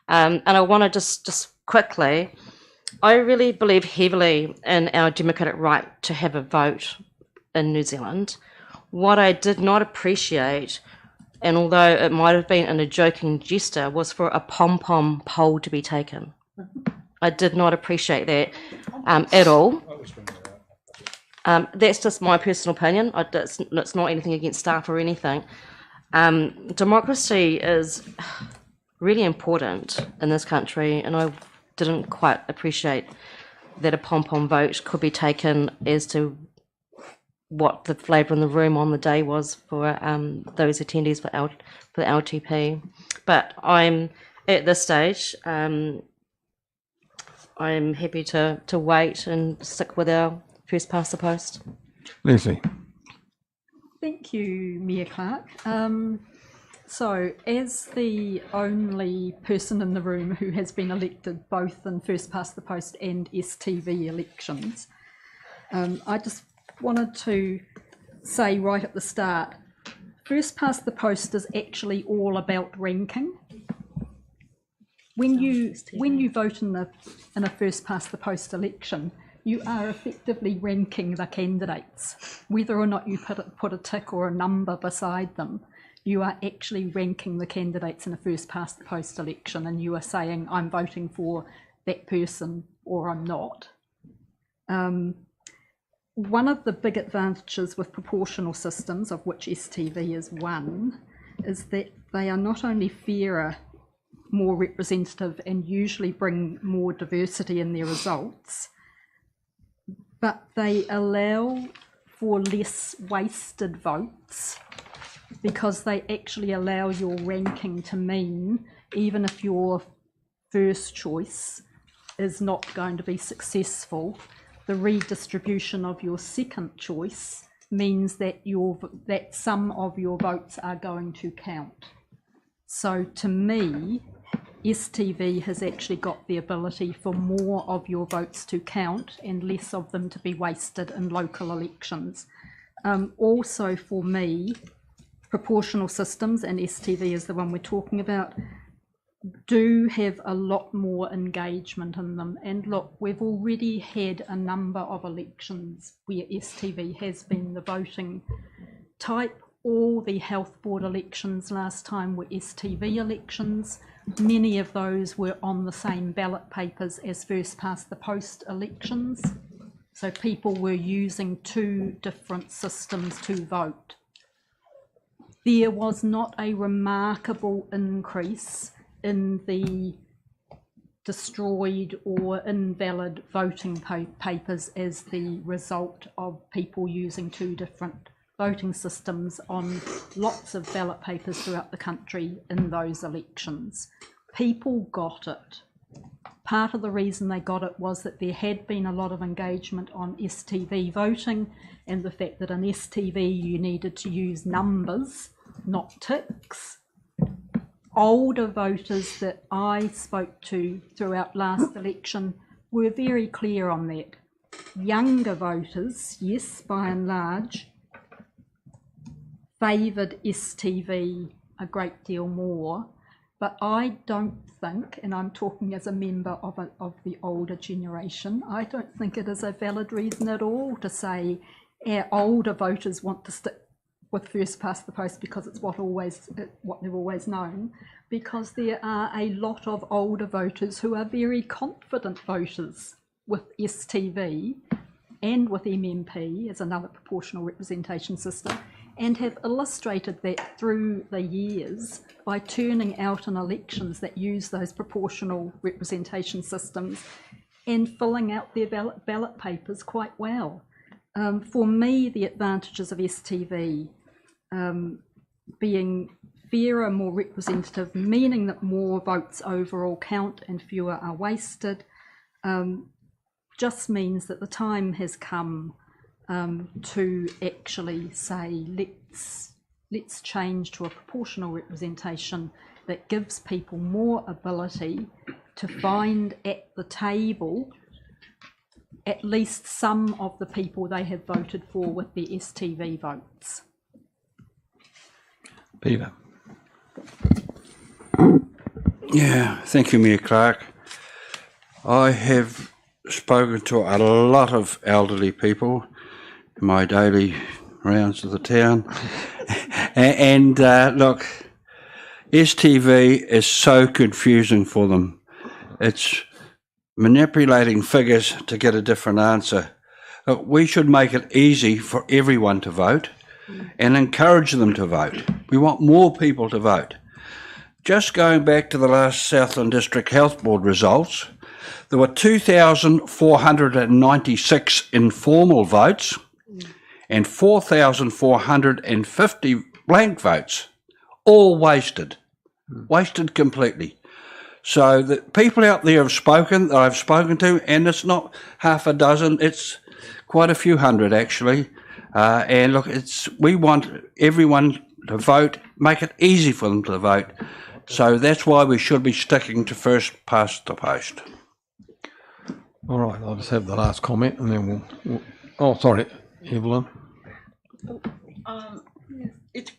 And I want to just quickly I really believe heavily in our democratic right to have a vote in New Zealand. What I did not appreciate, and although it might have been in a joking gesture, was for a pom-pom poll to be taken. I did not appreciate that at all. That's just my personal opinion. It's not anything against staff or anything. Democracy is really important in this country, and I didn't quite appreciate that a pom-pom vote could be taken as to what the flavour in the room on the day was for those attendees for the LTP. But I'm at this stage, I'm happy to wait and stick with our first past the post. Leslie. Thank you, Mayor Clark. So, as the only person in the room who has been elected both in first past the post and STV elections, I just wanted to say right at the start, first past the post is actually all about ranking. When you vote in a first past the post election, you are effectively ranking the candidates. Whether or not you put a tick or a number beside them, you are actually ranking the candidates in a first past the post election, and you are saying, I'm voting for that person or I'm not. One of the big advantages with proportional systems, of which STV is one, is that they are not only fairer, more representative, and usually bring more diversity in their results, but they allow for less wasted votes, because they actually allow your ranking to mean, even if your first choice is not going to be successful, the redistribution of your second choice means that that some of your votes are going to count. So to me, STV has actually got the ability for more of your votes to count and less of them to be wasted in local elections. Also for me, proportional systems, and STV is the one we're talking about, do have a lot more engagement in them. And look, we've already had a number of elections where STV has been the voting type. All the health board elections last time were STV elections. Many of those were on the same ballot papers as first past the post elections. So people were using two different systems to vote. There was not a remarkable increase in the destroyed or invalid voting papers as the result of people using two different voting systems on lots of ballot papers throughout the country in those elections. People got it. Part of the reason they got it was that there had been a lot of engagement on STV voting, and the fact that in STV you needed to use numbers, not ticks. Older voters that I spoke to throughout last election were very clear on that. Younger voters, yes, by and large, favoured STV a great deal more, but I don't think, and I'm talking as a member of the older generation, I don't think it is a valid reason at all to say our older voters want to stick with first past the post because it's what they've always known, because there are a lot of older voters who are very confident voters with STV and with MMP as another proportional representation system, and have illustrated that through the years by turning out in elections that use those proportional representation systems and filling out their ballot papers quite well. For me, the advantages of STV being fairer, more representative, meaning that more votes overall count and fewer are wasted, just means that the time has come to actually say, let's change to a proportional representation that gives people more ability to find at the table at least some of the people they have voted for with their STV votes. Peter. Yeah, thank you, Mayor Clark. I have spoken to a lot of elderly people in my daily rounds of the town. And look, STV is so confusing for them. It's manipulating figures to get a different answer. Look, we should make it easy for everyone to vote and encourage them to vote. We want more people to vote. Just going back to the last Southland District Health Board results, there were 2,496 informal votes and 4,450 blank votes, all wasted completely. So the people out there have spoken, that I've spoken to, and it's not half a dozen, it's quite a few hundred actually. And look, we want everyone to vote, make it easy for them to vote. So that's why we should be sticking to first past the post. All right, I'll just have the last comment and then we'll oh, sorry, Evelyn. It's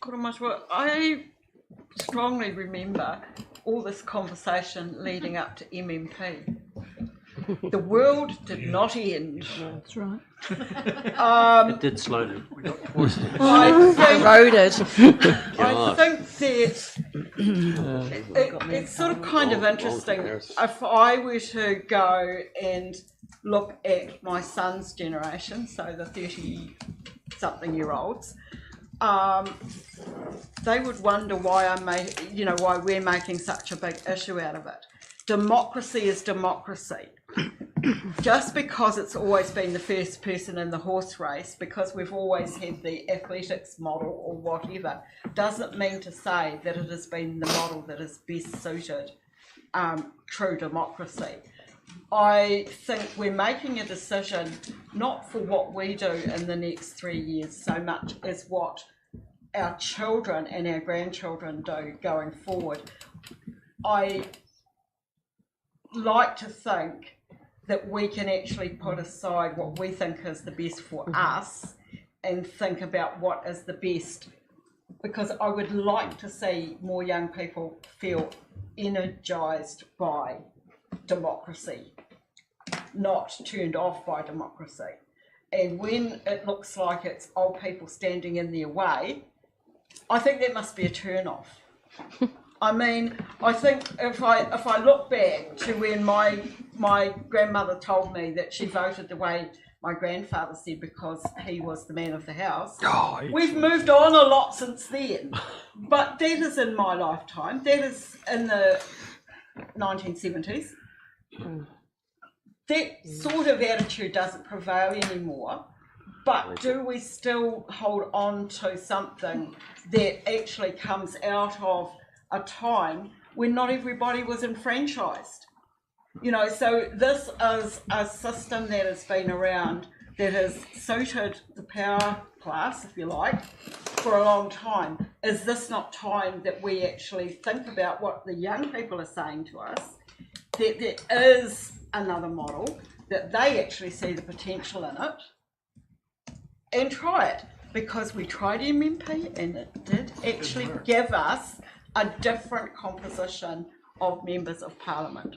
I strongly remember all this conversation leading up to MMP. The world did not end. That's right. It did slowly. Eroded. I think that it's sort of kind of interesting. If I were to go and look at my son's generation, so the 30-something-year-olds, they would wonder why why we're making such a big issue out of it. Democracy is democracy. Just because it's always been the first person in the horse race, because we've always had the athletics model or whatever, doesn't mean to say that it has been the model that is best suited true democracy. I think we're making a decision not for what we do in the next 3 years so much as what our children and our grandchildren do going forward. I like to think that we can actually put aside what we think is the best for us and think about what is the best, because I would like to see more young people feel energised by democracy, not turned off by democracy. And when it looks like it's old people standing in their way, I think that must be a turn off. I mean, I think if I look back to when my grandmother told me that she voted the way my grandfather said because he was the man of the house, we've moved on a lot since then. But that is in my lifetime. That is in the 1970s. That sort of attitude doesn't prevail anymore. But do we still hold on to something that actually comes out of a time when not everybody was enfranchised? So this is a system that has been around, that has suited the power class, if you like, for a long time. Is this not time that we actually think about what the young people are saying to us, that there is another model, that they actually see the potential in it, and try it? Because we tried MMP and it did actually give us a different composition of members of parliament.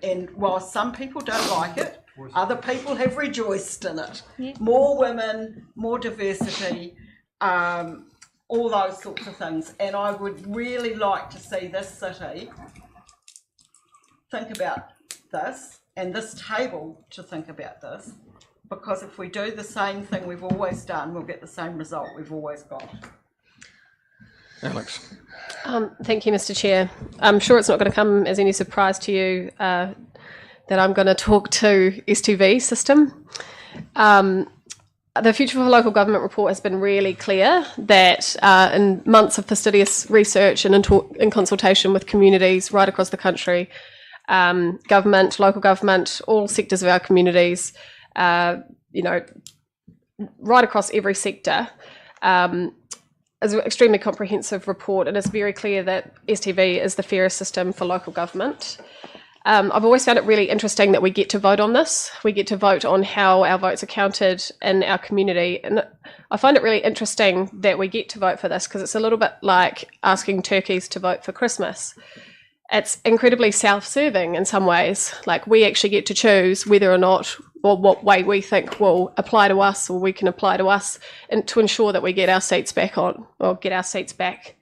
And while some people don't like it, other people have rejoiced in it. Yeah. More women, more diversity, all those sorts of things. And I would really like to see this city think about this, and this table to think about this, because if we do the same thing we've always done, we'll get the same result we've always got. Alex. Thank you, Mr. Chair. I'm sure it's not going to come as any surprise to you that I'm going to talk to STV system. The Future for Local Government report has been really clear that in months of fastidious research and in consultation with communities right across the country, government, local government, all sectors of our communities, right across every sector, is an extremely comprehensive report, and it's very clear that STV is the fairest system for local government. I've always found it really interesting that we get to vote on this. We get to vote on how our votes are counted in our community, and I find it really interesting that we get to vote for this, because it's a little bit like asking turkeys to vote for Christmas. it's incredibly self-serving in some ways. Like, we actually get to choose whether or not, or what way we think will apply to us, or we can apply to us, and to ensure that we get our seats back on, or get our seats back.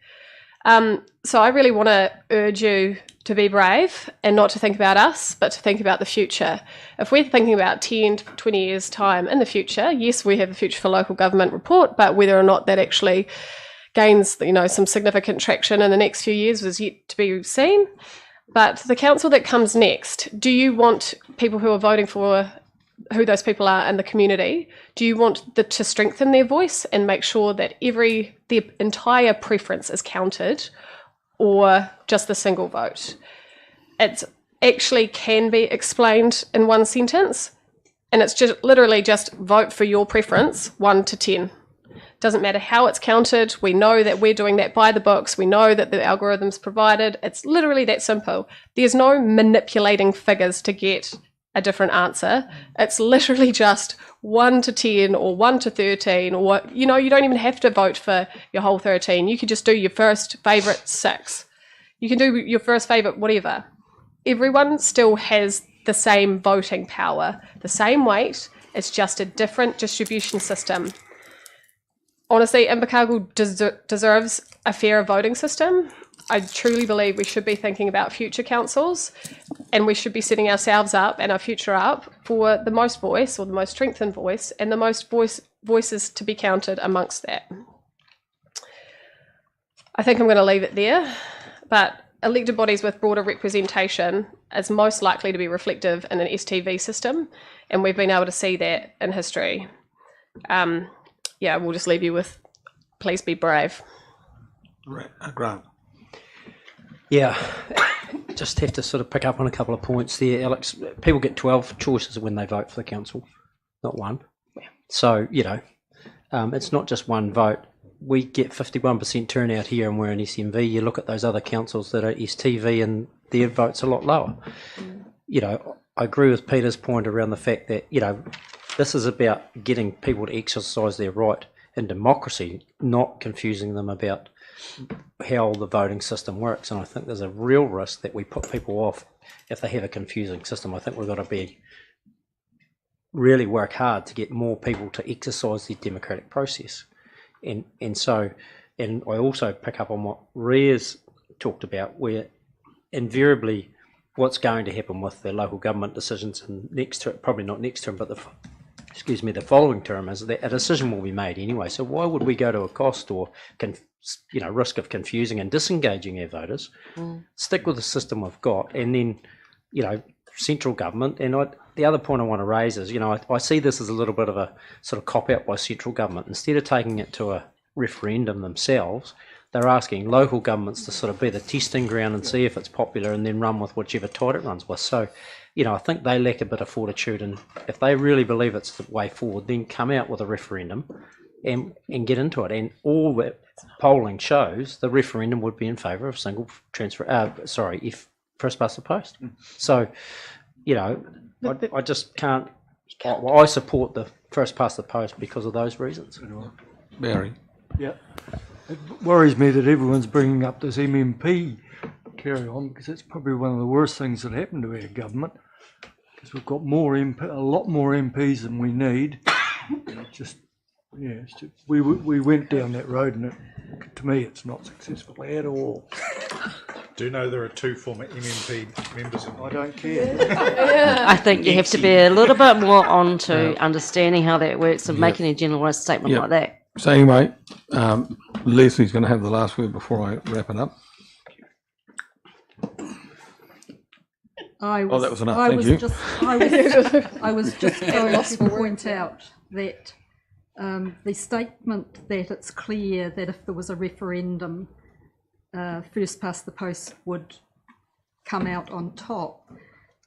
So I really want to urge you to be brave and not to think about us, but to think about the future. If we're thinking about 10 to 20 years' time in the future, yes, we have a Future for Local Government report, but whether or not that actually gains, some significant traction in the next few years is yet to be seen. But the council that comes next, do you want people who are voting for who those people are in the community, do you want to strengthen their voice and make sure that the entire preference is counted, or just the single vote? It actually can be explained in one sentence, and it's just literally just vote for your preference, 1 to 10. Doesn't matter how it's counted. We know that we're doing that by the books. We know that the algorithm's provided. It's literally that simple. There's no manipulating figures to get a different answer. It's literally just 1 to 10 or 1 to 13, or you don't even have to vote for your whole 13. You could just do your first favourite 6. You can do your first favourite whatever. Everyone still has the same voting power, the same weight. It's just a different distribution system. Honestly, Invercargill deserves a fairer voting system. I truly believe we should be thinking about future councils, and we should be setting ourselves up and our future up for the most voice, or the most strengthened voice, and the most voices to be counted amongst that. I think I'm going to leave it there, but elected bodies with broader representation is most likely to be reflective in an STV system, and we've been able to see that in history. We'll just leave you with, please be brave. Grant. Yeah, just have to sort of pick up on a couple of points there, Alex. People get 12 choices when they vote for the council, not one. So, it's not just one vote. We get 51% turnout here, and we're an SMV. You look at those other councils that are STV, and their vote's a lot lower. I agree with Peter's point around the fact that, this is about getting people to exercise their right in democracy, not confusing them about how the voting system works. And I think there's a real risk that we put people off if they have a confusing system. I think we've got to really work hard to get more people to exercise the democratic process. And I also pick up on what Ria's talked about, where invariably what's going to happen with the local government decisions in next term, probably not next term, but the following term, is that a decision will be made anyway. So why would we go to a cost or risk of confusing and disengaging our voters? Stick with the system we've got, and then central government. And the other point I want to raise is I see this as a little bit of a sort of cop out by central government. Instead of taking it to a referendum themselves, they're asking local governments to sort of be the testing ground and see if it's popular, and then run with whichever tide it runs with. So I think they lack a bit of fortitude, and if they really believe it's the way forward, then come out with a referendum and get into it. And all the polling shows the referendum would be in favour of single transfer. If first past the post. So, I just can't. I support the first past the post because of those reasons. Barry. Yeah, it worries me that everyone's bringing up this MMP carry on, because it's probably one of the worst things that happened to our government. Because we've got a lot more MPs than we need. We went down that road, and to me, it's not successful at all. Do you know there are 2 former MMP members in I don't care. I think you have to be a little bit more on to understanding how that works and making a generalised statement like that. So anyway, Leslie's going to have the last word before I wrap it up. That was enough. Thank you. I was just going to point out that the statement that it's clear that if there was a referendum, first past the post would come out on top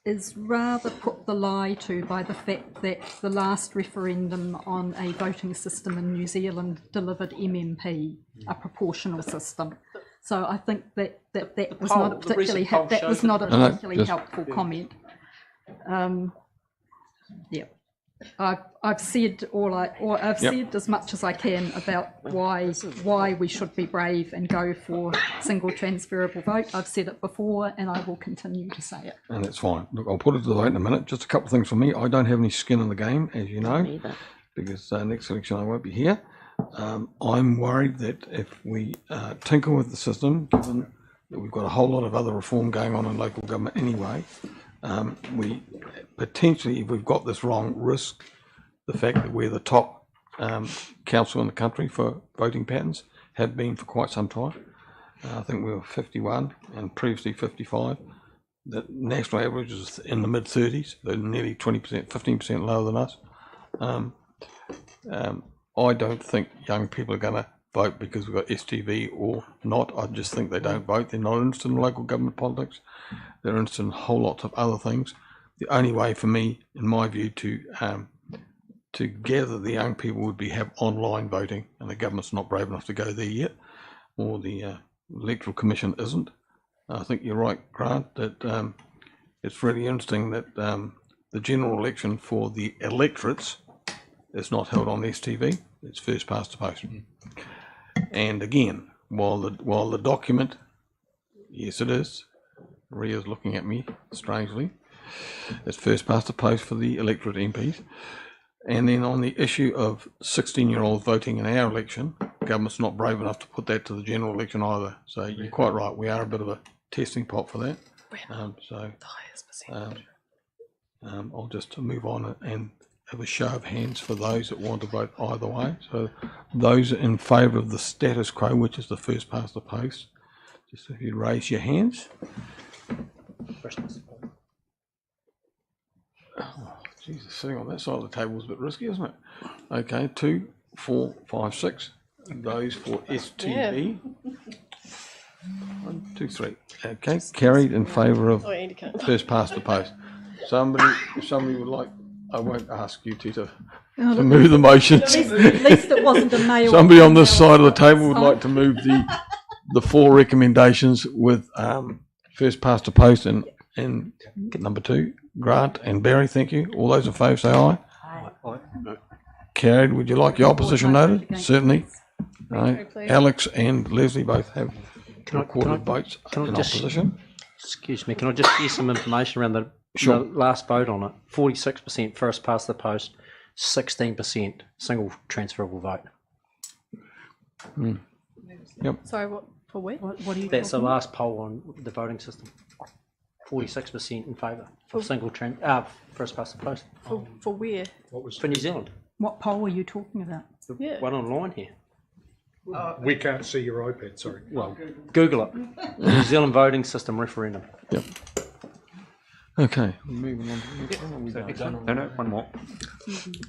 is rather put the lie to by the fact that the last referendum on a voting system in New Zealand delivered MMP, a proportional system. So I think that was not a particularly helpful comment. I've said I've said as much as I can about why we should be brave and go for single transferable vote. I've said it before, and I will continue to say it. And that's fine. Look, I'll put it to the vote in a minute. Just a couple of things from me. I don't have any skin in the game, as you know, because next election I won't be here. I'm worried that if we tinker with the system, given that we've got a whole lot of other reform going on in local government anyway, we potentially, if we've got this wrong, risk the fact that we're the top council in the country for voting patterns, have been for quite some time. I think we were 51 and previously 55. The national average is in the mid-30s. They're nearly 20%, 15% lower than us. I don't think young people are going to vote because we've got STV or not. I just think they don't vote. They're not interested in local government politics. They're interested in a whole lot of other things. The only way for me, in my view, to gather the young people would be have online voting, and the government's not brave enough to go there yet, or the Electoral Commission isn't. I think you're right, Grant, that it's really interesting that the general election for the electorates is not held on STV. It's first past the post. And again, while the document, yes, it is. Ria's looking at me strangely. It's first past the post for the electorate MPs. And then on the issue of 16-year-olds voting in our election, government's not brave enough to put that to the general election either. So you're quite right. We are a bit of a testing pot for that. I'll just move on and have a show of hands for those that want to vote either way. So those in favour of the status quo, which is the first past the post, just if you raise your hands. Oh, Jesus, sitting on that side of the table is a bit risky, isn't it? Okay, 2, 4, 5, 6. Those for STV. 1, 2, 3. Okay, carried in favour of first past the post. If somebody would like, I won't ask you to move the motions. At least it wasn't a male. Somebody on this side of the table would like to move the 4 recommendations with first past the post and number 2, Grant and Barry. Thank you. All those in favour say aye. Aye. Carried. Would you like your opposition noted? Certainly. Right. Alex and Leslie both have recorded votes in opposition. Excuse me, can I just share some information around the last vote on it? 46% first past the post, 16% single transferable vote. Yep. Sorry, what for where? What are you That's the talking last poll on the voting system. 46% in favour of single first past the post. For where? For New Zealand. What poll are you talking about? Yeah. One online here. We can't see your iPad, sorry. Well, Google it. New Zealand voting system referendum. Yep. Okay. Moving on to No, one more.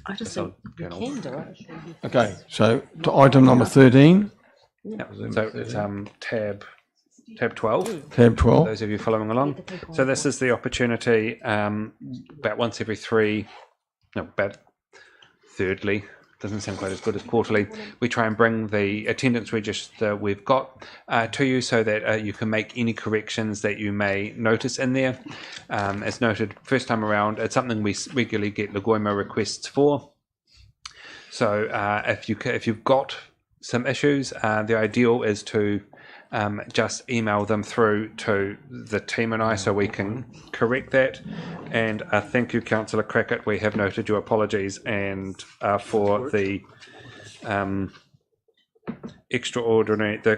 I just think you can do it. Okay, so to item number 13. Yep. So it's tab 12. Tab 12. Those of you following along. So this is the opportunity about once every thirdly, doesn't sound quite as good as quarterly, we try and bring the attendance register we've got to you so that you can make any corrections that you may notice in there. As noted, first time around, it's something we regularly get Lagoima requests for. So if you've got some issues, the ideal is to just email them through to the team and I so we can correct that. And thank you, Councillor Crackett. We have noted your apologies and for the the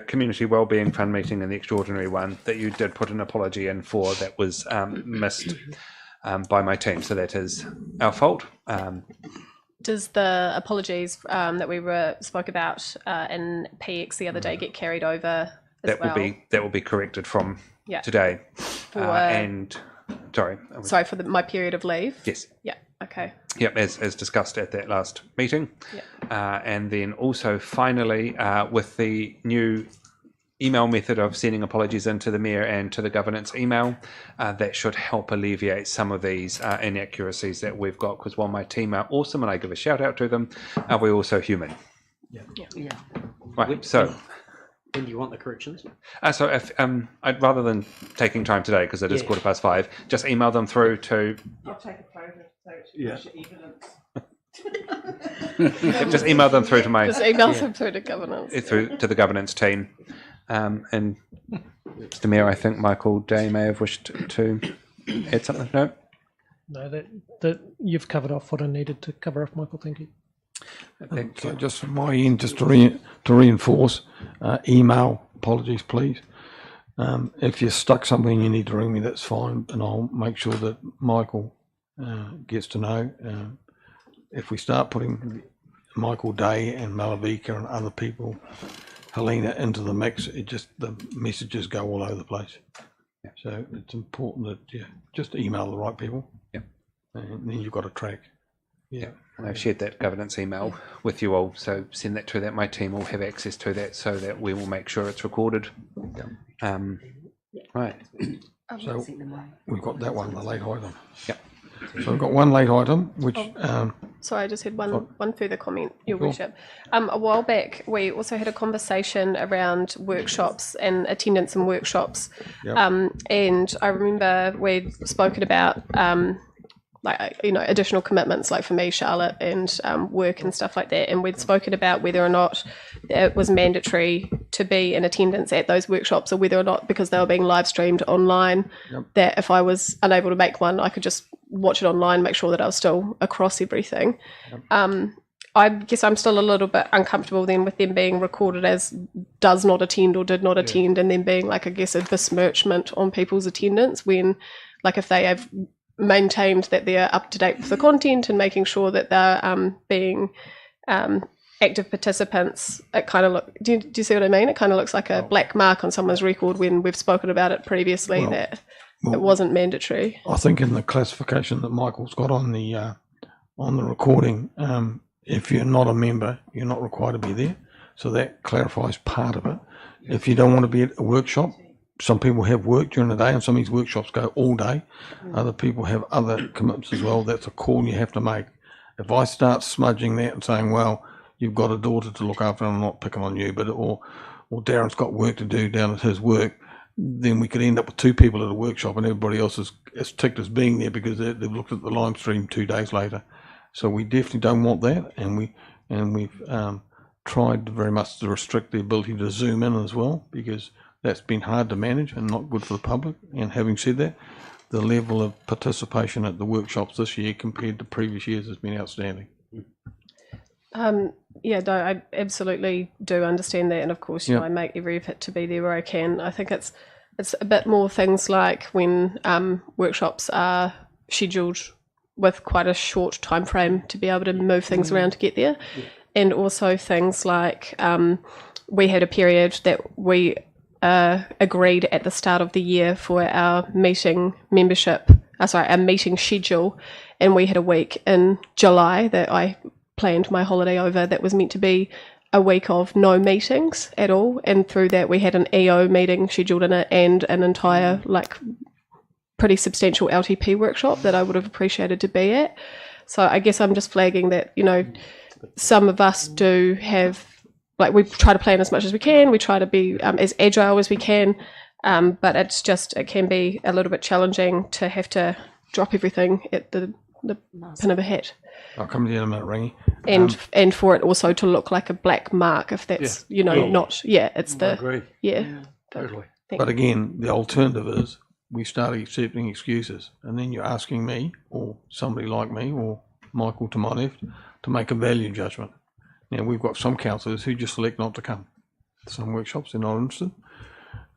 Community Wellbeing Fund meeting and the extraordinary one that you did put an apology in for that was missed by my team. So that is our fault. Does the apologies that we spoke about in PX the other day get carried over? That will be corrected from today. Sorry for my period of leave. Yes. Yeah. Okay. Yep, as discussed at that last meeting. Yep. And then also finally, with the new email method of sending apologies into the Mayor and to the governance email, that should help alleviate some of these inaccuracies that we've got, because while my team are awesome and I give a shout out to them, we're also human. Yeah. Right, so... When do you want the corrections? So if I'd rather than taking time today, because it is 5:15, just email them through to... I'll take a photo so Yeah. Just email them through to my Just email them through to governance. through to the governance team. And Mr. Mayor, I think Michael Day may have wished to add something. No. No, that you've covered off what I needed to cover off, Michael. Thank you. So just from my end, just to reinforce, email apologies, please. If you're stuck somewhere and you need to ring me, that's fine, and I'll make sure that Michael gets to know. If we start putting Michael Day and Malavika and other people, Helena, into the mix, the messages go all over the place. Yeah. So it's important that just email the right people. Yeah. And then you've got a track. Yeah. And I've shared that governance email with you all, so send that to that. My team will have access to that, so that we will make sure it's recorded. Yeah. Right. So we've got that one, the late item. Yeah. So we've got one late item, which. Sorry, I just had one further comment, Your Sure. Worship. A while back, we also had a conversation around workshops and attendance in workshops. Yep. And I remember we'd spoken about additional commitments, like for me, Charlotte, and work and stuff like that. And we'd spoken about whether or not it was mandatory to be in attendance at those workshops, or whether or not, because they were being live streamed online, that if I was unable to make one, I could just watch it online, make sure that I was still across everything. I guess I'm still a little bit uncomfortable then with them being recorded as does not attend or did not attend, and then being like, I guess, a besmirchment on people's attendance, when, like, if they have maintained that they're up to date with the content and making sure that they're being active participants, it kind of do you see what I mean? It kind of looks like a black mark on someone's record when we've spoken about it previously, that it wasn't mandatory. I think in the classification that Michael's got on the recording, if you're not a member, you're not required to be there. So that clarifies part of it. If you don't want to be at a workshop, some people have work during the day, and some of these workshops go all day. Other people have other commitments as well. That's a call you have to make. If I start smudging that and saying, well, you've got a daughter to look after, and I'm not picking on you, but or Darren's got work to do down at his work, then we could end up with two people at a workshop and everybody else is ticked as being there because they've looked at the live stream 2 days later. So we definitely don't want that, and we've tried very much to restrict the ability to zoom in as well, because that's been hard to manage and not good for the public. And having said that, the level of participation at the workshops this year compared to previous years has been outstanding. Yeah, no, I absolutely do understand that, and of course, I make every effort to be there where I can. I think it's a bit more things like when workshops are scheduled with quite a short time frame to be able to move things around to get there, and also things like we had a period that we agreed at the start of the year for our meeting our meeting schedule, and we had a week in July that I planned my holiday over that was meant to be a week of no meetings at all, and through that we had an EO meeting scheduled in it and an entire pretty substantial LTP workshop that I would have appreciated to be at. So I guess I'm just flagging that, some of us do have, we try to plan as much as we can, we try to be as agile as we can, but it can be a little bit challenging to have to drop everything at the pin of a hat. I'll come to you in a minute, Ringy. And for it also to look like a black mark, if that's not. Yeah, it's I agree. Totally. But again, the alternative is we start accepting excuses, and then you're asking me or somebody like me or Michael to my left to make a value judgment. Now, we've got some councillors who just select not to come. Some workshops they're not interested,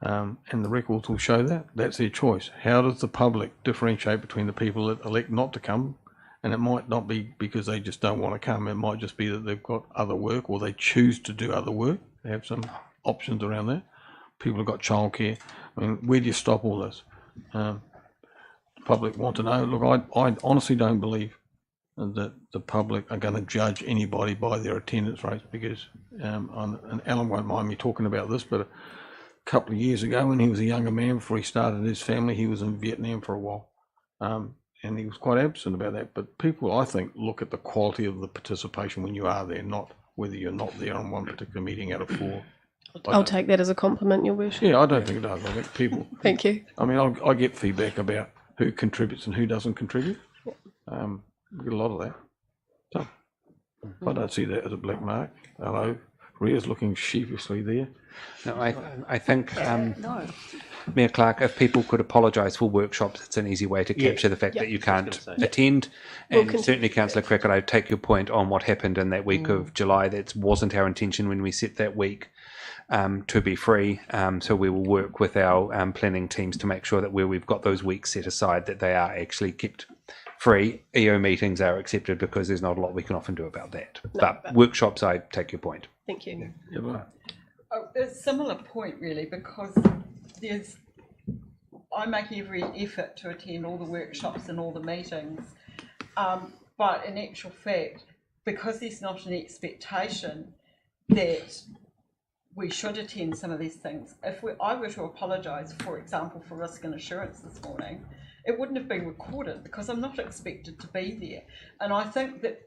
and the records will show that. That's their choice. How does the public differentiate between the people that elect not to come? And it might not be because they just don't want to come. It might just be that they've got other work, or they choose to do other work. They have some options around that. People have got childcare. I mean, where do you stop all this? The public want to know. Look, I honestly don't believe that the public are going to judge anybody by their attendance rates, because, and Alan won't mind me talking about this, but a couple of years ago when he was a younger man, before he started his family, he was in Vietnam for a while. And he was quite absent about that. But people, I think, look at the quality of the participation when you are there, not whether you're not there on one particular meeting out of 4. I'll take that as a compliment, Your Worship. Yeah, I don't think it does. I think people... Thank you. I mean, I get feedback about who contributes and who doesn't contribute. We get a lot of that. So, I don't see that as a black mark. Hello, Rhea's looking sheepishly there. No, I think, No. Mayor Clark, if people could apologise for workshops, it's an easy way to capture the fact that you can't attend. And certainly, Councillor Cricket, I take your point on what happened in that week of July. That wasn't our intention when we set that week to be free. So we will work with our planning teams to make sure that where we've got those weeks set aside, that they are actually kept free. EO meetings are accepted because there's not a lot we can often do about that. But workshops, I take your point. Thank you. A similar point really, because I make every effort to attend all the workshops and all the meetings, but in actual fact, because there's not an expectation that we should attend some of these things, if I were to apologise, for example, for risk and assurance this morning, it wouldn't have been recorded because I'm not expected to be there. And I think that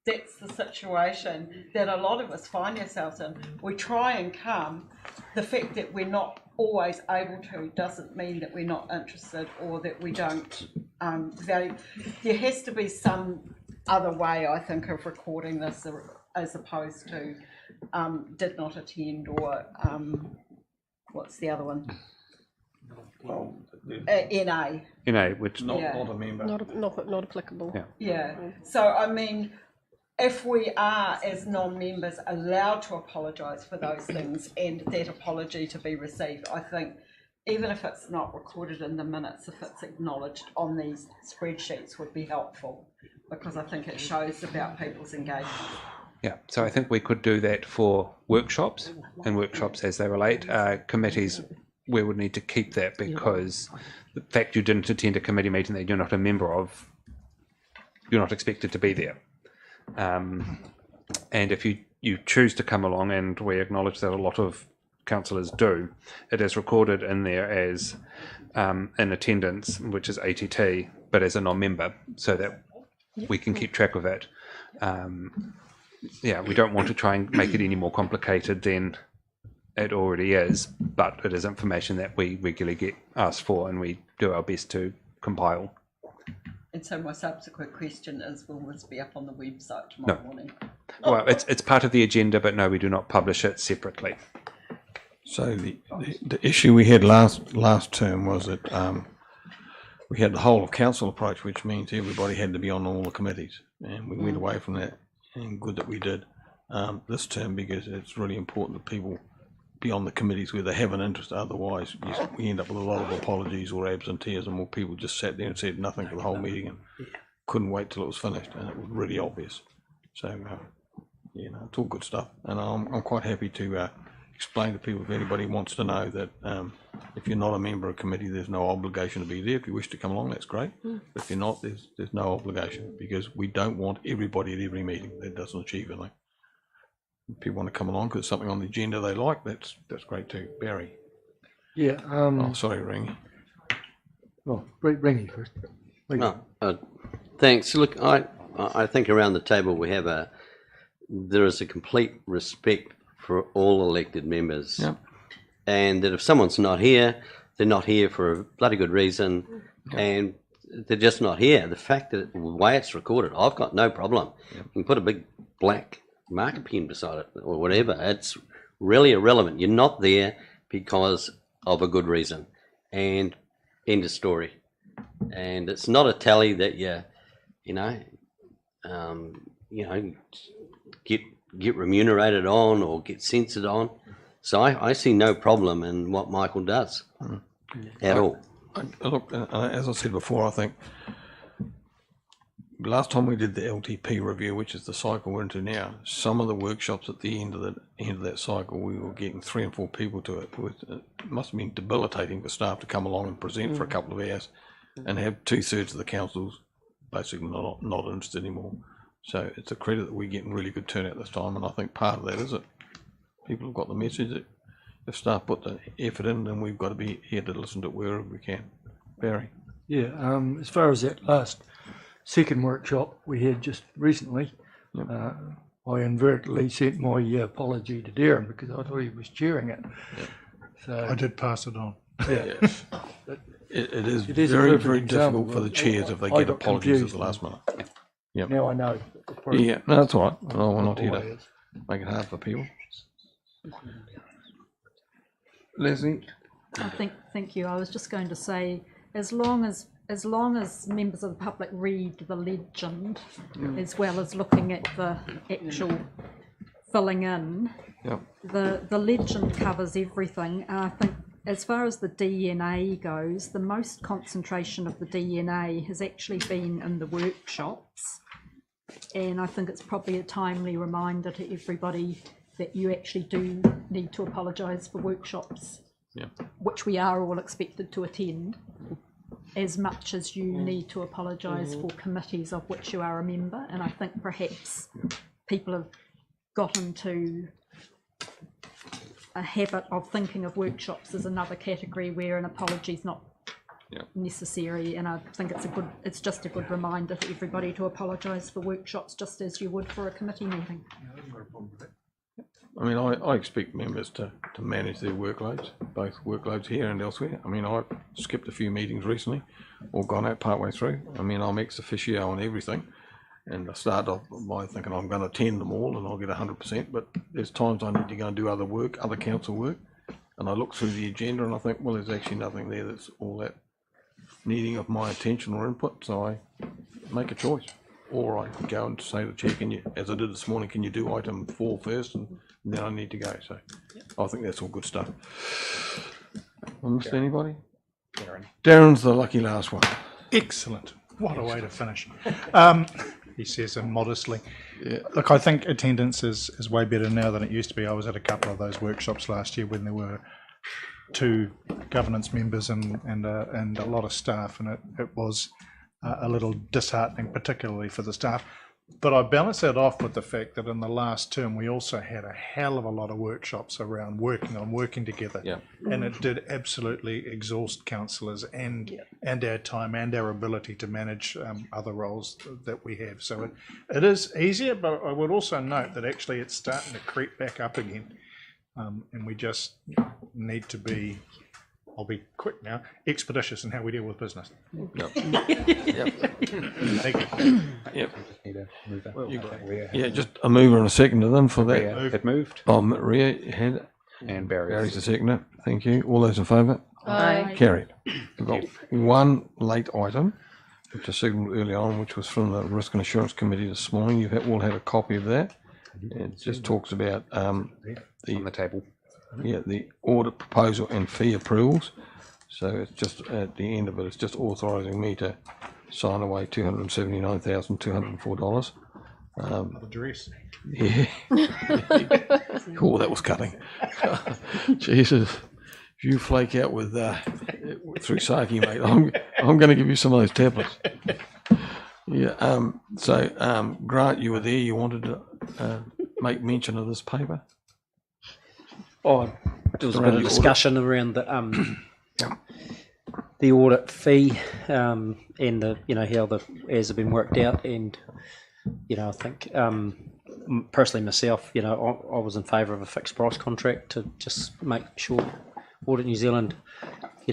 that's the situation that a lot of us find ourselves in. We try and come. The fact that we're not always able to doesn't mean that we're not interested or that we don't value. There has to be some other way, I think, of recording this as opposed to did not attend or what's the other one? Well, NA, which not a member. Not applicable. Yeah. So I mean, if we are as non-members allowed to apologise for those things and that apology to be received, I think even if it's not recorded in the minutes, if it's acknowledged on these spreadsheets would be helpful, because I think it shows about people's engagement. Yeah, so I think we could do that for workshops and workshops as they relate. Committees, we would need to keep that because the fact you didn't attend a committee meeting that you're not a member of, you're not expected to be there. And if you choose to come along, and we acknowledge that a lot of councillors do, it is recorded in there as in attendance, which is ATT, but as a non-member, so that we can keep track of it. Yeah, we don't want to try and make it any more complicated than it already is, but it is information that we regularly get asked for, and we do our best to compile. And so my subsequent question is, will this be up on the website tomorrow morning? Well, it's part of the agenda, but no, we do not publish it separately. So the issue we had last term was that we had the whole of council approach, which means everybody had to be on all the committees, and we went away from that, and good that we did this term, because it's really important that people be on the committees where they have an interest. Otherwise, we end up with a lot of apologies or absenteeism, or people just sat there and said nothing for the whole meeting and couldn't wait till it was finished, and it was really obvious. So, it's all good stuff, and I'm quite happy to explain to people, if anybody wants to know, that if you're not a member of a committee, there's no obligation to be there. If you wish to come along, that's great. But if you're not, there's no obligation, because we don't want everybody at every meeting. That doesn't achieve anything. If people want to come along because it's something on the agenda they like, that's great too. Barry. Yeah. Sorry, Ringy. Oh, Ringy first. Thanks. Look, I think around the table there is a complete respect for all elected members. Yep. And that if someone's not here, they're not here for a bloody good reason, and they're just not here. The fact that the way it's recorded, I've got no problem. You can put a big black marker pen beside it or whatever. It's really irrelevant. You're not there because of a good reason, and end of story. And it's not a tally that get remunerated on or get censored on. So I see no problem in what Michael does at all. Look, as I said before, I think last time we did the LTP review, which is the cycle we're into now, some of the workshops at the end of that cycle, we were getting 3 and 4 people to it. It must have been debilitating for staff to come along and present for a couple of hours and have 2/3 of the councils basically not interested anymore. So it's a credit that we're getting really good turnout this time, and I think part of that is it. People have got the message that if staff put the effort in, then we've got to be here to listen to it wherever we can. Barry? Yeah, as far as that last second workshop we had just recently, I inadvertently sent my apology to Darren because I thought he was chairing it. So I did pass it on. Yeah. But It is It is a very, perfect very example, difficult for the but chairs if they I get got apologies at confused the last minute. Yeah. Now I know. Yeah, no, that's all right. No, we're not here to make it hard for people. Leslie? Thank you. I was just going to say, as long as members of the public read the legend, as well as looking at the actual filling in, the legend covers everything. And I think as far as the DNA goes, the most concentration of the DNA has actually been in the workshops. And I think it's probably a timely reminder to everybody that you actually do need to apologise for workshops, which we are all expected to attend, as much as you need to apologise for committees of which you are a member. And I think perhaps people have got into a habit of thinking of workshops as another category where an apology is not necessary, and I think it's just a good reminder to everybody to apologise for workshops just as you would for a committee meeting. I mean, I expect members to manage their workloads, both workloads here and elsewhere. I mean, I've skipped a few meetings recently or gone out partway through. I mean, I'm ex officio on everything, and I start off by thinking I'm going to attend them all and I'll get 100%, but there's times I need to go and do other work, other council work, and I look through the agenda and I think, well, there's actually nothing there that's all that needing of my attention or input, so I make a choice. Or I go and say to the chair, can you, as I did this morning, can you do item 4 first, and then I need to go. So I think that's all good stuff. I missed anybody? Darren's the lucky last one. Excellent. What a way to finish. He says modestly. Look, I think attendance is way better now than it used to be. I was at a couple of those workshops last year when there were 2 governance members and a lot of staff, and it was a little disheartening, particularly for the staff. But I balance that off with the fact that in the last term we also had a hell of a lot of workshops around working together, and it did absolutely exhaust councillors and our time and our ability to manage other roles that we have. So it is easier, but I would also note that actually it's starting to creep back up again, and we just need to be, I'll be quick now, expeditious in how we deal with business. Yeah, just a mover and a seconder then for that. It moved. Oh, Maria had it. And Barry's the seconder. Thank you. All those in favour? Aye. Carried. We've got one late item, which I signalled early on, which was from the Risk and Assurance Committee this morning. You've all had a copy of that. It just talks about on the table. the audit proposal and fee approvals. So it's just at the end of it, it's just authorising me to sign away $279,204. Address. Yeah. Oh, that was cutting. Jesus, if you flake out with through Saki, mate, I'm going to give you some of those tablets. Yeah. So Grant, you were there. You wanted to make mention of this paper. Oh, there was a bit of discussion around the audit fee and the how the as have been worked out, and I think personally myself, I was in favour of a fixed price contract to just make sure Audit New Zealand,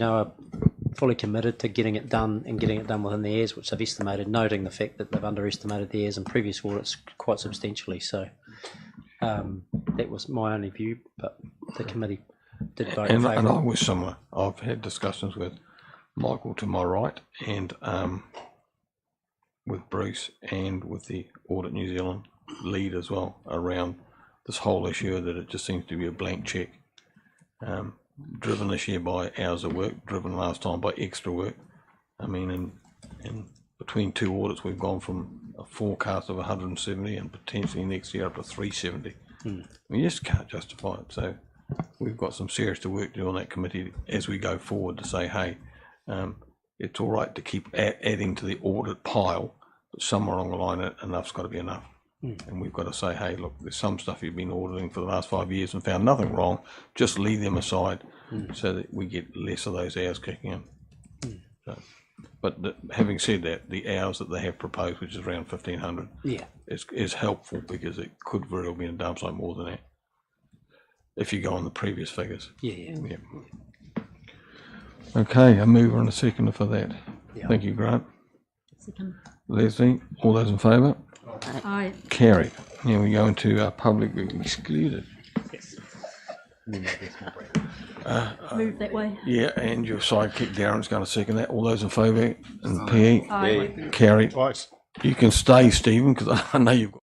are fully committed to getting it done and getting it done within the years which they've estimated, noting the fact that they've underestimated the years in previous audits quite substantially. So that was my only view, but the committee did vote in favour. And I was similar. I've had discussions with Michael to my right and with Bruce and with the Audit New Zealand lead as well around this whole issue that it just seems to be a blank check. Driven this year by hours of work, driven last time by extra work. I mean, in between 2 audits, we've gone from a forecast of 170 and potentially next year up to 370. We just can't justify it. So we've got some serious work to do on that committee as we go forward to say, hey, it's all right to keep adding to the audit pile, but somewhere along the line, enough's got to be enough. And we've got to say, hey, look, there's some stuff you've been auditing for the last 5 years and found nothing wrong. Just leave them aside so that we get less of those hours kicking in. So, but having said that, the hours that they have proposed, which is around 1,500, is helpful because it could very well be in a dump site more than that if you go on the previous figures. Okay, a mover and a seconder for that. Yeah. Thank you, Grant. Second. Leslie, all those in favour? Aye. Carried. Now we go into public excluded. Move that way. Yeah, and your sidekick Darren's going to second that. All those in favour? And PE? Aye. Carried. Twice. You can stay, Stephen, because I know you've got